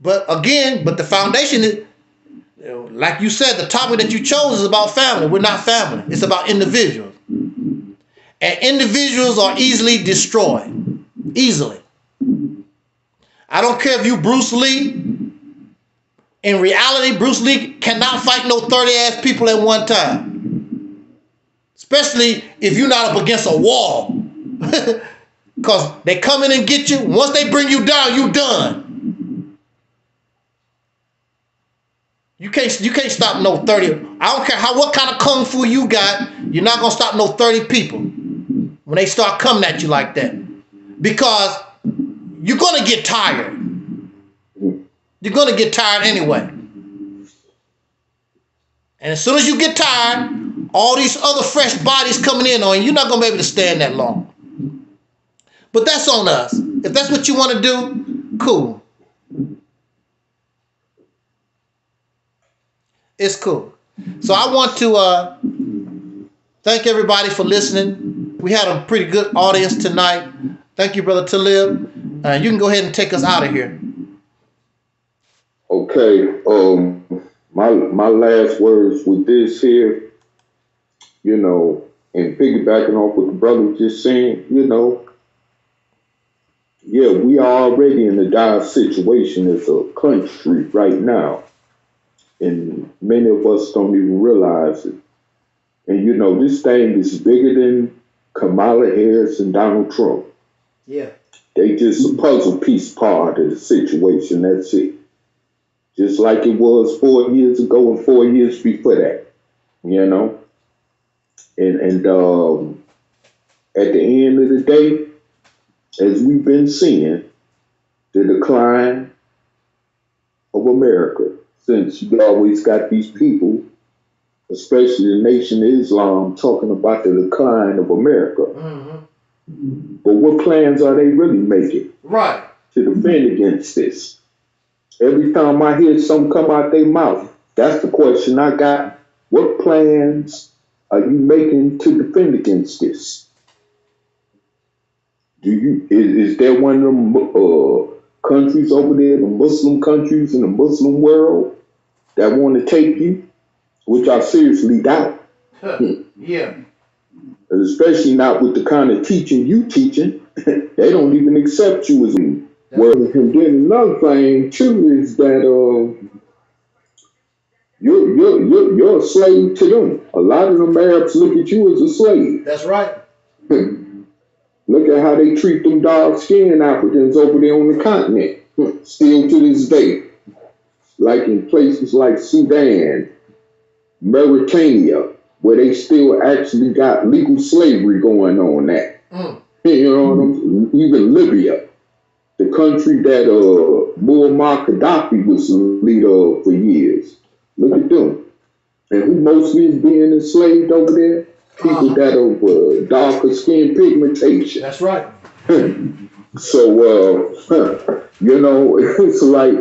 But again, the foundation is, like you said, the topic that you chose is about family. We're not family. It's about individuals. And individuals are easily destroyed. Easily. I don't care if you Bruce Lee. In reality, Bruce Lee cannot fight no 30-ass people at one time. Especially if you're not up against a wall. Because they come in and get you. Once they bring you down, you done. You can't stop no 30. I don't care what kind of kung fu you got. You're not going to stop no 30 people when they start coming at you like that. Because you're going to get tired. You're going to get tired anyway. And as soon as you get tired, all these other fresh bodies coming in on you, you're not going to be able to stand that long. But that's on us. If that's what you want to do, cool. It's cool. So I want to thank everybody for listening. We had a pretty good audience tonight. Thank you, Brother Taalib. You can go ahead and take us out of here. Okay. My last words with this here, you know, and piggybacking off what the brother just saying, you know, yeah, we are already in a dire situation as a country right now. And many of us don't even realize it. And, you know, this thing is bigger than Kamala Harris and Donald Trump. Yeah. They just a puzzle piece part of the situation. That's it. Just like it was 4 years ago and 4 years before that, you know? And at the end of the day, as we've been seeing, the decline of America, since you always got these people, especially the Nation of Islam, talking about the decline of America. Mm-hmm. But what plans are they really making? Right. To defend against this? Every time I hear something come out their mouth, that's the question I got. What plans are you making to defend against this? Is there one of them countries over there, the Muslim countries in the Muslim world, that want to take you? Which I seriously doubt. Yeah. Especially not with the kind of teaching you teaching. They don't even accept you as a well, and then another thing too is that you're a slave to them. A lot of them Arabs look at you as a slave. That's right. Look at how they treat them dark-skinned Africans over there on the continent, still to this day. Like in places like Sudan, Mauritania, where they still actually got legal slavery going on there. You know what I'm saying? Even Libya. The country that Muammar Gaddafi was the leader of for years. Look at them. And who mostly is being enslaved over there? People that have darker skin pigmentation. That's right. So, you know, it's like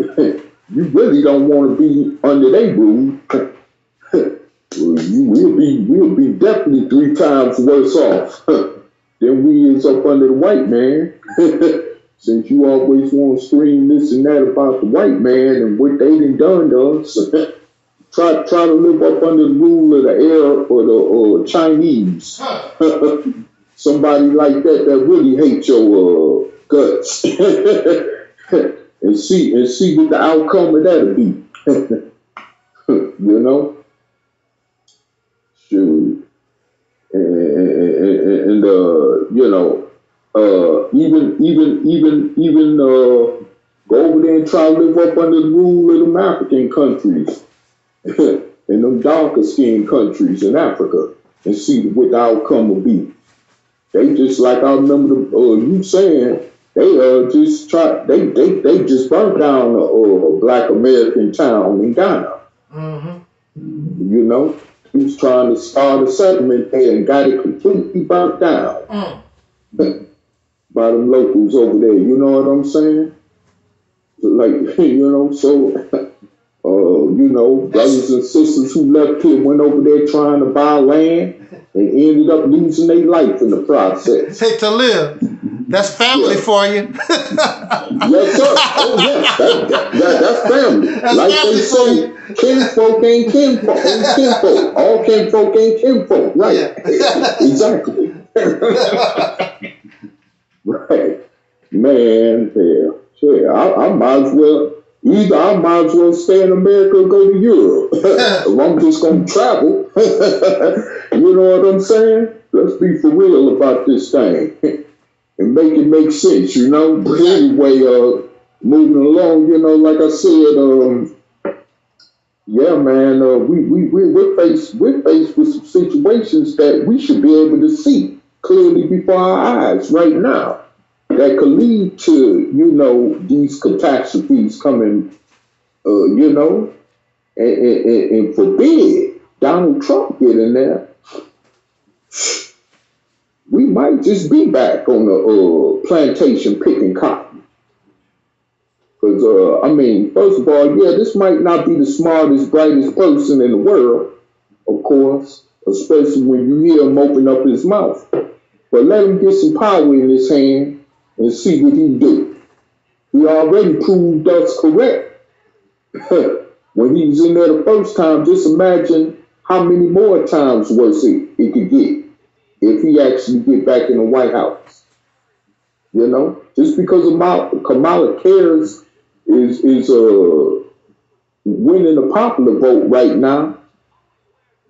you really don't want to be under their rule. We'll be definitely 3 times worse off than we is up under the white man. Since you always want to scream this and that about the white man and what they done to us, try to live up under the rule of the Arab or the Chinese. Somebody like that really hates your guts. and see what the outcome of that'll be. You know? Shoot. And you know, even go over there and try to live up under the rule of them African countries and them darker skinned countries in Africa and see what the outcome will be. They just, like I remember you saying, they just burnt down a black American town in Ghana. Mm-hmm. You know, he was trying to start a settlement there and got it completely burnt down by them locals over there. You know what I'm saying? Like, you know, so you know, brothers and sisters who left here went over there trying to buy land and ended up losing their life in the process. Hey, Taalib, that's family for you. Yes, sir. Oh, yeah. That's family. That's like family they say, kinfolk ain't kinfolk. All kinfolk ain't kinfolk. Right. Yeah. Exactly. Right. Man, yeah. I might as well. Either I might as well stay in America or go to Europe. If I'm just going to travel. You know what I'm saying? Let's be for real about this thing. And make it make sense, you know? But anyway, moving along, you know, like I said, yeah, man, we're faced with some situations that we should be able to see clearly before our eyes right now. That could lead to, you know, these catastrophes coming, you know, and forbid Donald Trump get in there. We might just be back on the plantation picking cotton. Because, I mean, first of all, yeah, this might not be the smartest, brightest person in the world, of course, especially when you hear him open up his mouth. But let him get some power in his hand and see what he do. He already proved us correct. When he was in there the first time, just imagine how many more times worse it could get if he actually get back in the White House. You know, just because Kamala Harris is winning the popular vote right now,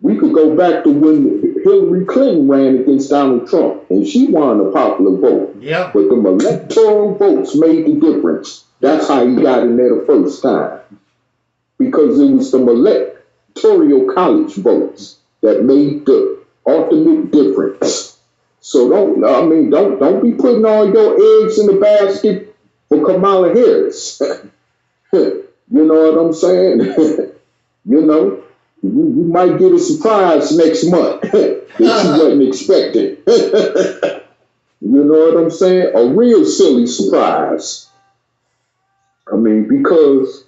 we could go back to when Hillary Clinton ran against Donald Trump and she won the popular vote. Yeah. But the electoral votes made the difference. That's how he got in there the first time. Because it was the electoral college votes that made the ultimate difference. So don't be putting all your eggs in the basket for Kamala Harris. You know what I'm saying? You know, you might get a surprise next month that you wasn't expecting. You know what I'm saying? A real silly surprise. I mean, because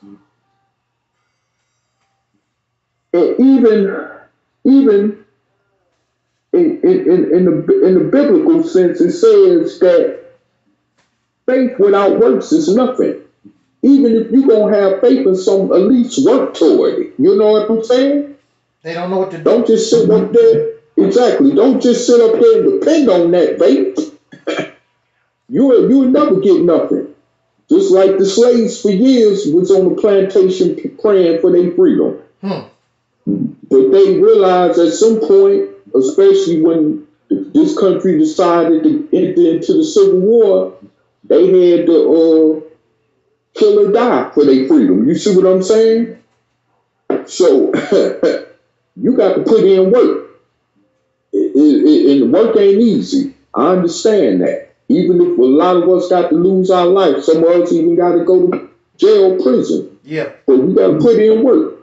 even in the biblical sense, it says that faith without works is nothing. Even if you're going to have faith in some, at least work toward it. You know what I'm saying? They don't know what to do. Don't just sit up there. Exactly. Don't just sit up there and depend on that faith. You'll never get nothing. Just like the slaves for years was on the plantation praying for their freedom. But they realized at some point, especially when this country decided to enter into the Civil War, they had to kill or die for their freedom. You see what I'm saying? So you got to put in work. And work ain't easy. I understand that. Even if a lot of us got to lose our life, some of us even got to go to jail, prison. Yeah. But we got to put in work.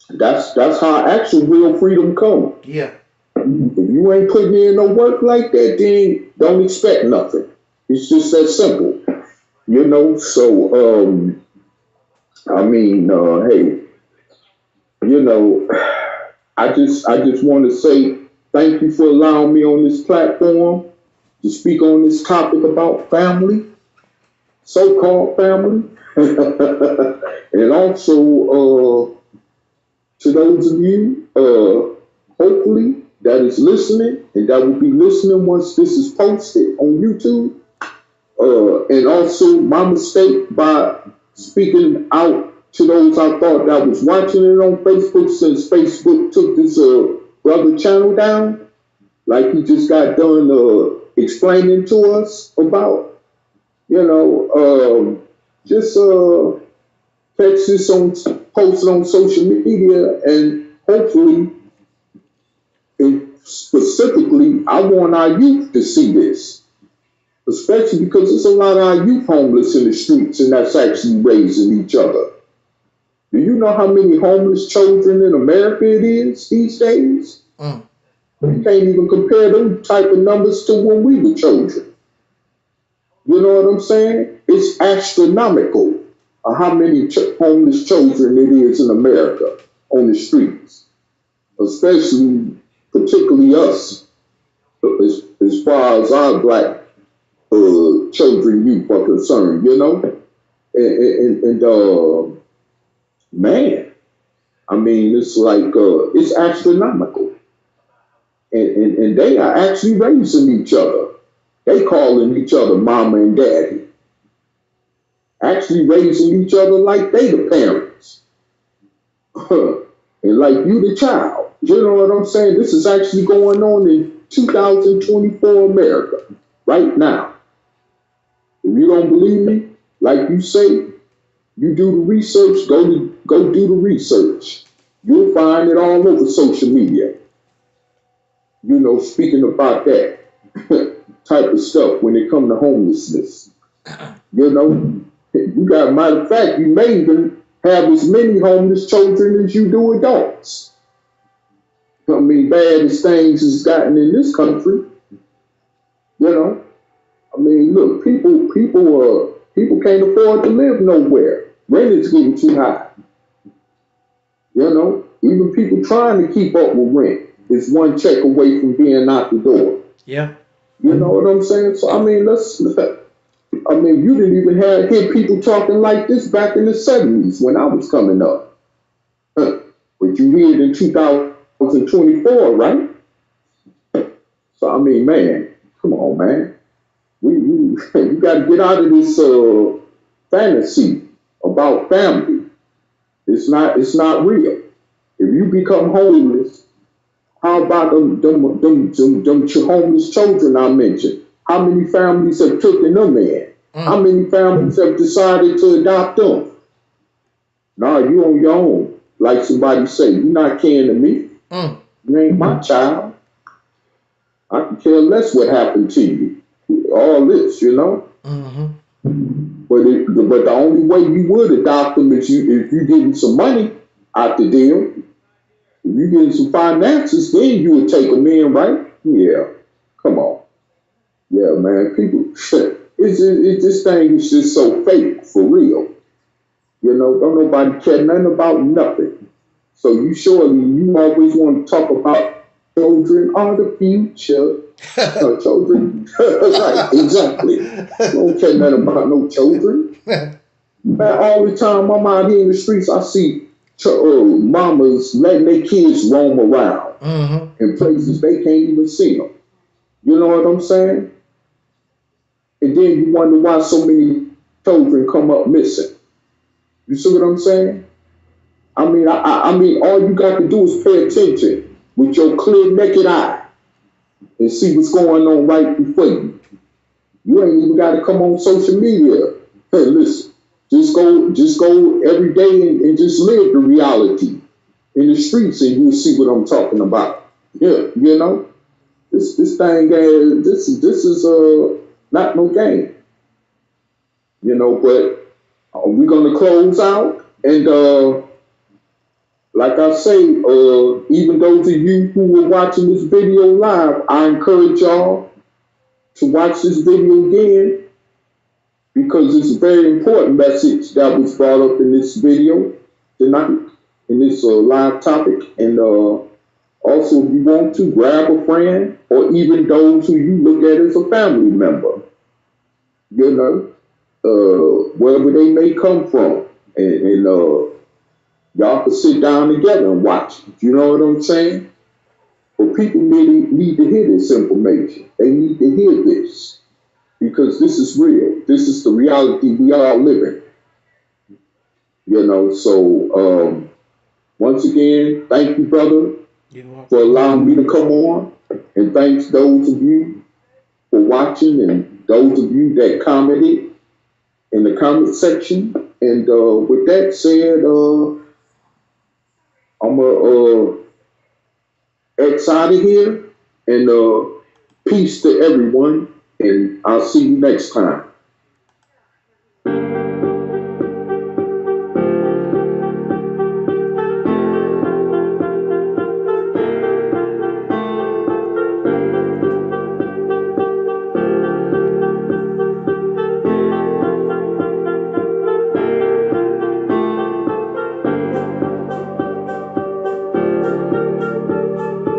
That's how actual real freedom comes. Yeah. If you ain't putting in no work like that, then don't expect nothing. It's just that simple. You know, so I mean, hey, you know, I just want to say thank you for allowing me on this platform to speak on this topic about family, so-called family, and also to those of you, hopefully that is listening and that will be listening once this is posted on YouTube. And also my mistake by speaking out to those I thought that was watching it on Facebook, since Facebook took this brother channel down, like he just got done explaining to us about. Just catch this on post it on social media, and hopefully, and specifically, I want our youth to see this, especially because there's a lot of our youth homeless in the streets, and that's actually raising each other. Do you know how many homeless children in America it is these days? Mm. You can't even compare those type of numbers to when we were children. You know what I'm saying? It's astronomical how many homeless children it is in America on the streets, especially, particularly us, as far as our black children, youth are concerned, and man, I mean, it's like it's astronomical, and they are actually raising each other. They calling each other mama and daddy, actually raising each other like they the parents, and like you the child. You know what I'm saying? This is actually going on in 2024 America right now. If you don't believe me, like you say, you do the research. Go do the research. You'll find it all over social media. Speaking about that type of stuff when it comes to homelessness. You got, matter of fact, you may even have as many homeless children as you do adults. I mean, bad as things has gotten in this country. I mean, look, people can't afford to live nowhere. Rent is getting too high. Even people trying to keep up with rent is one check away from being out the door. Yeah. You know what I'm saying? So I mean, you didn't even hear people talking like this back in the 70s when I was coming up. But you hear it in 2024, right? So I mean, man, come on, man. You got to get out of this fantasy about family. It's not real. If you become homeless, how about them homeless children I mentioned? How many families have taken them in? How many families have decided to adopt them? Nah, you on your own. Like somebody say, you're not caring to me. You ain't my child. I can care less what happened to you. All this, Mm-hmm. But the only way you would adopt them is if you getting some money out the deal. If you getting some finances, then you would take them in, right? Yeah. Come on. Yeah, man. People, this thing is just so fake for real. Don't nobody care nothing about nothing. So you always want to talk about children are the future. Children, right? Exactly. Don't care nothing about no children. Man, all the time I'm out here in the streets, I see mamas letting their kids roam around in places they can't even see them. You know what I'm saying? And then you wonder why so many children come up missing. You see what I'm saying? I mean, I mean, all you got to do is pay attention with your clear, naked eye and see what's going on right before you. You ain't even got to come on social media. Hey, listen, just go every day and just live the reality in the streets, and you'll see what I'm talking about. Yeah, this thing, this is not no game. But we're gonna close out, and like I say, even those of you who are watching this video live, I encourage y'all to watch this video again because it's a very important message that was brought up in this video tonight, in this live topic. And also, if you want to, grab a friend or even those who you look at as a family member, you know, wherever they may come from. And y'all can sit down together and watch. You know what I'm saying? But people need to hear this information. They need to hear this because this is real. This is the reality we all live in. You know, so once again, thank you, brother, for allowing me to come on. And thanks those of you for watching and those of you that commented in the comment section. And with that said, I'm going to X out of here. And peace to everyone. And I'll see you next time.